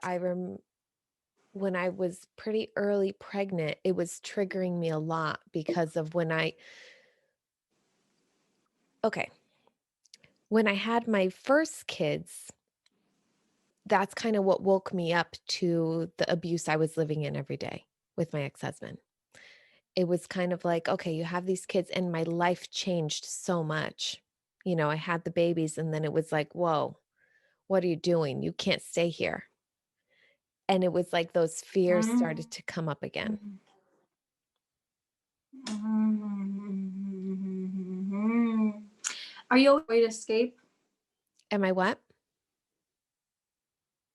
Speaker 1: when I was pretty early pregnant, it was triggering me a lot because of okay, when I had my first kids, that's kind of what woke me up to the abuse I was living in every day with my ex-husband. It was kind of like, okay, you have these kids and my life changed so much. I had the babies and then it was like, "Whoa, what are you doing? You can't stay here." And it was like those fears
Speaker 2: Mm-hmm.
Speaker 1: started to come up again.
Speaker 2: Mm-hmm. Are you always to escape?
Speaker 1: Am I what?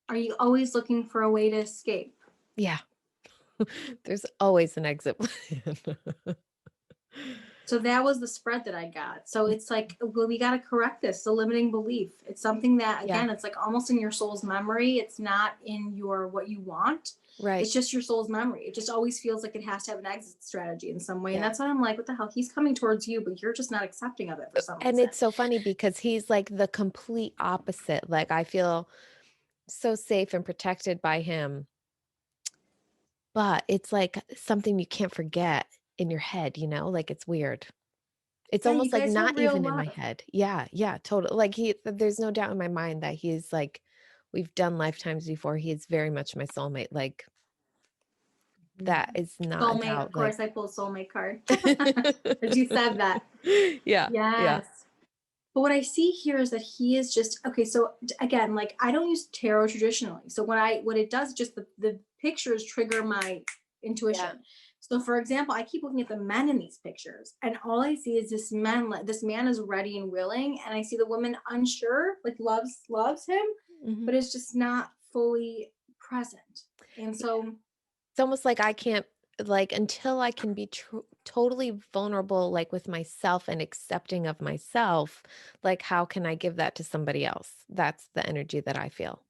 Speaker 2: Are you always looking for a way to escape?
Speaker 1: Yeah. There's always an exit plan.
Speaker 2: So that was the spread that I got. So it's like, well, we got to correct this. The limiting belief. It's something that,
Speaker 1: Yeah,
Speaker 2: again, it's like almost in your soul's memory. It's not in your what you want.
Speaker 1: right.
Speaker 2: It's just your soul's memory. It just always feels like it has to have an exit strategy in some way. And
Speaker 1: Yeah.
Speaker 2: that's why I'm like, what the hell? He's coming towards you, but you're just not accepting of it for some
Speaker 1: And
Speaker 2: reason.
Speaker 1: it's so funny because he's like the complete opposite. Like I feel so safe and protected by him, but it's like something you can't forget in your head, like it's weird. It's
Speaker 2: Yeah, you
Speaker 1: almost like
Speaker 2: guys have
Speaker 1: not
Speaker 2: real
Speaker 1: even in my
Speaker 2: love.
Speaker 1: head. Yeah, yeah, totally. Like there's no doubt in my mind that he's like we've done lifetimes before. He is very much my soulmate. Like that is not a
Speaker 2: Soulmate, of
Speaker 1: doubt. Like
Speaker 2: course, I pulled soulmate card. As you said that.
Speaker 1: yeah, yeah,
Speaker 2: Yes. But what I see here is that he is just okay. So again, like I don't use tarot traditionally. So what it does, just the pictures trigger my
Speaker 1: yeah,
Speaker 2: intuition. So for example, I keep looking at the men in these pictures, and all I see is this man is ready and willing, and I see the woman unsure, like loves him,
Speaker 1: mhm.
Speaker 2: but is just not fully present. And so
Speaker 1: It's almost like I can't like until I can be totally vulnerable like with myself and accepting of myself, like how can I give that to somebody else? That's the energy that I feel.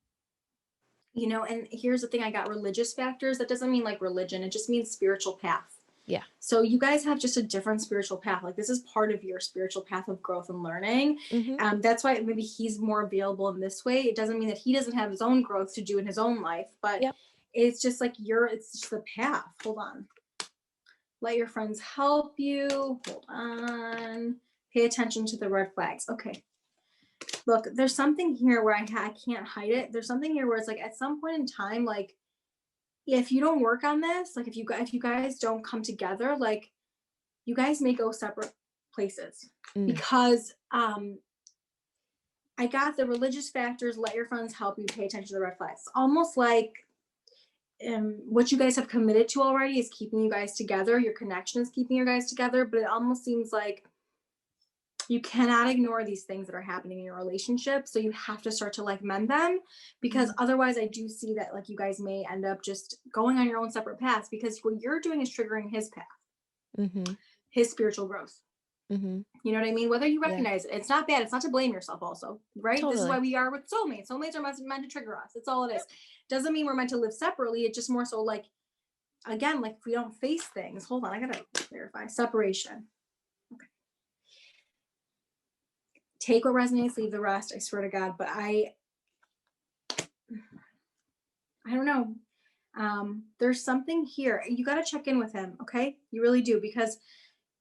Speaker 2: and here's the thing, I got religious factors. That doesn't mean like religion, it just means spiritual path.
Speaker 1: Yeah.
Speaker 2: So you guys have just a different spiritual path. Like this is part of your spiritual path of growth and learning.
Speaker 1: Mhm.
Speaker 2: That's why maybe he's more available in this way. It doesn't mean that he doesn't have his own growth to do in his own life, but
Speaker 1: Yep.
Speaker 2: it's just like it's just the path. Hold on. Let your friends help you. Hold on. Pay attention to the red flags. Okay. Look, there's something here where I can't hide it. There's something here where it's like at some point in time, like if you don't work on this, like if you guys don't come together, like you guys may go separate places
Speaker 1: Mm.
Speaker 2: because I got the religious factors. Let your friends help you. Pay attention to the red flags. Almost like what you guys have committed to already is keeping you guys together. Your connection is keeping you guys together, but it almost seems like you cannot ignore these things that are happening in your relationship. So you have to start to like mend them, because
Speaker 1: Mhm.
Speaker 2: otherwise I do see that like you guys may end up just going on your own separate paths, because what you're doing is triggering his path,
Speaker 1: Mhm.
Speaker 2: his spiritual growth.
Speaker 1: Mhm.
Speaker 2: You know what I mean? Whether you
Speaker 1: Yeah.
Speaker 2: recognize it, it's not bad. It's not to blame yourself, also, right? This is why
Speaker 1: Totally.
Speaker 2: we are with soulmates. Soulmates are meant to trigger us. That's all it is. Doesn't mean we're meant to live separately. It's just more so like, again, like if we don't face things, hold on, I gotta clarify. Separation. Okay. Take what resonates, leave the rest. I swear to God. But I don't know. There's something here. You got to check in with him, okay? You really do, because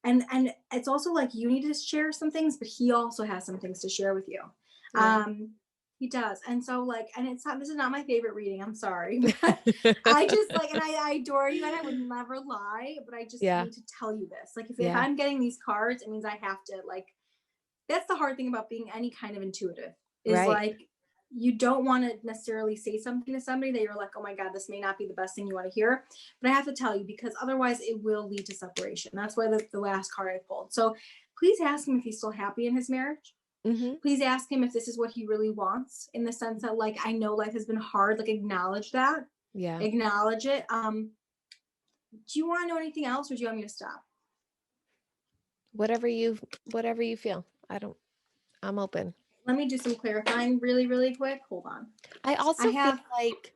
Speaker 2: and it's also like you need to share some things, but he also has some things to share with you.
Speaker 1: Yeah.
Speaker 2: He does, and so like, and it's not. This is not my favorite reading. I'm sorry, but I just like, and I adore you, and I would never lie, but I just
Speaker 1: Yeah.
Speaker 2: need to tell you this. Like, if
Speaker 1: Yeah.
Speaker 2: I'm getting these cards, it means I have to like. That's the hard thing about being any kind of intuitive, is
Speaker 1: Right.
Speaker 2: like you don't want to necessarily say something to somebody that you're like, oh my God, this may not be the best thing you want to hear. But I have to tell you, because otherwise it will lead to separation. That's why the last card I pulled. So please ask him if he's still happy in his marriage.
Speaker 1: Mm-hmm.
Speaker 2: Please ask him if this is what he really wants, in the sense that, like, I know life has been hard, like, acknowledge that,
Speaker 1: Yeah.
Speaker 2: acknowledge it. Do you want to know anything else, or do you want me to stop?
Speaker 1: Whatever you feel. I'm open.
Speaker 2: Let me do some clarifying really, really quick. Hold on.
Speaker 1: I
Speaker 2: I
Speaker 1: also feel
Speaker 2: have.
Speaker 1: like,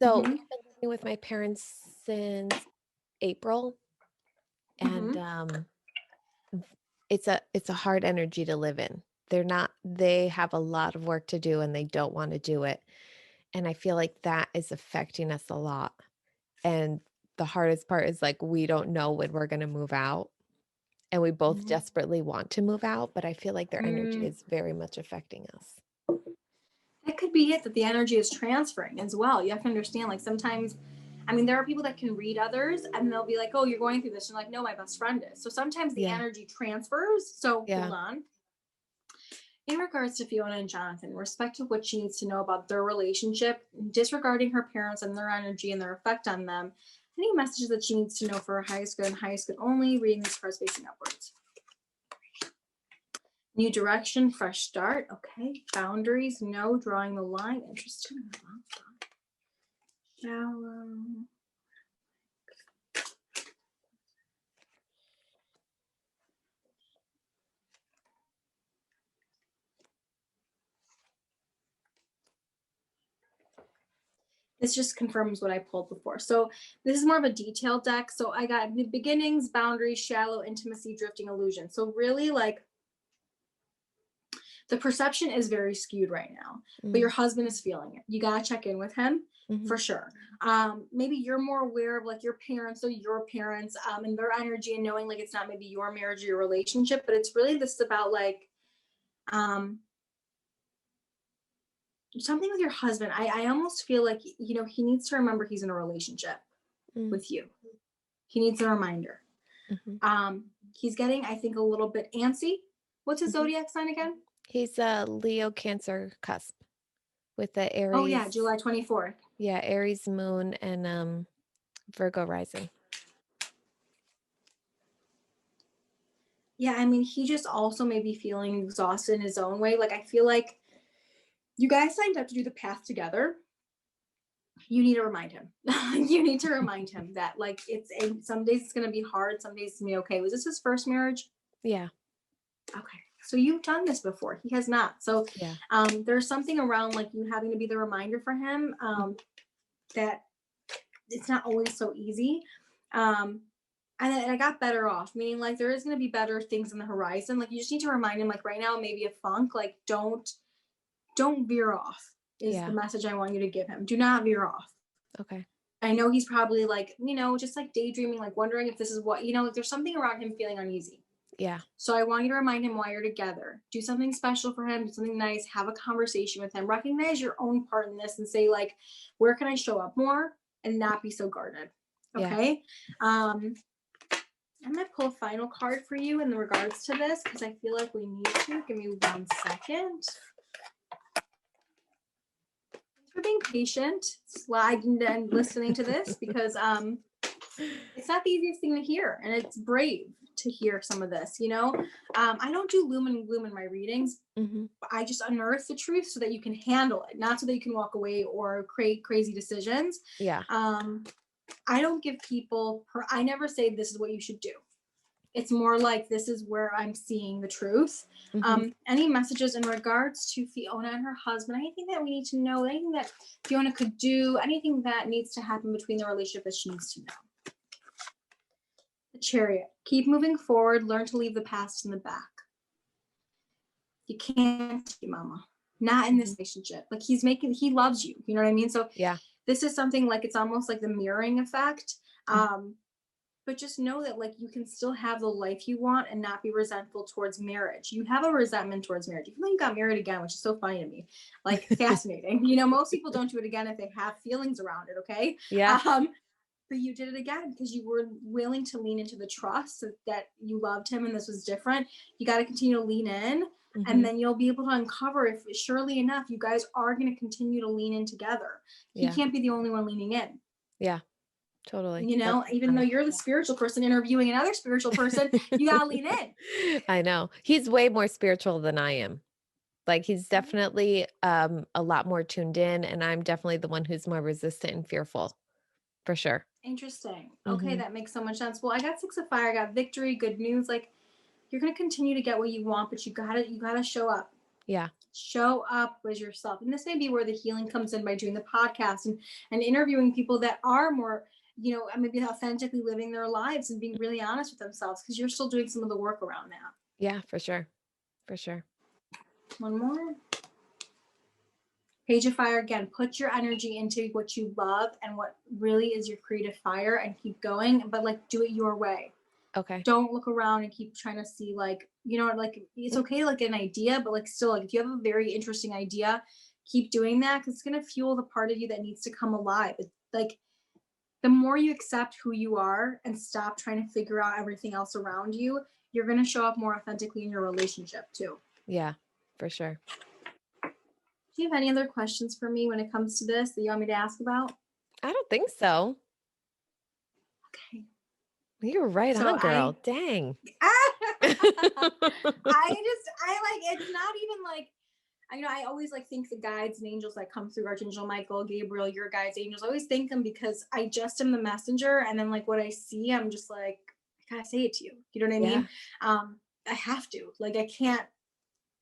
Speaker 1: so we've
Speaker 2: Mm-hmm,
Speaker 1: been living with my parents since April, and
Speaker 2: mm-hmm,
Speaker 1: it's a hard energy to live in. They have a lot of work to do and they don't want to do it. And I feel like that is affecting us a lot. And the hardest part is like we don't know when we're going to move out. And we both
Speaker 2: mm-hmm.
Speaker 1: desperately want to move out, but I feel like their energy
Speaker 2: Mm,
Speaker 1: is very much affecting us.
Speaker 2: that could be it, that the energy is transferring as well. You have to understand, like, sometimes, I mean, there are people that can read others and they'll be like, oh, you're going through this. And like, no, my best friend is. So sometimes the
Speaker 1: Yeah.
Speaker 2: energy transfers. So hold
Speaker 1: Yeah.
Speaker 2: on. In regards to Fiona and Jonathan, in respect to what she needs to know about their relationship, disregarding her parents and their energy and their effect on them, any messages that she needs to know for her highest good and highest good only, reading these cards facing upwards. New direction, fresh start. Okay. Boundaries, no. Drawing the line. Interesting. Shallow. This just confirms what I pulled before. So this is more of a detailed deck. So I got the beginnings, boundaries, shallow, intimacy, drifting, illusion. So really, like, the perception is very skewed right now, but your husband is feeling it. You got to check in with him
Speaker 1: Mm-hmm.
Speaker 2: for sure. Maybe you're more aware of, like, your parents or your parents, and their energy, and knowing, like, it's not maybe your marriage or your relationship, but it's really this about, like, um, something with your husband. I almost feel like, he needs to remember he's in a relationship
Speaker 1: Mm-hmm.
Speaker 2: with you. He needs a reminder. He's getting, I think, a little bit antsy. What's his zodiac sign again?
Speaker 1: He's a Leo Cancer cusp with the
Speaker 2: Oh yeah,
Speaker 1: Aries.
Speaker 2: July 24th.
Speaker 1: Yeah, Aries moon and Virgo rising.
Speaker 2: Yeah, I mean, he just also may be feeling exhausted in his own way. Like, I feel like you guys signed up to do the path together. You need to remind him. You need to remind him that, like, some days it's going to be hard, some days it's going to be okay. Was this his first marriage?
Speaker 1: Yeah.
Speaker 2: Okay. So you've done this before. He has not. So
Speaker 1: Yeah.
Speaker 2: there's something around, like, you having to be the reminder for him, that it's not always so easy. And I got better off, meaning, like, there is going to be better things on the horizon. Like, you just need to remind him, like, right now, maybe a funk, like, don't veer off is the
Speaker 1: Yeah.
Speaker 2: message I want you to give him. Do not veer off.
Speaker 1: Okay.
Speaker 2: I know he's probably, like, just like daydreaming, like wondering if this is what, like, there's something around him feeling uneasy.
Speaker 1: Yeah.
Speaker 2: So I want you to remind him while you're together. Do something special for him, do something nice, have a conversation with him, recognize your own part in this and say, like, where can I show up more and not be so guarded?
Speaker 1: Yeah.
Speaker 2: Okay. I'm going to pull a final card for you in regards to this, because I feel like we need to. Give me 1 second. Thanks for being patient, sliding and listening to this, because it's not the easiest thing to hear, and it's brave to hear some of this. I don't do lumen and gloom in my readings.
Speaker 1: Mm-hmm.
Speaker 2: I just unearth the truth so that you can handle it, not so that you can walk away or create crazy decisions.
Speaker 1: Yeah.
Speaker 2: I don't give people, I never say this is what you should do. It's more like, this is where I'm seeing the truth.
Speaker 1: Mm-hmm.
Speaker 2: Any messages in regards to Fiona and her husband, anything that we need to know, anything that Fiona could do, anything that needs to happen between the relationship that she needs to know. The Chariot. Keep moving forward. Learn to leave the past in the back. You can't, mama. Not in this relationship. Like, he loves you. You know what I mean? So
Speaker 1: Yeah.
Speaker 2: this is something, like, it's almost like the mirroring effect. But just know that, like, you can still have the life you want and not be resentful towards marriage. You have a resentment towards marriage. Even though you got married again, which is so funny to me, like, fascinating. Most people don't do it again if they have feelings around it. Okay.
Speaker 1: Yeah.
Speaker 2: But you did it again because you were willing to lean into the trust that you loved him and this was different. You got to continue to lean in, and then you'll be able to uncover if, surely enough, you guys are going to continue to lean in together. He can't be the only one leaning in.
Speaker 1: Yeah. Totally.
Speaker 2: Even though you're the spiritual person interviewing another spiritual person, you gotta lean in.
Speaker 1: I know. He's way more spiritual than I am. Like he's definitely a lot more tuned in, and I'm definitely the one who's more resistant and fearful, for sure.
Speaker 2: Interesting. Okay,
Speaker 1: Hmm.
Speaker 2: that makes so much sense. Well, I got Six of Fire, I got victory, good news. Like you're gonna continue to get what you want, but you gotta show up.
Speaker 1: Yeah.
Speaker 2: Show up as yourself. And this may be where the healing comes in by doing the podcast and interviewing people that are more, maybe authentically living their lives and being really honest with themselves because you're still doing some of the work around that.
Speaker 1: Yeah, for sure. For sure.
Speaker 2: One more. Page of Fire again, put your energy into what you love and what really is your creative fire and keep going, but like do it your way.
Speaker 1: Okay.
Speaker 2: Don't look around and keep trying to see like, like it's okay to like get an idea, but like still like if you have a very interesting idea, keep doing that because it's gonna fuel the part of you that needs to come alive. It's like the more you accept who you are and stop trying to figure out everything else around you, you're gonna show up more authentically in your relationship too.
Speaker 1: Yeah, for sure.
Speaker 2: Do you have any other questions for me when it comes to this that you want me to ask about?
Speaker 1: I don't think so.
Speaker 2: Okay.
Speaker 1: You were right
Speaker 2: So
Speaker 1: on, girl. Dang.
Speaker 2: I like it's not even like I always like think the guides and angels that come through Archangel Michael, Gabriel, your guides, angels. I always thank them because I just am the messenger, and then like what I see, I'm just like I gotta say it to you. You know what I mean?
Speaker 1: Yeah.
Speaker 2: I have to. Like I can't.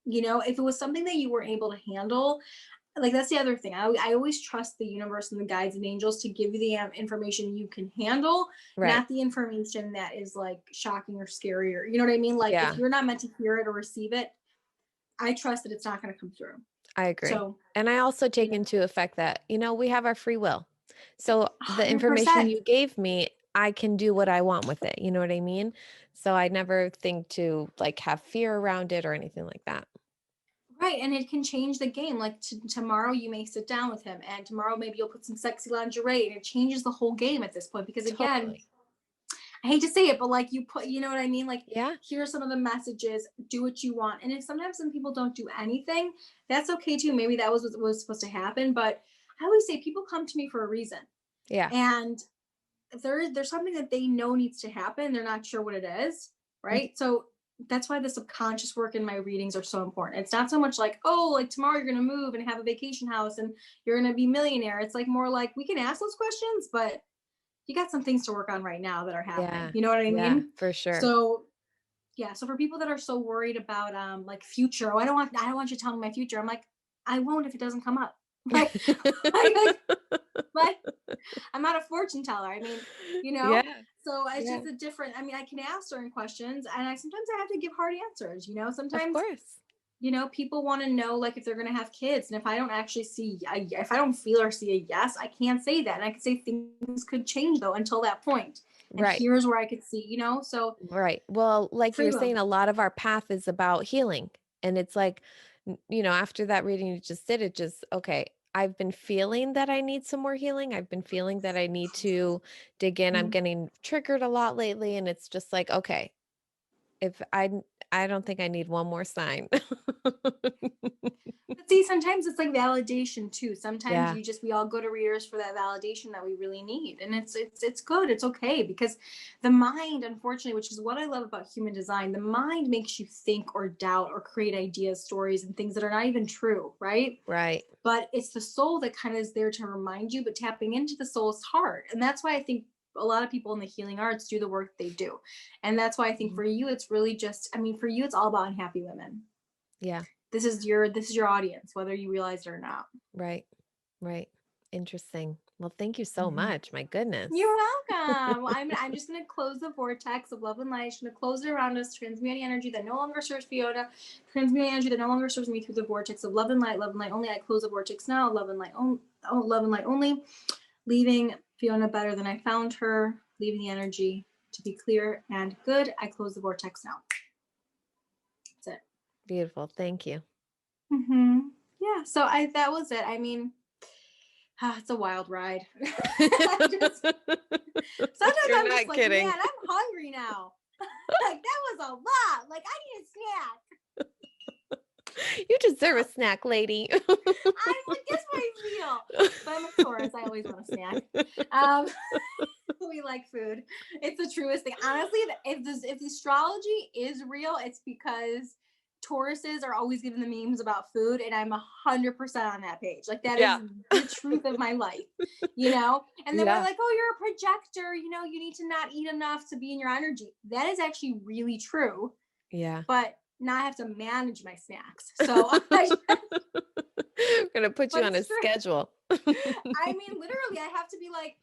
Speaker 2: If it was something that you were able to handle, like that's the other thing. I always trust the universe and the guides and angels to give you the information you can handle,
Speaker 1: Right.
Speaker 2: not the information that is like shocking or scary or you know what I mean. Like if
Speaker 1: Yeah,
Speaker 2: you're not meant to hear it or receive it, I trust that it's not going to come through.
Speaker 1: I agree.
Speaker 2: So
Speaker 1: And I also
Speaker 2: you
Speaker 1: take
Speaker 2: know,
Speaker 1: into effect that, we have our free will. So the information
Speaker 2: 100%.
Speaker 1: you gave me, I can do what I want with it. You know what I mean? So I never think to like have fear around it or anything like that.
Speaker 2: Right, and it can change the game. Like tomorrow, you may sit down with him, and tomorrow maybe you'll put some sexy lingerie, and it changes the whole game at this point. Because again,
Speaker 1: Totally.
Speaker 2: I hate to say it, but like you put, you know what I mean? Like,
Speaker 1: Yeah.
Speaker 2: here are some of the messages, do what you want. And if sometimes some people don't do anything, that's okay too. Maybe that was what was supposed to happen. But I always say people come to me for a reason.
Speaker 1: Yeah.
Speaker 2: And if there's something that they know needs to happen, they're not sure what it is.
Speaker 1: Mhm.
Speaker 2: Right. So that's why the subconscious work in my readings are so important. It's not so much like, oh, like tomorrow you're gonna move and have a vacation house and you're gonna be millionaire. It's like more like we can ask those questions, but you got some things to work on right now that are happening.
Speaker 1: Yeah.
Speaker 2: You know what I
Speaker 1: Yeah,
Speaker 2: mean?
Speaker 1: for sure.
Speaker 2: So yeah, so for people that are so worried about like future, oh, I don't want you to tell me my future. I'm like, I won't if it doesn't come up. Like, like, like I'm not a fortune teller. I mean, you know,
Speaker 1: Yeah.
Speaker 2: so it's
Speaker 1: Yeah.
Speaker 2: just a different. I mean, I can ask certain questions, and I sometimes have to give hard answers.
Speaker 1: Of
Speaker 2: Sometimes
Speaker 1: course.
Speaker 2: people want to know like if they're going to have kids, and if I don't actually see, if I don't feel or see a yes, I can't say that, and I can say things could change though until that point. And
Speaker 1: Right.
Speaker 2: here's where I could see, so
Speaker 1: Right. Well, like you
Speaker 2: free
Speaker 1: were
Speaker 2: will.
Speaker 1: saying, a lot of our path is about healing. And it's like, after that reading you just did, it just, okay, I've been feeling that I need some more healing. I've been feeling that I need to dig in. I'm
Speaker 2: Mhm.
Speaker 1: getting triggered a lot lately. And it's just like, okay, if I don't think I need one more sign.
Speaker 2: But see, sometimes it's like validation too. Sometimes
Speaker 1: Yeah.
Speaker 2: we all go to readers for that validation that we really need. And it's good. It's okay because the mind, unfortunately, which is what I love about human design, the mind makes you think or doubt or create ideas, stories, and things that are not even true, right?
Speaker 1: Right.
Speaker 2: But it's the soul that kind of is there to remind you, but tapping into the soul is hard. And that's why I think a lot of people in the healing arts do the work they do. And that's why I think
Speaker 1: Mhm.
Speaker 2: for you, it's really just, I mean, for you, it's all about unhappy women.
Speaker 1: Yeah.
Speaker 2: This is your audience, whether you realize it or not.
Speaker 1: Right. Right. Interesting. Well, thank you so
Speaker 2: Mhm.
Speaker 1: much. My goodness.
Speaker 2: You're welcome. Well, I'm just gonna close the vortex of love and light. I'm gonna close it around us, transmuting energy that no longer serves Fiona, transmuting energy that no longer serves me through the vortex of love and light only. I close the vortex now, love and light love and light only, leaving Fiona better than I found her, leaving the energy to be clear and good. I close the vortex now. That's it.
Speaker 1: Beautiful. Thank you.
Speaker 2: Yeah. So that was it. I mean, it's a wild ride. Sometimes
Speaker 1: You're
Speaker 2: I'm just
Speaker 1: not
Speaker 2: like, man,
Speaker 1: kidding.
Speaker 2: I'm hungry now. Like that was a lot. Like I need a snack.
Speaker 1: You deserve a snack, lady.
Speaker 2: I like that's how I feel. But I'm a Taurus. I always want a snack. Um, we like food. It's the truest thing. Honestly, if the astrology is real, it's because Tauruses are always giving the memes about food, and I'm 100% on that page. Like that is
Speaker 1: Yeah.
Speaker 2: the truth of my life, you know? And then we're
Speaker 1: Yeah.
Speaker 2: like, oh, you're a projector, you know, you need to not eat enough to be in your energy. That is actually really true,
Speaker 1: Yeah.
Speaker 2: but now I have to manage my snacks. So I,
Speaker 1: Gonna put you
Speaker 2: but
Speaker 1: on a
Speaker 2: it's true.
Speaker 1: schedule.
Speaker 2: I mean, literally, I have to be like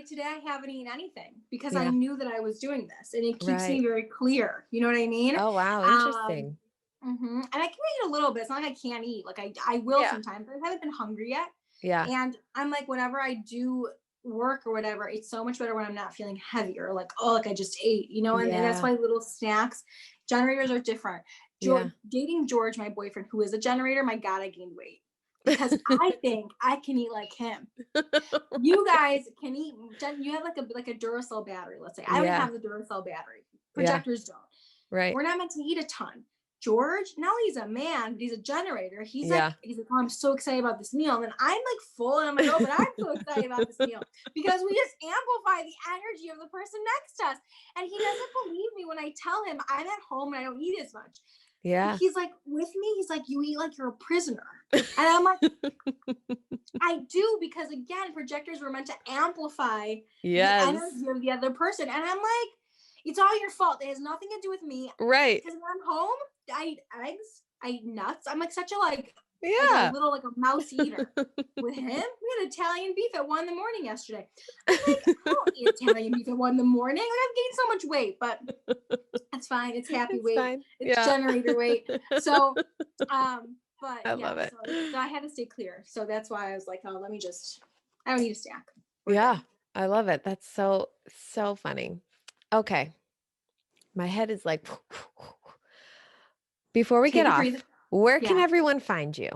Speaker 2: today I haven't eaten anything because I
Speaker 1: Yeah.
Speaker 2: knew that I was doing this, and it keeps me
Speaker 1: Right.
Speaker 2: very clear. You know what I mean?
Speaker 1: Oh, wow.
Speaker 2: Um,
Speaker 1: Interesting.
Speaker 2: and I can eat a little bit. It's not like I can't eat. Like I will
Speaker 1: Yeah.
Speaker 2: sometimes, but I haven't been hungry yet.
Speaker 1: Yeah.
Speaker 2: And I'm like, whenever I do work or whatever, it's so much better when I'm not feeling heavy or like, oh, like I just ate, you know? And that's
Speaker 1: Yeah.
Speaker 2: why little snacks, generators are different.
Speaker 1: Yeah.
Speaker 2: Dating George, my boyfriend, who is a generator, my God, I gained weight because I think I can eat like him. You guys can eat. You have like a Duracell battery. Let's say I don't
Speaker 1: Yeah.
Speaker 2: have the Duracell battery.
Speaker 1: Yeah.
Speaker 2: Projectors don't.
Speaker 1: Right.
Speaker 2: We're not meant to eat a ton. George, now he's a man, but he's a generator.
Speaker 1: Yeah.
Speaker 2: He's like, oh, I'm so excited about this meal. And then I'm like full, and I'm like, oh, but I'm so excited about this meal because we just amplify the energy of the person next to us. And he doesn't believe me when I tell him I'm at home and I don't eat as much. But
Speaker 1: Yeah.
Speaker 2: he's like, with me, he's like, you eat like you're a prisoner. And I'm like, I do, because again, projectors were meant to amplify the
Speaker 1: Yes.
Speaker 2: energy of the other person. And I'm like, it's all your fault. It has nothing to do with me.
Speaker 1: Right.
Speaker 2: Because when I'm home, I eat eggs, I eat nuts. I'm like such a
Speaker 1: Yeah.
Speaker 2: like a mouse eater. With him, we had Italian beef at 1 a.m. yesterday. I'm like, I don't eat Italian beef at 1 a.m. Like, I've gained so much weight, but that's fine. It's happy
Speaker 1: It's
Speaker 2: weight.
Speaker 1: fine.
Speaker 2: It's
Speaker 1: Yeah.
Speaker 2: generator weight. So, but
Speaker 1: I
Speaker 2: yeah,
Speaker 1: love it.
Speaker 2: so I had to stay clear. So that's why I was like, oh, I don't need a snack. We're
Speaker 1: Yeah.
Speaker 2: good.
Speaker 1: I love it. That's so, so funny. Okay. My head is like, before we get
Speaker 2: Take a breather.
Speaker 1: off, where can
Speaker 2: Yeah.
Speaker 1: everyone find you?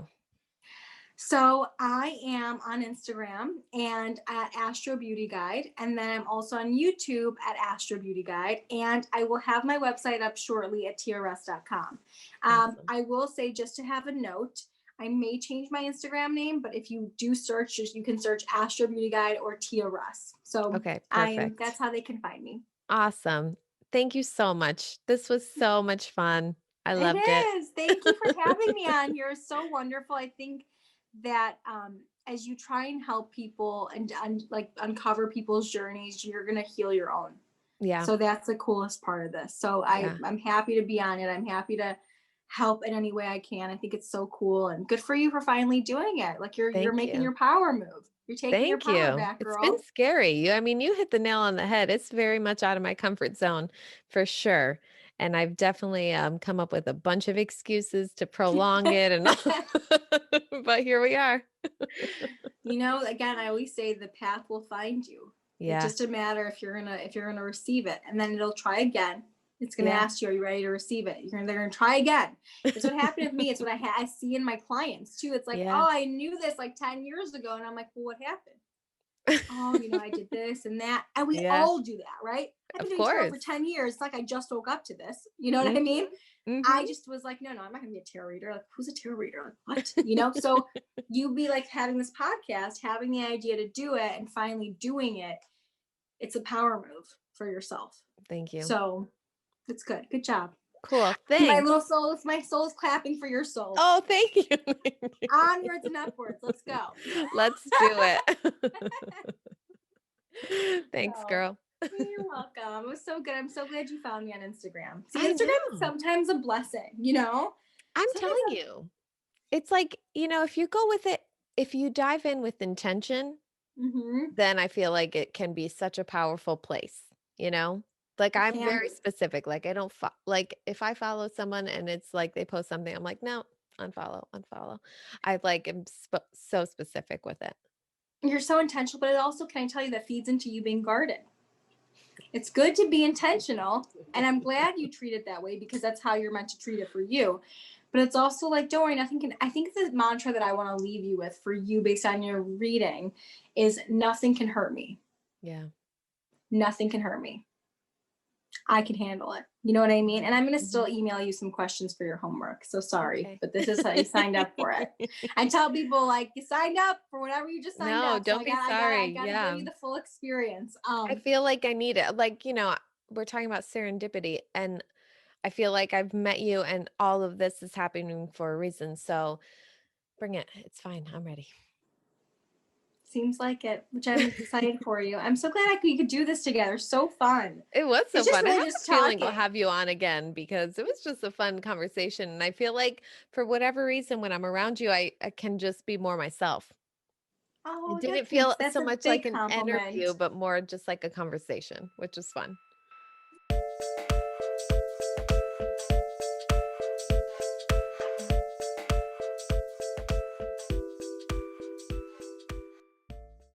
Speaker 2: So I am on Instagram and at Astro Beauty Guide, and then I'm also on YouTube at Astro Beauty Guide, and I will have my website up shortly at trs.com.
Speaker 1: Awesome.
Speaker 2: I will say, just to have a note, I may change my Instagram name, but if you do search, you can search Astro Beauty Guide or Tia Russ. So
Speaker 1: Okay.
Speaker 2: that's
Speaker 1: Perfect.
Speaker 2: how they can find me.
Speaker 1: Awesome. Thank you so much. This was so much fun. I
Speaker 2: It
Speaker 1: loved it.
Speaker 2: is. Thank you for having me on here. It's so wonderful. I think that as you try and help people and like uncover people's journeys, you're gonna heal your own.
Speaker 1: Yeah.
Speaker 2: So that's the coolest part of this. So
Speaker 1: Yeah.
Speaker 2: I'm happy to be on it. I'm happy to help in any way I can. I think it's so cool, and good for you for finally doing it. Like you're
Speaker 1: Thank
Speaker 2: making
Speaker 1: you.
Speaker 2: your power move. You're taking your
Speaker 1: Thank
Speaker 2: power
Speaker 1: you.
Speaker 2: back,
Speaker 1: It's been
Speaker 2: girl.
Speaker 1: scary. I mean, you hit the nail on the head. It's very much out of my comfort zone for sure. And I've definitely come up with a bunch of excuses to prolong it and all. But here we are.
Speaker 2: You know, again, I always say the path will find you. It's
Speaker 1: Yeah.
Speaker 2: just a matter if you're gonna receive it, and then it'll try again. It's gonna
Speaker 1: Yeah.
Speaker 2: ask you, "Are you ready to receive it?" They're gonna try again. It's what happened to me. It's what I see in my clients too. It's like,
Speaker 1: Yeah.
Speaker 2: oh, I knew this like 10 years ago, and I'm like, well, what happened? Oh, you know, I did this and that, and we
Speaker 1: Yeah.
Speaker 2: all do that, right? I've been
Speaker 1: Of
Speaker 2: doing tarot for
Speaker 1: course.
Speaker 2: 10 years. It's like I just woke up to this. You know what I
Speaker 1: Hmm.
Speaker 2: mean?
Speaker 1: Hmm.
Speaker 2: I just was like, no, I'm not gonna be a tarot reader. Like, who's a tarot reader? Like, what? You know? So you be like having this podcast, having the idea to do it, and finally doing it. It's a power move for yourself.
Speaker 1: Thank you.
Speaker 2: So it's good. Good job.
Speaker 1: Cool. Thanks.
Speaker 2: My soul is clapping for your soul.
Speaker 1: Oh, thank you. Thank you.
Speaker 2: Onwards and upwards. Let's go.
Speaker 1: Let's do it. Thanks,
Speaker 2: So
Speaker 1: girl.
Speaker 2: you're welcome. It was so good. I'm so glad you found me on Instagram. See,
Speaker 1: I
Speaker 2: Instagram is
Speaker 1: know.
Speaker 2: sometimes a blessing, you know?
Speaker 1: I'm
Speaker 2: Sometimes
Speaker 1: telling you. It's like, if you go with it, if you dive in with intention,
Speaker 2: mm-hmm,
Speaker 1: then I feel like it can be such a powerful place, you know? Like
Speaker 2: it
Speaker 1: I'm
Speaker 2: can
Speaker 1: very
Speaker 2: be.
Speaker 1: specific. Like I don't like if I follow someone and it's like they post something, I'm like, no, unfollow, unfollow. I like am so specific with it.
Speaker 2: You're so intentional, but it also, can I tell you, that feeds into you being guarded. It's good to be intentional, and I'm glad you treat it that way because that's how you're meant to treat it for you. But it's also like, don't worry, nothing can. I think the mantra that I want to leave you with for you based on your reading is nothing can hurt me.
Speaker 1: Yeah.
Speaker 2: Nothing can hurt me. I can handle it. You know what I mean? And I'm going to
Speaker 1: Mhm.
Speaker 2: still email you some questions for your homework. So sorry,
Speaker 1: Okay.
Speaker 2: but this is how you signed up for it. I tell people, like, you signed up for whatever you just signed
Speaker 1: No,
Speaker 2: up. So
Speaker 1: don't be sorry.
Speaker 2: I got to give
Speaker 1: Yeah.
Speaker 2: you the full experience.
Speaker 1: I feel like I need it. Like, we're talking about serendipity and I feel like I've met you and all of this is happening for a reason. So bring it. It's fine. I'm ready.
Speaker 2: Seems like it, which I'm excited for you. I'm so glad we could do this together. So fun.
Speaker 1: It was so
Speaker 2: It's just
Speaker 1: fun. I
Speaker 2: really
Speaker 1: have
Speaker 2: just
Speaker 1: a feeling we'll
Speaker 2: talking.
Speaker 1: have you on again because it was just a fun conversation. And I feel like for whatever reason, when I'm around you, I can just be more myself. It
Speaker 2: Oh,
Speaker 1: didn't
Speaker 2: that thanks.
Speaker 1: feel
Speaker 2: That's
Speaker 1: so
Speaker 2: a
Speaker 1: much like
Speaker 2: big
Speaker 1: an interview,
Speaker 2: compliment.
Speaker 1: but more just like a conversation, which is fun.